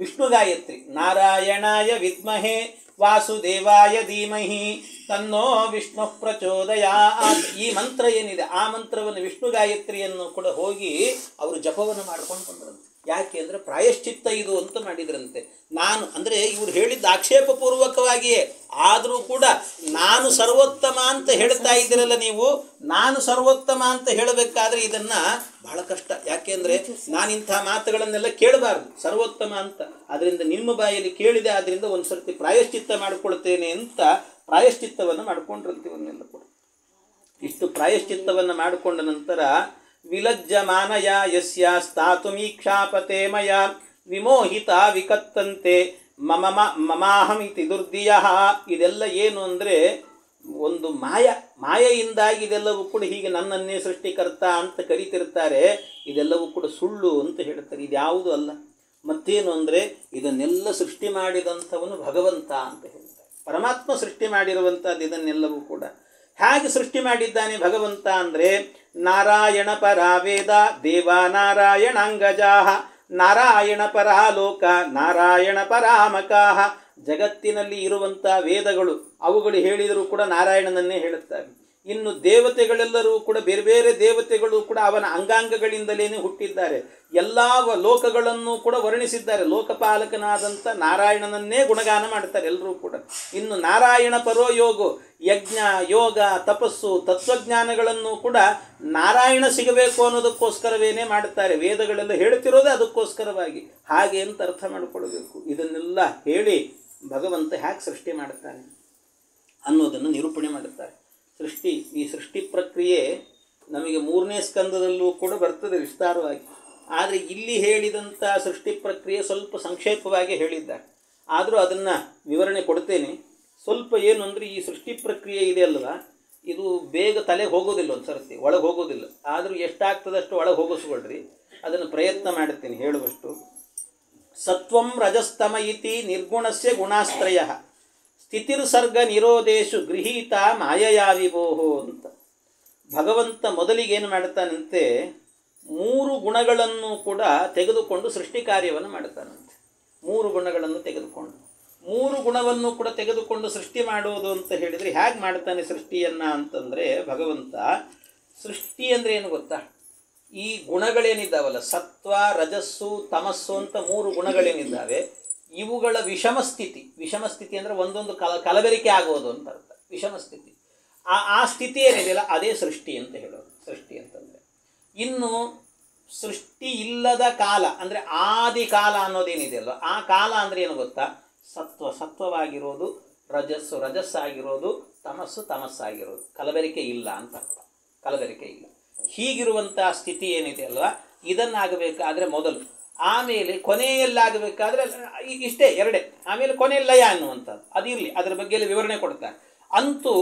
ವಿಷ್ಣು ಗಾಯತ್ರಿ, ನಾರಾಯಣಾಯ ವಿದ್ಮಹೇ ವಾಸುದೇವಾಯ ಧೀಮಹಿ ತನ್ನೋ ವಿಷ್ಣು ಪ್ರಚೋದಯಾತ್. ಈ ಮಂತ್ರ ಏನಿದೆ ಆ ಮಂತ್ರವನ್ನು ವಿಷ್ಣು ಗಾಯತ್ರಿಯನ್ನು ಕೂಡ ಹೋಗಿ ಅವರು ಜಪವನ್ನು ಮಾಡ್ಕೊಂಡು ಬಂದ್ರಂತೆ. ಯಾಕೆ ಅಂದರೆ ಪ್ರಾಯಶ್ಚಿತ್ತ ಇದು ಅಂತ ಮಾಡಿದ್ರಂತೆ. ನಾನು ಅಂದರೆ ಇವರು ಹೇಳಿದ್ದ ಆಕ್ಷೇಪ ಪೂರ್ವಕವಾಗಿಯೇ, ಆದರೂ ಕೂಡ ನಾನು ಸರ್ವೋತ್ತಮ ಅಂತ ಹೇಳ್ತಾ ಇದ್ದೀರಲ್ಲ ನೀವು, ನಾನು ಸರ್ವೋತ್ತಮ ಅಂತ ಹೇಳಬೇಕಾದ್ರೆ ಇದನ್ನು ಬಹಳ ಕಷ್ಟ. ಯಾಕೆ ಅಂದರೆ ನಾನಿಂಥ ಮಾತುಗಳನ್ನೆಲ್ಲ ಕೇಳಬಾರ್ದು ಸರ್ವೋತ್ತಮ ಅಂತ. ಅದರಿಂದ ನಿಮ್ಮ ಬಾಯಲ್ಲಿ ಕೇಳಿದೆ, ಆದ್ದರಿಂದ ಒಂದು ಸರ್ತಿ ಪ್ರಾಯಶ್ಚಿತ್ತ ಮಾಡಿಕೊಳ್ತೇನೆ ಅಂತ ಪ್ರಾಯಶ್ಚಿತ್ತವನ್ನು ಮಾಡಿಕೊಂಡಿರ್ತೀವನ್ನೆಲ್ಲ ಕೂಡ. ಇಷ್ಟು ಪ್ರಾಯಶ್ಚಿತ್ತವನ್ನು ಮಾಡಿಕೊಂಡ ನಂತರ ವಿಲಜ್ಜಮಾನಯ ಯಸ್ಯ ಸ್ಥಾತುಮೀಕ್ಷಾಪತೆ ಮಯ ವಿಮೋಹಿತ ವಿಕತ್ತಂತೆ ಮಮಾಹಮಿತಿ ದುರ್ದಿಯ. ಇದೆಲ್ಲ ಏನು ಅಂದರೆ ಒಂದು ಮಾಯೆಯಿಂದಾಗಿ ಇದೆಲ್ಲವೂ ಕೂಡ ಹೀಗೆ ನನ್ನನ್ನೇ ಸೃಷ್ಟಿಕರ್ತ ಅಂತ ಕರೀತಿರ್ತಾರೆ. ಇದೆಲ್ಲವೂ ಕೂಡ ಸುಳ್ಳು ಅಂತ ಹೇಳ್ತಾರೆ. ಇದ್ಯಾವುದು ಅಲ್ಲ. ಮತ್ತೇನು ಅಂದರೆ ಇದನ್ನೆಲ್ಲ ಸೃಷ್ಟಿ ಮಾಡಿದಂಥವನು ಭಗವಂತ ಅಂತ ಹೇಳ್ತಾರೆ. ಪರಮಾತ್ಮ ಸೃಷ್ಟಿ ಮಾಡಿರುವಂಥದ್ದು ಇದನ್ನೆಲ್ಲವೂ ಕೂಡ. ಹೇಗೆ ಸೃಷ್ಟಿ ಮಾಡಿದ್ದಾನೆ ಭಗವಂತ ಅಂದರೆ, ನಾರಾಯಣ ಪರಾ ವೇದ ದೇವಾ ನಾರಾಯಣಾಂಗಜಾಹ ನಾರಾಯಣ ಪರಾ ಲೋಕ ನಾರಾಯಣ ಪರಾಮಕಾಹ. ಜಗತ್ತಿನಲ್ಲಿ ಇರುವಂಥ ವೇದಗಳು ಅವುಗಳು ಹೇಳಿದರೂ ಕೂಡ ನಾರಾಯಣನನ್ನೇ ಹೇಳುತ್ತವೆ. ಇನ್ನು ದೇವತೆಗಳೆಲ್ಲರೂ ಕೂಡ ಬೇರೆ ಬೇರೆ ದೇವತೆಗಳು ಕೂಡ ಅವನ ಅಂಗಾಂಗಗಳಿಂದಲೇನೆ ಹುಟ್ಟಿದ್ದಾರೆ. ಎಲ್ಲ ಲೋಕಗಳನ್ನು ಕೂಡ ವರ್ಣಿಸಿದ್ದಾರೆ. ಲೋಕಪಾಲಕನಾದಂಥ ನಾರಾಯಣನನ್ನೇ ಗುಣಗಾನ ಮಾಡ್ತಾರೆ ಎಲ್ಲರೂ ಕೂಡ. ಇನ್ನು ನಾರಾಯಣ ಪರೋ ಯೋಗೋ, ಯಜ್ಞ, ಯೋಗ, ತಪಸ್ಸು, ತತ್ವಜ್ಞಾನಗಳನ್ನು ಕೂಡ ನಾರಾಯಣ ಸಿಗಬೇಕು ಅನ್ನೋದಕ್ಕೋಸ್ಕರವೇನೇ ಮಾಡುತ್ತಾರೆ. ವೇದಗಳೆಲ್ಲ ಹೇಳ್ತಿರೋದೇ ಅದಕ್ಕೋಸ್ಕರವಾಗಿ. ಹಾಗೆ ಅಂತ ಅರ್ಥ ಮಾಡಿಕೊಳ್ಬೇಕು. ಇದನ್ನೆಲ್ಲ ಹೇಳಿ ಭಗವಂತ ಹ್ಯಾಕೆ ಸೃಷ್ಟಿ ಮಾಡುತ್ತಾನೆ ಅನ್ನೋದನ್ನು ನಿರೂಪಣೆ ಮಾಡುತ್ತಾರೆ. ಈ ಸೃಷ್ಟಿ ಪ್ರಕ್ರಿಯೆ ನಮಗೆ 3ನೇ ಸ್ಕಂದದಲ್ಲೂ ಕೂಡ ಬರ್ತದೆ ವಿಸ್ತಾರವಾಗಿ. ಆದರೆ ಇಲ್ಲಿ ಹೇಳಿದಂಥ ಸೃಷ್ಟಿ ಪ್ರಕ್ರಿಯೆ ಸ್ವಲ್ಪ ಸಂಕ್ಷೇಪವಾಗಿ ಹೇಳಿದ್ದಾರೆ. ಆದರೂ ಅದನ್ನು ವಿವರಣೆ ಕೊಡ್ತೇನೆ. ಸ್ವಲ್ಪ ಏನು ಅಂದರೆ, ಈ ಸೃಷ್ಟಿ ಪ್ರಕ್ರಿಯೆ ಇದೆ ಅಲ್ವಾ, ಇದು ಬೇಗ ತಲೆಗೆ ಹೋಗೋದಿಲ್ಲ, ಒಂದು ಸರ್ತಿ ಒಳಗೆ ಹೋಗೋದಿಲ್ಲ. ಆದರೂ ಎಷ್ಟಾಗ್ತದಷ್ಟು ಒಳಗೆ ಹೋಗಿಸ್ಕೊಳ್ರಿ. ಅದನ್ನು ಪ್ರಯತ್ನ ಮಾಡುತ್ತೇನೆ ಹೇಳುವಷ್ಟು. ಸತ್ವಂ ರಜಸ್ತಮ ಇತಿ ನಿರ್ಗುಣಸ್ಯ ಗುಣಾಸ್ತ್ರಯ ಸ್ಥಿತಿರ್ಸರ್ಗ ನಿರೋಧೇಶು ಗೃಹೀತ ಮಾಯಯಾ ವಿಭೋಹೋ ಅಂತ. ಭಗವಂತ ಮೊದಲಿಗೇನು ಮಾಡ್ತಾನಂತೆ, 3 ಗುಣಗಳನ್ನು ಕೂಡ ತೆಗೆದುಕೊಂಡು ಸೃಷ್ಟಿ ಕಾರ್ಯವನ್ನು ಮಾಡ್ತಾನಂತೆ. 3 ಗುಣಗಳನ್ನು ತೆಗೆದುಕೊಂಡು 3 ಗುಣವನ್ನು ಕೂಡ ತೆಗೆದುಕೊಂಡು ಸೃಷ್ಟಿ ಮಾಡೋದು ಅಂತ ಹೇಳಿದರೆ ಹೇಗೆ ಮಾಡ್ತಾನೆ ಸೃಷ್ಟಿಯನ್ನು ಅಂತಂದರೆ, ಭಗವಂತ ಸೃಷ್ಟಿ ಅಂದರೆ ಏನು ಗೊತ್ತಾ, ಈ ಗುಣಗಳೇನಿದ್ದಾವಲ್ಲ, ಸತ್ವ, ರಜಸ್ಸು, ತಮಸ್ಸು ಅಂತ 3 ಗುಣಗಳೇನಿದ್ದಾವೆ, ಇವುಗಳ ವಿಷಮ ಸ್ಥಿತಿ ಅಂದರೆ ಒಂದೊಂದು ಕಲಬೆರಿಕೆ ಆಗೋದು ಅಂತ ಅರ್ಥ. ವಿಷಮ ಸ್ಥಿತಿ, ಆ ಸ್ಥಿತಿ ಏನಿದೆಯಲ್ಲ ಅದೇ ಸೃಷ್ಟಿ ಅಂತ ಹೇಳೋದು. ಸೃಷ್ಟಿ ಅಂತಂದರೆ ಇನ್ನು ಸೃಷ್ಟಿ ಇಲ್ಲದ ಕಾಲ ಅಂದರೆ ಆದಿ ಕಾಲ ಅನ್ನೋದೇನಿದೆಯಲ್ಲ, ಆ ಕಾಲ ಅಂದರೆ ಏನು ಗೊತ್ತಾ, ಸತ್ವವಾಗಿರೋದು, ರಜಸ್ಸಾಗಿರೋದು, ತಮಸ್ಸಾಗಿರೋದು, ಕಲಬೆರಿಕೆ ಇಲ್ಲ ಅಂತ ಅರ್ಥ. ಕಲಬೆರಿಕೆ ಇಲ್ಲ. ಹೀಗಿರುವಂಥ ಸ್ಥಿತಿ ಏನಿದೆ ಅಲ್ವಾ, ಇದನ್ನಾಗಬೇಕಾದ್ರೆ ಮೊದಲು, ಆಮೇಲೆ ಕೊನೆಯಲ್ಲಾಗಬೇಕಾದ್ರೆ ಇಷ್ಟೇ ಎರಡೇ, ಆಮೇಲೆ ಕೊನೆಯಲ್ಲಯ ಅನ್ನುವಂಥದ್ದು ಅದಿರಲಿ, ಅದರ ಬಗ್ಗೆ ವಿವರಣೆ ಕೊಡ್ತಾರೆ. ಅಂತೂ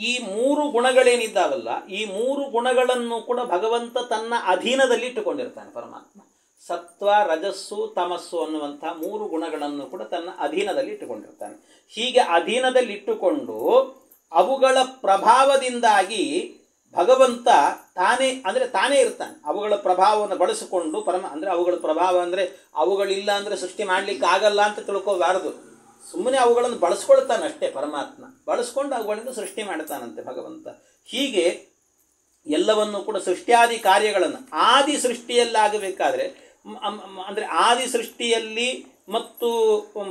ಈ 3 ಗುಣಗಳೇನಿದ್ದಾವಲ್ಲ, ಈ 3 ಗುಣಗಳನ್ನು ಕೂಡ ಭಗವಂತ ತನ್ನ ಅಧೀನದಲ್ಲಿ ಇಟ್ಟುಕೊಂಡಿರ್ತಾನೆ ಪರಮಾತ್ಮ. ಸತ್ವ, ರಜಸ್ಸು, ತಮಸ್ಸು ಅನ್ನುವಂಥ 3 ಗುಣಗಳನ್ನು ಕೂಡ ತನ್ನ ಅಧೀನದಲ್ಲಿ ಇಟ್ಟುಕೊಂಡಿರ್ತಾನೆ. ಹೀಗೆ ಅಧೀನದಲ್ಲಿಟ್ಟುಕೊಂಡು ಅವುಗಳ ಪ್ರಭಾವದಿಂದಾಗಿ ಭಗವಂತ ತಾನೇ ಇರ್ತಾನೆ. ಅವುಗಳ ಪ್ರಭಾವವನ್ನು ಬಳಸಿಕೊಂಡು ಅವುಗಳ ಪ್ರಭಾವ ಅಂದರೆ ಅವುಗಳಿಲ್ಲ ಅಂದರೆ ಸೃಷ್ಟಿ ಮಾಡಲಿಕ್ಕೆ ಆಗಲ್ಲ ಅಂತ ತಿಳ್ಕೋಬಾರದು. ಸುಮ್ಮನೆ ಅವುಗಳನ್ನು ಬಳಸ್ಕೊಳ್ತಾನೆ ಅಷ್ಟೇ ಪರಮಾತ್ಮ. ಬಳಸ್ಕೊಂಡು ಅವುಗಳಿಂದ ಸೃಷ್ಟಿ ಮಾಡ್ತಾನಂತೆ ಭಗವಂತ. ಹೀಗೆ ಎಲ್ಲವನ್ನು ಕೂಡ ಸೃಷ್ಟಿಯಾದಿ ಕಾರ್ಯಗಳನ್ನು ಆದಿ ಸೃಷ್ಟಿಯಲ್ಲಾಗಬೇಕಾದ್ರೆ ಅಂದರೆ ಆದಿ ಸೃಷ್ಟಿಯಲ್ಲಿ ಮತ್ತು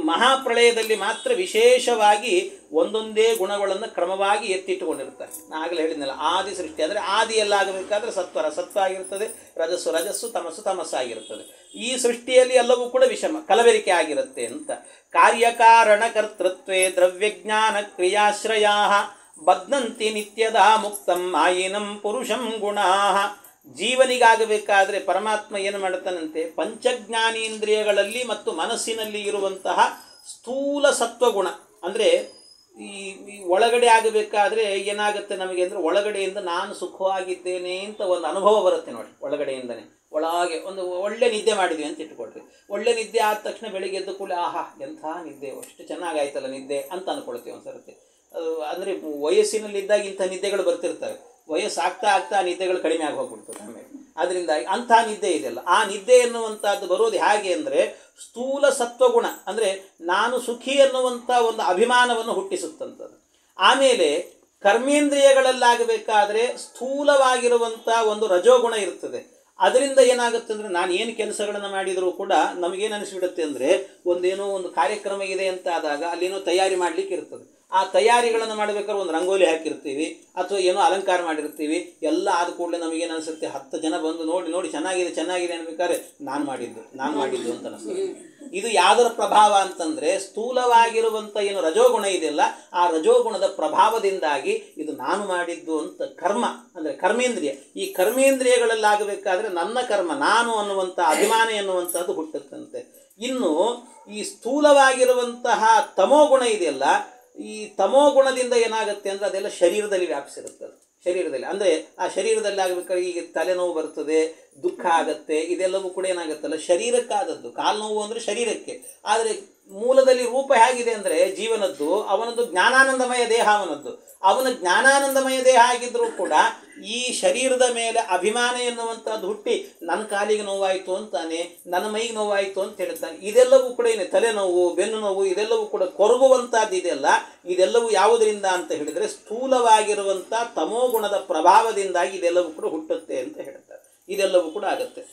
ಮಹಾಪ್ರಳಯದಲ್ಲಿ ಮಾತ್ರ ವಿಶೇಷವಾಗಿ ಒಂದೊಂದೇ ಗುಣಗಳನ್ನು ಕ್ರಮವಾಗಿ ಎತ್ತಿಟ್ಟುಕೊಂಡಿರ್ತಾರೆ. ನಾನು ಆಗಲೇ ಹೇಳಿದ್ನಲ್ಲ, ಆದಿ ಸೃಷ್ಟಿ ಅಂದರೆ ಆದಿಯಲ್ಲಾಗಬೇಕಾದ್ರೆ ಸತ್ವ ಆಗಿರ್ತದೆ, ರಜಸ್ಸು ತಮಸ್ಸಾಗಿರ್ತದೆ. ಈ ಸೃಷ್ಟಿಯಲ್ಲಿ ಎಲ್ಲವೂ ಕೂಡ ಕಲಬೆರಿಕೆ ಆಗಿರುತ್ತೆ ಅಂತ. ಕಾರ್ಯಕಾರಣ ಕರ್ತೃತ್ವೇ ದ್ರವ್ಯಜ್ಞಾನ ಕ್ರಿಯಾಶ್ರಯಾ ಬದ್ನಂತಿ ನಿತ್ಯದ ಮುಕ್ತಂ ಮಾಯಿನಂ ಪುರುಷಂ ಗುಣಾ. ಜೀವನಿಗಾಗಬೇಕಾದರೆ ಪರಮಾತ್ಮ ಏನು ಮಾಡ್ತಾನಂತೆ, ಪಂಚಜ್ಞಾನೇಂದ್ರಿಯಗಳಲ್ಲಿ ಮತ್ತು ಮನಸ್ಸಿನಲ್ಲಿ ಇರುವಂತಹ ಸ್ಥೂಲ ಸತ್ವಗುಣ ಅಂದರೆ ಈ ಒಳಗಡೆ ಆಗಬೇಕಾದ್ರೆ ಏನಾಗುತ್ತೆ ನಮಗೆ ಅಂದರೆ, ಒಳಗಡೆಯಿಂದ ನಾನು ಸುಖವಾಗಿದ್ದೇನೆ ಅಂತ ಒಂದು ಅನುಭವ ಬರುತ್ತೆ ನೋಡಿ. ಒಳಗಡೆಯಿಂದನೇ ಒಳಗೆ ಒಂದು ಒಳ್ಳೆ ನಿದ್ದೆ ಮಾಡಿದ್ವಿ ಅಂತ ಇಟ್ಕೊಳ್ರಿ. ಒಳ್ಳೆ ನಿದ್ದೆ ಆದ ತಕ್ಷಣ ಬೆಳಿಗ್ಗೆ ಎದ್ದು ಕೂಡ ಆಹಾ ಎಂಥ ನಿದ್ದೆ, ಅಷ್ಟು ಚೆನ್ನಾಗಾಯ್ತಲ್ಲ ನಿದ್ದೆ ಅಂತ ಅಂದ್ಕೊಳ್ತೀವಿ ಒಂದು ಸರ್ತಿ. ಅಂದರೆ ವಯಸ್ಸಿನಲ್ಲಿದ್ದಾಗ ಇಂಥ ನಿದ್ದೆಗಳು ಬರ್ತಿರ್ತವೆ. ವಯಸ್ಸಾಗ್ತಾ ಆ ನಿದ್ದೆಗಳು ಕಡಿಮೆ ಆಗಿ ಹೋಗ್ಬಿಡ್ತದೆ ಆಮೇಲೆ. ಅದರಿಂದ ಅಂಥ ನಿದ್ದೆ ಇದೆಯಲ್ಲ, ಆ ನಿದ್ದೆ ಎನ್ನುವಂಥದ್ದು ಬರೋದು ಹೇಗೆ ಅಂದರೆ ಸ್ಥೂಲ ಸತ್ವಗುಣ ಅಂದರೆ ನಾನು ಸುಖಿ ಎನ್ನುವಂಥ ಒಂದು ಅಭಿಮಾನವನ್ನು ಹುಟ್ಟಿಸುತ್ತಂಥದ್ದು. ಆಮೇಲೆ ಕರ್ಮೇಂದ್ರಿಯಗಳಲ್ಲಾಗಬೇಕಾದ್ರೆ ಸ್ಥೂಲವಾಗಿರುವಂಥ ಒಂದು ರಜೋಗುಣ ಇರ್ತದೆ. ಅದರಿಂದ ಏನಾಗುತ್ತೆ ಅಂದರೆ, ನಾನು ಏನು ಕೆಲಸಗಳನ್ನು ಮಾಡಿದರೂ ಕೂಡ ನಮಗೇನು ಅನಿಸ್ಬಿಡುತ್ತೆ ಅಂದರೆ, ಒಂದೇನೋ ಒಂದು ಕಾರ್ಯಕ್ರಮ ಇದೆ ಅಂತ ಆದಾಗ ಅಲ್ಲೇನೋ ತಯಾರಿ ಮಾಡಲಿಕ್ಕೆ ಇರ್ತದೆ. ಆ ತಯಾರಿಗಳನ್ನು ಮಾಡಬೇಕಾದ್ರೆ ಒಂದು ರಂಗೋಲಿ ಹಾಕಿರ್ತೀವಿ ಅಥವಾ ಏನೋ ಅಲಂಕಾರ ಮಾಡಿರ್ತೀವಿ. ಎಲ್ಲ ಆದ ಕೂಡಲೇ ನಮಗೇನು ಅನಿಸುತ್ತೆ, 10 ಜನ ಬಂದು ನೋಡಿ ಚೆನ್ನಾಗಿದೆ ಅನ್ಬೇಕಾದ್ರೆ ನಾನು ಮಾಡಿದ್ದು ಅಂತ ಅನಿಸ್ತದೆ. ಇದು ಯಾವುದರ ಪ್ರಭಾವ ಅಂತಂದರೆ, ಸ್ಥೂಲವಾಗಿರುವಂಥ ಏನು ರಜೋಗುಣ ಇದೆಯಲ್ಲ, ಆ ರಜೋಗುಣದ ಪ್ರಭಾವದಿಂದಾಗಿ ಇದು ನಾನು ಮಾಡಿದ್ದು ಅಂತ ಕರ್ಮ ಅಂದರೆ ಕರ್ಮೇಂದ್ರಿಯ. ಈ ಕರ್ಮೇಂದ್ರಿಯಗಳಲ್ಲಾಗಬೇಕಾದ್ರೆ ನನ್ನ ಕರ್ಮ ನಾನು ಅನ್ನುವಂಥ ಅಭಿಮಾನ ಎನ್ನುವಂಥದ್ದು ಹುಟ್ಟುತ್ತಂತೆ. ಇನ್ನು ಈ ಸ್ಥೂಲವಾಗಿರುವಂತಹ ತಮೋಗುಣ ಇದೆಯಲ್ಲ, ಈ ತಮೋಗುಣದಿಂದ ಏನಾಗುತ್ತೆ ಅಂದರೆ ಅದೆಲ್ಲ ಶರೀರದಲ್ಲಿ ವ್ಯಾಪಿಸಿರುತ್ತದೆ. ಶರೀರದಲ್ಲಿ ಅಂದರೆ ಆ ಶರೀರದಲ್ಲಿ ಆಗಬೇಕಾದ್ರೆ ಈಗ ತಲೆನೋವು ಬರ್ತದೆ, ದುಃಖ ಆಗತ್ತೆ, ಇದೆಲ್ಲವೂ ಕೂಡ ಏನಾಗುತ್ತಲ್ಲ ಶರೀರಕ್ಕಾದದ್ದು. ಕಾಲು ನೋವು ಅಂದರೆ ಶರೀರಕ್ಕೆ. ಆದರೆ ಮೂಲದಲ್ಲಿ ರೂಪ ಹೇಗಿದೆ ಅಂದರೆ ಜೀವನದ್ದು, ಅವನದ್ದು ಜ್ಞಾನಾನಂದಮಯ ದೇಹ. ಅವನ ಜ್ಞಾನಾನಂದಮಯ ದೇಹ ಆಗಿದ್ದರೂ ಕೂಡ ಈ ಶರೀರದ ಮೇಲೆ ಅಭಿಮಾನ ಎನ್ನುವಂಥದ್ದು ಹುಟ್ಟಿ ನನ್ನ ಕಾಲಿಗೆ ನೋವಾಯಿತು ಅಂತಾನೆ, ನನ್ನ ಮೈಗೆ ನೋವಾಯಿತು ಅಂತ ಹೇಳ್ತಾನೆ. ಇದೆಲ್ಲವೂ ಕೂಡ ಏನು, ತಲೆನೋವು, ಬೆನ್ನು ನೋವು, ಇದೆಲ್ಲವೂ ಕೂಡ ಕೊರಗುವಂಥದ್ದು ಇದೆಲ್ಲ. ಇದೆಲ್ಲವೂ ಯಾವುದರಿಂದ ಅಂತ ಹೇಳಿದರೆ ಸ್ಥೂಲವಾಗಿರುವಂಥ ತಮೋಗುಣದ ಪ್ರಭಾವದಿಂದಾಗಿ ಇದೆಲ್ಲವೂ ಕೂಡ ಹುಟ್ಟುತ್ತೆ ಅಂತ ಹೇಳ್ತಾರೆ. ಇದೆಲ್ಲವೂ ಕೂಡ ಆಗುತ್ತೆ.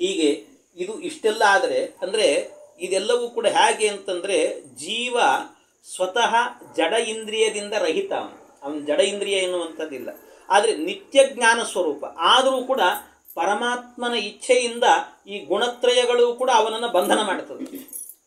ಹೀಗೆ ಇದು ಇಷ್ಟೆಲ್ಲ ಆದರೆ ಅಂದರೆ ಇದೆಲ್ಲವೂ ಕೂಡ ಹೇಗೆ ಅಂತಂದರೆ ಜೀವ ಸ್ವತಃ ಜಡ ಇಂದ್ರಿಯದಿಂದ ರಹಿತ, ಅವನು ಜಡ ಇಂದ್ರಿಯ ಎನ್ನುವಂಥದ್ದಿಲ್ಲ. ಆದರೆ ನಿತ್ಯ ಜ್ಞಾನ ಸ್ವರೂಪ ಆದರೂ ಕೂಡ ಪರಮಾತ್ಮನ ಇಚ್ಛೆಯಿಂದ ಈ ಗುಣತ್ರಯಗಳು ಕೂಡ ಅವನನ್ನು ಬಂಧನ ಮಾಡ್ತದೆ.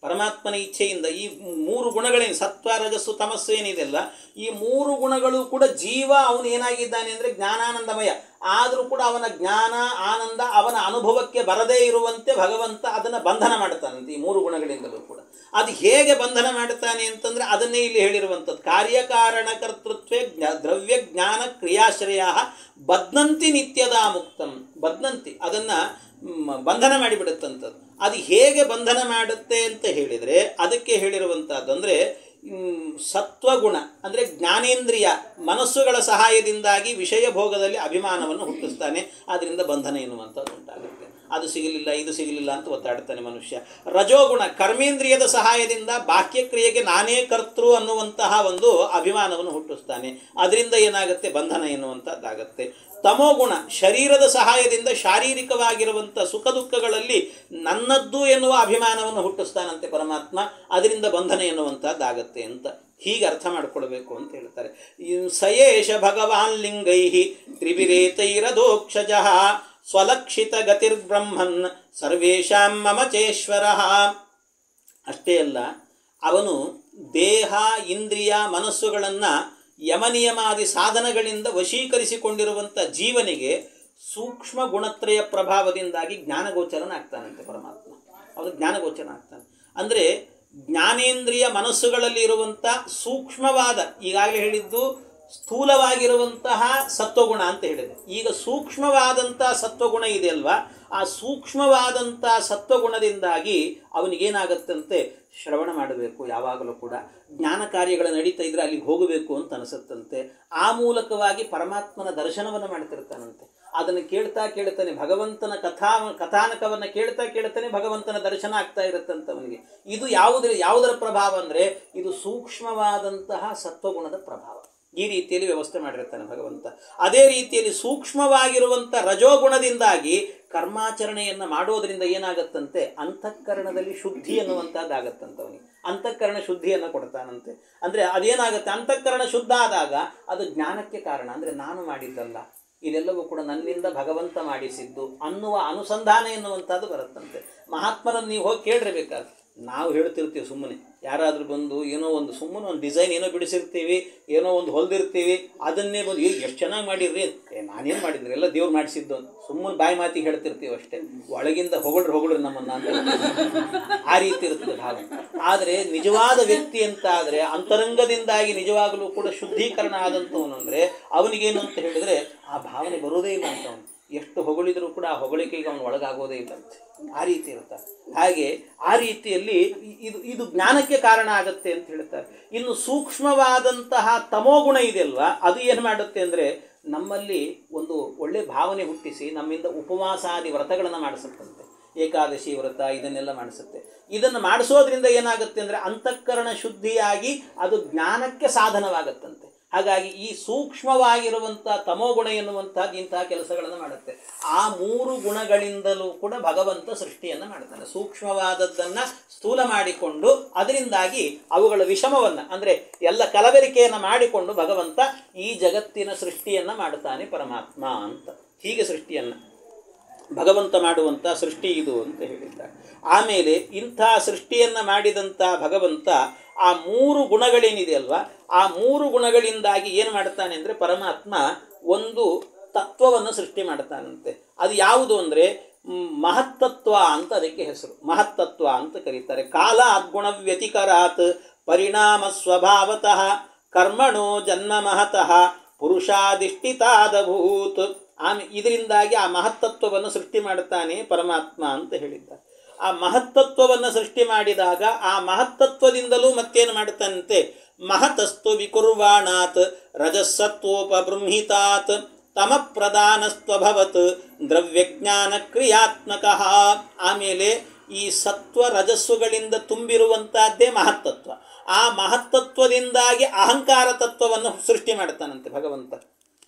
ಪರಮಾತ್ಮನ ಇಚ್ಛೆಯಿಂದ ಈ ಮೂರು ಗುಣಗಳೇನು ಸತ್ವ ರಜಸ್ಸು ತಮಸ್ಸು ಏನಿದೆಲ್ಲ, ಈ ಮೂರು ಗುಣಗಳು ಕೂಡ ಜೀವ ಅವನು ಏನಾಗಿದ್ದಾನೆ ಅಂದರೆ ಜ್ಞಾನಾನಂದಮಯ. ಆದರೂ ಕೂಡ ಅವನ ಜ್ಞಾನ ಆನಂದ ಅವನ ಅನುಭವಕ್ಕೆ ಬರದೇ ಇರುವಂತೆ ಭಗವಂತ ಅದನ್ನು ಬಂಧನ ಮಾಡ್ತಾನಂತೆ ಈ ಮೂರು ಗುಣಗಳಿಂದಲೂ ಕೂಡ. ಅದು ಹೇಗೆ ಬಂಧನ ಮಾಡ್ತಾನೆ ಅಂತಂದರೆ ಅದನ್ನೇ ಇಲ್ಲಿ ಹೇಳಿರುವಂಥದ್ದು. ಕಾರ್ಯಕಾರಣ ಕರ್ತೃತ್ವೇ ದ್ರವ್ಯ ಜ್ಞಾನ ಕ್ರಿಯಾಶ್ರಯ ಬದ್ನಂತಿ ನಿತ್ಯದ ಮುಕ್ತಂ. ಬದ್ನಂತಿ ಅದನ್ನು ಬಂಧನ ಮಾಡಿಬಿಡುತ್ತಂಥದ್ದು. ಅದು ಹೇಗೆ ಬಂಧನ ಮಾಡುತ್ತೆ ಅಂತ ಹೇಳಿದರೆ ಅದಕ್ಕೆ ಹೇಳಿರುವಂಥದ್ದು ಅಂದರೆ ಸತ್ವಗುಣ ಅಂದರೆ ಜ್ಞಾನೇಂದ್ರಿಯ ಮನಸ್ಸುಗಳ ಸಹಾಯದಿಂದಾಗಿ ವಿಷಯ ಭೋಗದಲ್ಲಿ ಅಭಿಮಾನವನ್ನು ಹುಟ್ಟಿಸ್ತಾನೆ. ಅದರಿಂದ ಬಂಧನ ಎನ್ನುವಂಥದ್ದು ಉಂಟಾಗುತ್ತೆ. ಅದು ಸಿಗಲಿಲ್ಲ ಇದು ಸಿಗಲಿಲ್ಲ ಅಂತ ಒತ್ತಾಡ್ತಾನೆ ಮನುಷ್ಯ. ರಜೋಗುಣ ಕರ್ಮೇಂದ್ರಿಯದ ಸಹಾಯದಿಂದ ಬಾಹ್ಯಕ್ರಿಯೆಗೆ ನಾನೇ ಕರ್ತೃ ಅನ್ನುವಂತಹ ಒಂದು ಅಭಿಮಾನವನ್ನು ಹುಟ್ಟಿಸ್ತಾನೆ. ಅದರಿಂದ ಏನಾಗುತ್ತೆ, ಬಂಧನ ಎನ್ನುವಂಥದ್ದಾಗತ್ತೆ. ತಮೋಗುಣ ಶರೀರದ ಸಹಾಯದಿಂದ ಶಾರೀರಿಕವಾಗಿರುವಂಥ ಸುಖ ದುಃಖಗಳಲ್ಲಿ ನನ್ನದ್ದು ಎನ್ನುವ ಅಭಿಮಾನವನ್ನು ಹುಟ್ಟಿಸ್ತಾನಂತೆ ಪರಮಾತ್ಮ. ಅದರಿಂದ ಬಂಧನ ಎನ್ನುವಂಥದ್ದಾಗತ್ತೆ ಅಂತ ಹೀಗೆ ಅರ್ಥ ಮಾಡಿಕೊಳ್ಬೇಕು ಅಂತ ಹೇಳ್ತಾರೆ. ಸಯೇಷ ಭಗವಾನ್ ಲಿಂಗೈ ತ್ರಿವಿರೇತೈರದೋಕ್ಷಜ ಸ್ವಲಕ್ಷಿತ ಗತಿರ್ಬ್ರಹ್ಮನ್ ಸರ್ವೇಷಾಂ ಮಮಚೇಶ್ವರ. ಅಷ್ಟೇ ಅಲ್ಲ, ಅವನು ದೇಹ ಇಂದ್ರಿಯ ಮನಸ್ಸುಗಳನ್ನು ಯಮನಿಯಮಾದಿ ಸಾಧನಗಳಿಂದ ವಶೀಕರಿಸಿಕೊಂಡಿರುವಂಥ ಜೀವನಿಗೆ ಸೂಕ್ಷ್ಮ ಗುಣತ್ರಯ ಪ್ರಭಾವದಿಂದಾಗಿ ಜ್ಞಾನಗೋಚರನಾಗ್ತಾನಂತೆ ಪರಮಾತ್ಮ. ಅವನು ಜ್ಞಾನಗೋಚರನಾಗ್ತಾನೆ ಅಂದರೆ ಜ್ಞಾನೇಂದ್ರಿಯ ಮನಸ್ಸುಗಳಲ್ಲಿ ಇರುವಂಥ ಸೂಕ್ಷ್ಮವಾದ, ಈಗಾಗಲೇ ಹೇಳಿದ್ದು ಸ್ಥೂಲವಾಗಿರುವಂತಹ ಸತ್ವಗುಣ ಅಂತ ಹೇಳಿದೆ. ಈಗ ಸೂಕ್ಷ್ಮವಾದಂಥ ಸತ್ವಗುಣ ಇದೆಯಲ್ವಾ, ಆ ಸೂಕ್ಷ್ಮವಾದಂಥ ಸತ್ವಗುಣದಿಂದಾಗಿ ಅವನಿಗೇನಾಗತ್ತಂತೆ, ಶ್ರವಣ ಮಾಡಬೇಕು ಯಾವಾಗಲೂ ಕೂಡ. ಜ್ಞಾನ ಕಾರ್ಯಗಳು ನಡೀತಾ ಇದ್ರೆ ಅಲ್ಲಿಗೆ ಹೋಗಬೇಕು ಅಂತ ಅನಿಸುತ್ತಂತೆ. ಆ ಮೂಲಕವಾಗಿ ಪರಮಾತ್ಮನ ದರ್ಶನವನ್ನು ಮಾಡ್ತಿರ್ತಾನಂತೆ. ಅದನ್ನು ಕೇಳ್ತಾ ಕೇಳ್ತಾನೆ ಭಗವಂತನ ಕಥಾನಕವನ್ನು ಕೇಳ್ತಾ ಕೇಳ್ತಾನೆ ಭಗವಂತನ ದರ್ಶನ ಆಗ್ತಾ ಇರುತ್ತಂತ ಅವನಿಗೆ. ಇದು ಯಾವುದರ ಪ್ರಭಾವ ಅಂದರೆ ಇದು ಸೂಕ್ಷ್ಮವಾದಂತಹ ಸತ್ವಗುಣದ ಪ್ರಭಾವ. ಈ ರೀತಿಯಲ್ಲಿ ವ್ಯವಸ್ಥೆ ಮಾಡಿರ್ತಾನೆ ಭಗವಂತ. ಅದೇ ರೀತಿಯಲ್ಲಿ ಸೂಕ್ಷ್ಮವಾಗಿರುವಂಥ ರಜೋಗುಣದಿಂದಾಗಿ ಕರ್ಮಾಚರಣೆಯನ್ನು ಮಾಡೋದರಿಂದ ಏನಾಗತ್ತಂತೆ, ಅಂತಃಕರಣದಲ್ಲಿ ಶುದ್ಧಿ ಅನ್ನುವಂಥದ್ದಾಗತ್ತಂತ ಅವನಿಗೆ. ಅಂತಃಕರಣ ಶುದ್ಧಿಯನ್ನು ಕೊಡ್ತಾನಂತೆ. ಅಂದರೆ ಅದೇನಾಗುತ್ತೆ, ಅಂತಃಕರಣ ಶುದ್ಧ ಆದಾಗ ಅದು ಜ್ಞಾನಕ್ಕೆ ಕಾರಣ. ಅಂದರೆ ನಾನು ಮಾಡಿದ್ದಲ್ಲ, ಇದೆಲ್ಲವೂ ಕೂಡ ನನ್ನಿಂದ ಭಗವಂತ ಮಾಡಿಸಿದ್ದು ಅನ್ನುವ ಅನುಸಂಧಾನ ಎನ್ನುವಂಥದ್ದು ಬರುತ್ತಂತೆ. ಮಹಾತ್ಮರನ್ನು ನೀವು ಹೋಗಿ ಕೇಳಿರಬೇಕಾದ್ರೆ ನಾವು ಹೇಳ್ತಿರ್ತೀವಿ, ಸುಮ್ಮನೆ ಯಾರಾದರೂ ಬಂದು ಏನೋ ಒಂದು ಸುಮ್ಮನೆ ಒಂದು ಡಿಸೈನ್ ಏನೋ ಬಿಡಿಸಿರ್ತೀವಿ, ಏನೋ ಒಂದು ಹೊಲ್ದಿರ್ತೀವಿ, ಅದನ್ನೇ ಬಂದು ಎಷ್ಟು ಚೆನ್ನಾಗಿ ಮಾಡಿದ್ರಿ, ನಾನೇನು ಮಾಡಿದ್ರಿ, ಎಲ್ಲ ದೇವ್ರು ಮಾಡಿಸಿದ್ದು ಅಂತ ಸುಮ್ಮನೆ ಬಾಯಿ ಮಾತಿಗೆ ಹೇಳ್ತಿರ್ತೀವಿ ಅಷ್ಟೇ. ಒಳಗಿಂದ ಹೊಗಳ್ರಿ ನಮ್ಮನ್ನು ಅಂತ ಆ ರೀತಿ ಇರ್ತದೆ ಭಾವ. ಆದರೆ ನಿಜವಾದ ವ್ಯಕ್ತಿ ಅಂತ ಆದರೆ ಅಂತರಂಗದಿಂದಾಗಿ ನಿಜವಾಗಲೂ ಕೂಡ ಶುದ್ಧೀಕರಣ ಆದಂಥವನು ಅಂದರೆ ಅವನಿಗೇನು ಅಂತ ಹೇಳಿದರೆ ಆ ಭಾವನೆ ಬರೋದೇ ಇಲ್ಲ ಅಂತ. ಅವನು ಎಷ್ಟು ಹೊಗಳಿದರೂ ಕೂಡ ಆ ಹೊಗಳಿಕೆಗೆ ಅವನು ಒಳಗಾಗೋದೇ ಇಲ್ಲಂತೆ. ಆ ರೀತಿ ಇರ್ತಾರೆ. ಹಾಗೆ ಆ ರೀತಿಯಲ್ಲಿ ಇದು ಜ್ಞಾನಕ್ಕೆ ಕಾರಣ ಆಗುತ್ತೆ ಅಂತ ಹೇಳ್ತಾರೆ. ಇನ್ನು ಸೂಕ್ಷ್ಮವಾದಂತಹ ತಮೋಗುಣ ಇದೆಯಲ್ವಾ, ಅದು ಏನು ಮಾಡುತ್ತೆ ಅಂದರೆ ನಮ್ಮಲ್ಲಿ ಒಂದು ಒಳ್ಳೆ ಭಾವನೆ ಹುಟ್ಟಿಸಿ ನಮ್ಮಿಂದ ಉಪವಾಸಾದಿ ವ್ರತಗಳನ್ನು ಮಾಡಿಸುತ್ತಂತೆ. ಏಕಾದಶಿ ವ್ರತ ಇದನ್ನೆಲ್ಲ ಮಾಡಿಸುತ್ತೆ. ಇದನ್ನು ಮಾಡಿಸೋದ್ರಿಂದ ಏನಾಗುತ್ತೆ ಅಂದರೆ ಅಂತಃಕರಣ ಶುದ್ಧಿಯಾಗಿ ಅದು ಜ್ಞಾನಕ್ಕೆ ಸಾಧನವಾಗುತ್ತಂತೆ. ಹಾಗಾಗಿ ಈ ಸೂಕ್ಷ್ಮವಾಗಿರುವಂಥ ತಮೋಗುಣ ಎನ್ನುವಂಥದ್ದು ಇಂತಹ ಕೆಲಸಗಳನ್ನು ಮಾಡುತ್ತೆ. ಆ ಮೂರು ಗುಣಗಳಿಂದಲೂ ಕೂಡ ಭಗವಂತ ಸೃಷ್ಟಿಯನ್ನು ಮಾಡ್ತಾನೆ. ಸೂಕ್ಷ್ಮವಾದದ್ದನ್ನು ಸ್ಥೂಲ ಮಾಡಿಕೊಂಡು ಅದರಿಂದಾಗಿ ಅವುಗಳ ವಿಷಮವನ್ನು ಅಂದರೆ ಎಲ್ಲ ಕಲಬೆರಿಕೆಯನ್ನು ಮಾಡಿಕೊಂಡು ಭಗವಂತ ಈ ಜಗತ್ತಿನ ಸೃಷ್ಟಿಯನ್ನು ಮಾಡ್ತಾನೆ ಪರಮಾತ್ಮ ಅಂತ. ಹೀಗೆ ಸೃಷ್ಟಿಯನ್ನು ಭಗವಂತ ಮಾಡುವಂಥ ಸೃಷ್ಟಿ ಇದು ಅಂತ ಹೇಳಿದ್ದಾರೆ. ಆಮೇಲೆ ಇಂಥ ಸೃಷ್ಟಿಯನ್ನು ಮಾಡಿದಂಥ ಭಗವಂತ ಆ ಮೂರು ಗುಣಗಳೇನಿದೆ ಅಲ್ವಾ, ಆ ಮೂರು ಗುಣಗಳಿಂದಾಗಿ ಏನು ಮಾಡ್ತಾನೆ ಅಂದರೆ ಪರಮಾತ್ಮ ಒಂದು ತತ್ವವನ್ನು ಸೃಷ್ಟಿ ಮಾಡ್ತಾನಂತೆ. ಅದು ಯಾವುದು ಅಂದರೆ ಮಹತ್ತತ್ವ ಅಂತ ಅದಕ್ಕೆ ಹೆಸರು. ಮಹತ್ತತ್ವ ಅಂತ ಕರೀತಾರೆ. ಕಾಲ ಅದ್ಗುಣ ವ್ಯತಿಕರಾತ್ ಪರಿಣಾಮ ಸ್ವಭಾವತಃ ಕರ್ಮಣೋ ಜನ್ಮ ಮಹತಃ ಪುರುಷಾಧಿಷ್ಠಿತಾದಭೂತ್. ಇದರಿಂದಾಗಿ ಆ ಮಹತ್ತತ್ವವನ್ನು ಸೃಷ್ಟಿ ಮಾಡುತ್ತಾನೆ ಪರಮಾತ್ಮ ಅಂತ ಹೇಳಿದ್ದಾರೆ. ಆ ಮಹತ್ತತ್ವವನ್ನು ಸೃಷ್ಟಿ ಮಾಡಿದಾಗ ಆ ಮಹತ್ತತ್ವದಿಂದಲೂ ಮತ್ತೇನು ಮಾಡುತ್ತಾನಂತೆ, ಮಹತಸ್ತು ವಿಕುರ್ವಾಣಾತ್ ರಜಸ್ಸತ್ವೋಪಬೃಂಹಿತಾತ್ ತಮ ಪ್ರಧಾನಸ್ತ್ವಭವತ್ ದ್ರವ್ಯಜ್ಞಾನ ಕ್ರಿಯಾತ್ಮಕ. ಆಮೇಲೆ ಈ ಸತ್ವ ರಜಸ್ಸುಗಳಿಂದ ತುಂಬಿರುವಂತಹದ್ದೇ ಮಹತ್ತತ್ವ. ಆ ಮಹತ್ತತ್ವದಿಂದಾಗಿ ಅಹಂಕಾರ ತತ್ವವನ್ನು ಸೃಷ್ಟಿ ಮಾಡ್ತಾನಂತೆ ಭಗವಂತ.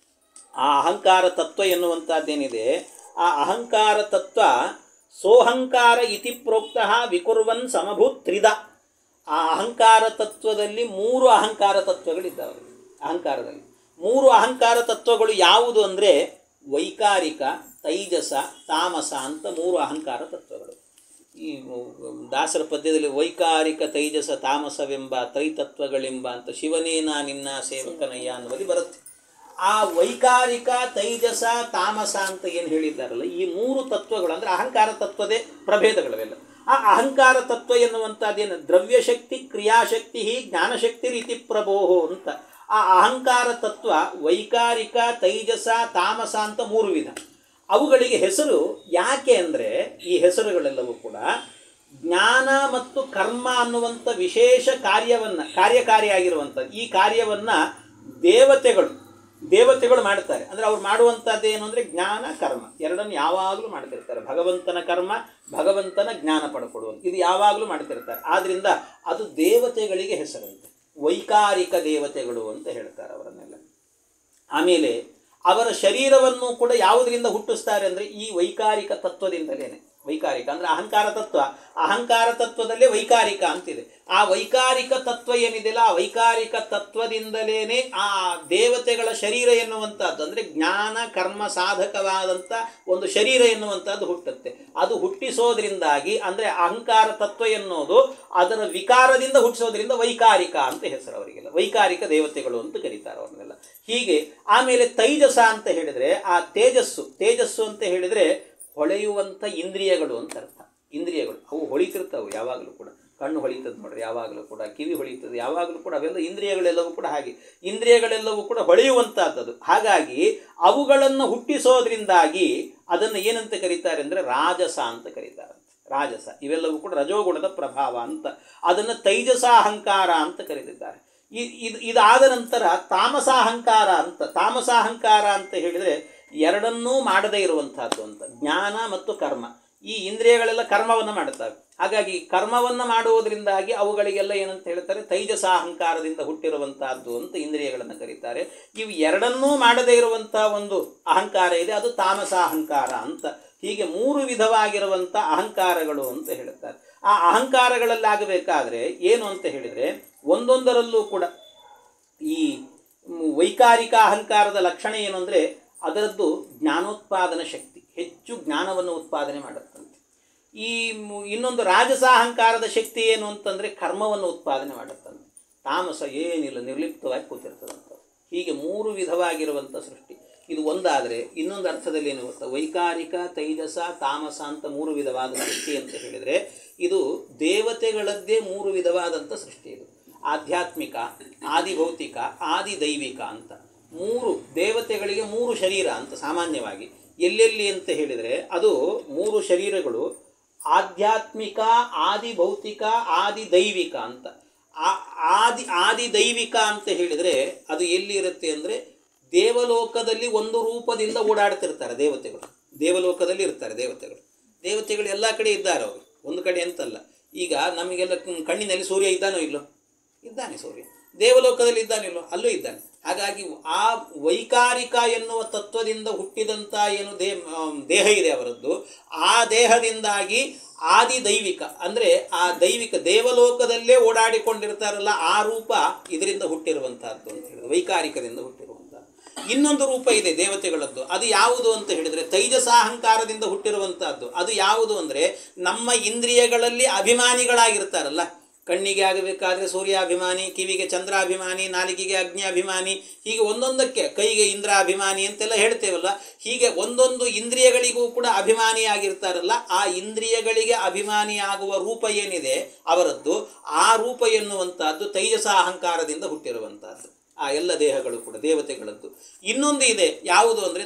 ಆ ಅಹಂಕಾರ ತತ್ವ ಎನ್ನುವಂಥದ್ದೇನಿದೆ, ಆ ಅಹಂಕಾರ ತತ್ವ ಸೋಹಂಕಾರ ಇತಿ ಪ್ರೋಕ್ತ ವಿಕುರ್ವನ್ ಸಮಭೂತ್ ತ್ರಿದ. ಆ ಅಹಂಕಾರ ತತ್ವದಲ್ಲಿ 3 ಅಹಂಕಾರ ತತ್ವಗಳಿದ್ದಾವೆ. ಅಹಂಕಾರದಲ್ಲಿ 3 ಅಹಂಕಾರ ತತ್ವಗಳು ಯಾವುದು ಅಂದರೆ ವೈಕಾರಿಕ, ತೈಜಸ, ತಾಮಸ ಅಂತ 3 ಅಹಂಕಾರ ತತ್ವಗಳು. ಈ ದಾಸರ ಪದ್ಯದಲ್ಲಿ ವೈಕಾರಿಕ, ತೈಜಸ, ತಾಮಸವೆಂಬ ತ್ರೈತತ್ವಗಳೆಂಬ ಅಂತ ಶಿವನೇನ ನಿನ್ನ ಸೇವಕನಯ್ಯ ಅನ್ನುವಲ್ಲಿ ಬರುತ್ತೆ. ಆ ವೈಕಾರಿಕ, ತೈಜಸ, ತಾಮಸ ಅಂತ ಏನು ಹೇಳಿದ್ದಾರಲ್ಲ, ಈ 3 ತತ್ವಗಳು ಅಂದರೆ ಅಹಂಕಾರ ತತ್ವದೇ ಪ್ರಭೇದಗಳವೆಲ್ಲ. ಆ ಅಹಂಕಾರ ತತ್ವ ಎನ್ನುವಂಥದ್ದೇನು ದ್ರವ್ಯಶಕ್ತಿ, ಕ್ರಿಯಾಶಕ್ತಿ, ಜ್ಞಾನಶಕ್ತಿ ರೀತಿ ಪ್ರಭೋಹೋ ಅಂತ. ಆ ಅಹಂಕಾರ ತತ್ವ ವೈಕಾರಿಕ, ತೈಜಸ, ತಾಮಸ ಅಂತ 3 ವಿಧ. ಅವುಗಳಿಗೆ ಹೆಸರು ಯಾಕೆ ಅಂದರೆ ಈ ಹೆಸರುಗಳೆಲ್ಲವೂ ಕೂಡ ಜ್ಞಾನ ಮತ್ತು ಕರ್ಮ ಅನ್ನುವಂಥ ವಿಶೇಷ ಕಾರ್ಯಕಾರಿಯಾಗಿರುವಂಥದ್ದು. ಈ ಕಾರ್ಯವನ್ನು ದೇವತೆಗಳು ಮಾಡ್ತಾರೆ. ಅಂದರೆ ಅವ್ರು ಮಾಡುವಂಥದ್ದು ಏನು ಅಂದರೆ ಜ್ಞಾನ, ಕರ್ಮ ಎರಡನ್ನು ಯಾವಾಗಲೂ ಮಾಡ್ತಿರ್ತಾರೆ. ಭಗವಂತನ ಕರ್ಮ, ಭಗವಂತನ ಜ್ಞಾನ ಪಡ್ಕೊಡುವಂಥ ಇದು ಯಾವಾಗಲೂ ಮಾಡ್ತಿರ್ತಾರೆ. ಆದ್ದರಿಂದ ಅದು ದೇವತೆಗಳಿಗೆ ಹೆಸರಂತೆ, ವೈಕಾರಿಕ ದೇವತೆಗಳು ಅಂತ ಹೇಳ್ತಾರೆ ಅವರನ್ನೆಲ್ಲ. ಆಮೇಲೆ ಅವರ ಶರೀರವನ್ನು ಕೂಡ ಯಾವುದರಿಂದ ಹುಟ್ಟಿಸ್ತಾರೆ ಅಂದರೆ ಈ ವೈಕಾರಿಕ ತತ್ವದಿಂದಲೇ. ವೈಕಾರಿಕ ಅಂದರೆ ಅಹಂಕಾರ ತತ್ವದಲ್ಲೇ ವೈಕಾರಿಕ ಅಂತಿದೆ. ಆ ವೈಕಾರಿಕ ತತ್ವ ಏನಿದೆಯಲ್ಲ, ಆ ವೈಕಾರಿಕ ತತ್ವದಿಂದಲೇ ಆ ದೇವತೆಗಳ ಶರೀರ ಎನ್ನುವಂಥದ್ದು ಅಂದರೆ ಜ್ಞಾನ ಕರ್ಮ ಸಾಧಕವಾದಂಥ ಒಂದು ಶರೀರ ಎನ್ನುವಂಥದ್ದು ಹುಟ್ಟುತ್ತೆ. ಅದು ಹುಟ್ಟಿಸೋದ್ರಿಂದಾಗಿ ಅಂದರೆ ಅಹಂಕಾರ ತತ್ವ ಎನ್ನುವುದು ಅದರ ವಿಕಾರದಿಂದ ಹುಟ್ಟಿಸೋದ್ರಿಂದ ವೈಕಾರಿಕ ಅಂತ ಹೆಸರು ಅವರಿಗೆಲ್ಲ. ವೈಕಾರಿಕ ದೇವತೆಗಳು ಅಂತ ಕರೀತಾರೆ ಅವ್ರನ್ನೆಲ್ಲ. ಹೀಗೆ ಆಮೇಲೆ ತೈಜಸ ಅಂತ ಹೇಳಿದರೆ ಆ ತೇಜಸ್ಸು ಅಂತ ಹೇಳಿದರೆ ಹೊಳೆಯುವಂಥ ಇಂದ್ರಿಯಗಳು ಅಂತ ಅರ್ಥ. ಇಂದ್ರಿಯಗಳು ಅವು ಹೊಳಿತಿರ್ತವೆ ಯಾವಾಗಲೂ ಕೂಡ. ಕಣ್ಣು ಹೊಳಿತದೆ ನೋಡ್ರಿ ಯಾವಾಗಲೂ ಕೂಡ, ಕಿವಿ ಹೊಳಿತದೆ ಯಾವಾಗಲೂ ಕೂಡ. ಅವೆಲ್ಲ ಇಂದ್ರಿಯಗಳೆಲ್ಲವೂ ಕೂಡ ಹಾಗೆ, ಇಂದ್ರಿಯಗಳೆಲ್ಲವೂ ಕೂಡ ಹೊಳೆಯುವಂಥದ್ದು. ಹಾಗಾಗಿ ಅವುಗಳನ್ನು ಹುಟ್ಟಿಸೋದ್ರಿಂದಾಗಿ ಅದನ್ನು ಏನಂತ ಕರೀತಾರೆ ಅಂದರೆ ರಾಜಸ ಅಂತ ಕರೀತಾರೆ. ರಾಜಸ ಇವೆಲ್ಲವೂ ಕೂಡ ರಜೋಗುಣದ ಪ್ರಭಾವ ಅಂತ. ಅದನ್ನು ತೈಜಸಾಹಂಕಾರ ಅಂತ ಕರೀತಿದ್ದಾರೆ. ಇದಾದ ನಂತರ ತಾಮಸಾಹಂಕಾರ ಅಂತ ಹೇಳಿದರೆ ಎರಡನ್ನೂ ಮಾಡದೇ ಇರುವಂತಹದ್ದು ಅಂತ. ಜ್ಞಾನ ಮತ್ತು ಕರ್ಮ, ಈ ಇಂದ್ರಿಯಗಳೆಲ್ಲ ಕರ್ಮವನ್ನು ಮಾಡುತ್ತವೆ. ಹಾಗಾಗಿ ಕರ್ಮವನ್ನು ಮಾಡುವುದರಿಂದಾಗಿ ಅವುಗಳಿಗೆಲ್ಲ ಏನಂತ ಹೇಳ್ತಾರೆ, ತೈಜಸಾಹಂಕಾರದಿಂದ ಹುಟ್ಟಿರುವಂತಹದ್ದು ಅಂತ ಇಂದ್ರಿಯಗಳನ್ನು ಕರೀತಾರೆ. ಇವು ಎರಡನ್ನೂ ಮಾಡದೇ ಇರುವಂತಹ ಒಂದು ಅಹಂಕಾರ ಇದೆ, ಅದು ತಾಮಸಾಹಂಕಾರ ಅಂತ. ಹೀಗೆ 3 ವಿಧವಾಗಿರುವಂಥ ಅಹಂಕಾರಗಳು ಅಂತ ಹೇಳುತ್ತಾರೆ. ಆ ಅಹಂಕಾರಗಳಲ್ಲಾಗಬೇಕಾದ್ರೆ ಏನು ಅಂತ ಹೇಳಿದರೆ ಒಂದೊಂದರಲ್ಲೂ ಕೂಡ ಈ ವೈಕಾರಿಕ ಅಹಂಕಾರದ ಲಕ್ಷಣ ಏನು ಅಂದರೆ ಅದರದ್ದು ಜ್ಞಾನೋತ್ಪಾದನ ಶಕ್ತಿ, ಹೆಚ್ಚು ಜ್ಞಾನವನ್ನು ಉತ್ಪಾದನೆ ಮಾಡುತ್ತಂತೆ. ಈ ಇನ್ನೊಂದು ರಾಜಸಾಹಂಕಾರದ ಶಕ್ತಿ ಏನು ಅಂತಂದರೆ ಕರ್ಮವನ್ನು ಉತ್ಪಾದನೆ ಮಾಡುತ್ತಂತೆ. ತಾಮಸ ಏನಿಲ್ಲ, ನಿರ್ಲಿಪ್ತವಾಗಿ ಕೂತಿರ್ತದಂತ. ಹೀಗೆ 3 ವಿಧವಾಗಿರುವಂಥ ಸೃಷ್ಟಿ. ಇದು ಒಂದಾದರೆ ಇನ್ನೊಂದು ಅರ್ಥದಲ್ಲಿ ಏನು ಗೊತ್ತಾ, ವೈಕಾರಿಕ, ತೈಜಸ, ತಾಮಸ ಅಂತ 3 ವಿಧವಾದ ಸೃಷ್ಟಿ ಅಂತ ಹೇಳಿದರೆ ಇದು ದೇವತೆಗಳದ್ದೇ 3 ವಿಧವಾದಂಥ ಸೃಷ್ಟಿ. ಇದು ಆಧ್ಯಾತ್ಮಿಕ, ಆದಿಭೌತಿಕ, ಆದಿದೈವಿಕ ಅಂತ 3 ದೇವತೆಗಳಿಗೆ 3 ಶರೀರ ಅಂತ ಸಾಮಾನ್ಯವಾಗಿ. ಎಲ್ಲೆಲ್ಲಿ ಅಂತ ಹೇಳಿದರೆ ಅದು 3 ಶರೀರಗಳು ಆಧ್ಯಾತ್ಮಿಕ, ಆದಿಭೌತಿಕ, ಆದಿದೈವಿಕ ಅಂತ. ಆದಿದೈವಿಕ ಅಂತ ಹೇಳಿದರೆ ಅದು ಎಲ್ಲಿ ಇರುತ್ತೆ ಅಂದರೆ ದೇವಲೋಕದಲ್ಲಿ ಒಂದು ರೂಪದಿಂದ ಓಡಾಡ್ತಿರ್ತಾರೆ ದೇವತೆಗಳು. ದೇವಲೋಕದಲ್ಲಿ ಇರ್ತಾರೆ ದೇವತೆಗಳು ಎಲ್ಲ ಕಡೆ ಇದ್ದಾರೆ ಅವರು, ಒಂದು ಕಡೆ ಅಂತಲ್ಲ. ಈಗ ನಮಗೆಲ್ಲ ಕಣ್ಣಿನಲ್ಲಿ ಸೂರ್ಯ ಇದ್ದಾನೋ ಇಲ್ಲೋ? ಇದ್ದಾನೆ ಸೂರ್ಯ. ದೇವಲೋಕದಲ್ಲಿ ಇದ್ದಾನಿಲ್ಲೋ? ಅಲ್ಲೂ ಇದ್ದಾನೆ. ಹಾಗಾಗಿ ಆ ವೈಕಾರಿಕ ಎನ್ನುವ ತತ್ವದಿಂದ ಹುಟ್ಟಿದಂಥ ಏನು ದೇಹ ಇದೆ ಅವರದ್ದು, ಆ ದೇಹದಿಂದಾಗಿ ಆದಿದೈವಿಕ ಅಂದರೆ ಆ ದೈವಿಕ ದೇವಲೋಕದಲ್ಲೇ ಓಡಾಡಿಕೊಂಡಿರ್ತಾರಲ್ಲ ಆ ರೂಪ ಇದರಿಂದ ಹುಟ್ಟಿರುವಂತಹದ್ದು ಅಂತ ಹೇಳಿದ್ರು, ವೈಕಾರಿಕದಿಂದ ಹುಟ್ಟಿರುವಂಥದ್ದು. ಇನ್ನೊಂದು ರೂಪ ಇದೆ ದೇವತೆಗಳದ್ದು, ಅದು ಯಾವುದು ಅಂತ ಹೇಳಿದರೆ ತೈಜಸಾಹಂಕಾರದಿಂದ ಹುಟ್ಟಿರುವಂತಹದ್ದು. ಅದು ಯಾವುದು ಅಂದರೆ ನಮ್ಮ ಇಂದ್ರಿಯಗಳಲ್ಲಿ ಅಭಿಮಾನಿಗಳಾಗಿರ್ತಾರಲ್ಲ, ಕಣ್ಣಿಗೆ ಆಗಬೇಕಾದ್ರೆ ಸೂರ್ಯಾಭಿಮಾನಿ, ಕಿವಿಗೆ ಚಂದ್ರಾಭಿಮಾನಿ, ನಾಲಿಗೆಗೆ ಅಗ್ನಿಯಾಭಿಮಾನಿ, ಹೀಗೆ ಒಂದೊಂದಕ್ಕೆ, ಕೈಗೆ ಇಂದ್ರಾಭಿಮಾನಿ ಅಂತೆಲ್ಲ ಹೇಳ್ತೇವಲ್ಲ, ಹೀಗೆ ಒಂದೊಂದು ಇಂದ್ರಿಯಗಳಿಗೂ ಕೂಡ ಅಭಿಮಾನಿಯಾಗಿರ್ತಾರಲ್ಲ, ಆ ಇಂದ್ರಿಯಗಳಿಗೆ ಅಭಿಮಾನಿಯಾಗುವ ರೂಪ ಏನಿದೆ ಅವರದ್ದು, ಆ ರೂಪ ಎನ್ನುವಂಥದ್ದು ತೈಜಸಾಹಂಕಾರದಿಂದ ಹುಟ್ಟಿರುವಂಥದ್ದು. ಆ ಎಲ್ಲ ದೇಹಗಳು ಕೂಡ ದೇವತೆಗಳದ್ದು. ಇನ್ನೊಂದು ಇದೆ ಯಾವುದು ಅಂದರೆ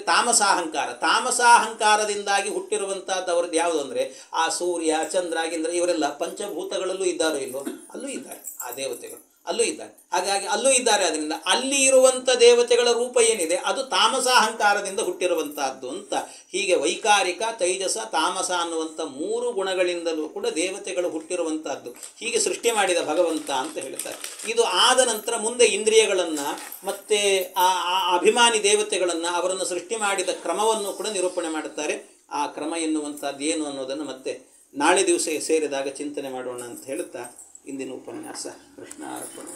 ತಾಮಸಾಹಂಕಾರದಿಂದಾಗಿ ಹುಟ್ಟಿರುವಂಥದ್ದು ಅವರದ್ದು ಯಾವುದು ಅಂದರೆ ಆ ಸೂರ್ಯ, ಚಂದ್ರ, ಇಂದ್ರ ಇವರೆಲ್ಲ ಪಂಚಭೂತಗಳಲ್ಲೂ ಇದ್ದಾರೋ ಇಲ್ಲೋ? ಅಲ್ಲೂ ಇದ್ದಾರೆ ಆ ದೇವತೆಗಳು. ಅಲ್ಲೂ ಇದ್ದಾರೆ. ಹಾಗಾಗಿ ಅಲ್ಲೂ ಇದ್ದಾರೆ. ಅದರಿಂದ ಅಲ್ಲಿ ಇರುವಂಥ ದೇವತೆಗಳ ರೂಪ ಏನಿದೆ ಅದು ತಾಮಸ ಅಹಂಕಾರದಿಂದ ಹುಟ್ಟಿರುವಂತಹದ್ದು ಅಂತ. ಹೀಗೆ ವೈಕಾರಿಕ, ತೈಜಸ, ತಾಮಸ ಅನ್ನುವಂಥ 3 ಗುಣಗಳಿಂದಲೂ ಕೂಡ ದೇವತೆಗಳು ಹುಟ್ಟಿರುವಂತಹದ್ದು. ಹೀಗೆ ಸೃಷ್ಟಿ ಮಾಡಿದ ಭಗವಂತ ಅಂತ ಹೇಳ್ತಾರೆ. ಇದು ಆದ ನಂತರ ಮುಂದೆ ಇಂದ್ರಿಯಗಳನ್ನು ಮತ್ತು ಆ ಅಭಿಮಾನಿ ದೇವತೆಗಳನ್ನು ಅವರನ್ನು ಸೃಷ್ಟಿ ಮಾಡಿದ ಕ್ರಮವನ್ನು ಕೂಡ ನಿರೂಪಣೆ ಮಾಡುತ್ತಾರೆ. ಆ ಕ್ರಮ ಎನ್ನುವಂಥದ್ದು ಏನು ಅನ್ನೋದನ್ನು ಮತ್ತೆ ನಾಳೆ ದಿವಸ ಸೇರಿದಾಗ ಚಿಂತನೆ ಮಾಡೋಣ ಅಂತ ಹೇಳುತ್ತಾ ಇಂದಿನ ಉಪನ್ಯಾಸ ಕೃಷ್ಣ ಅರ್ಪಣೆ.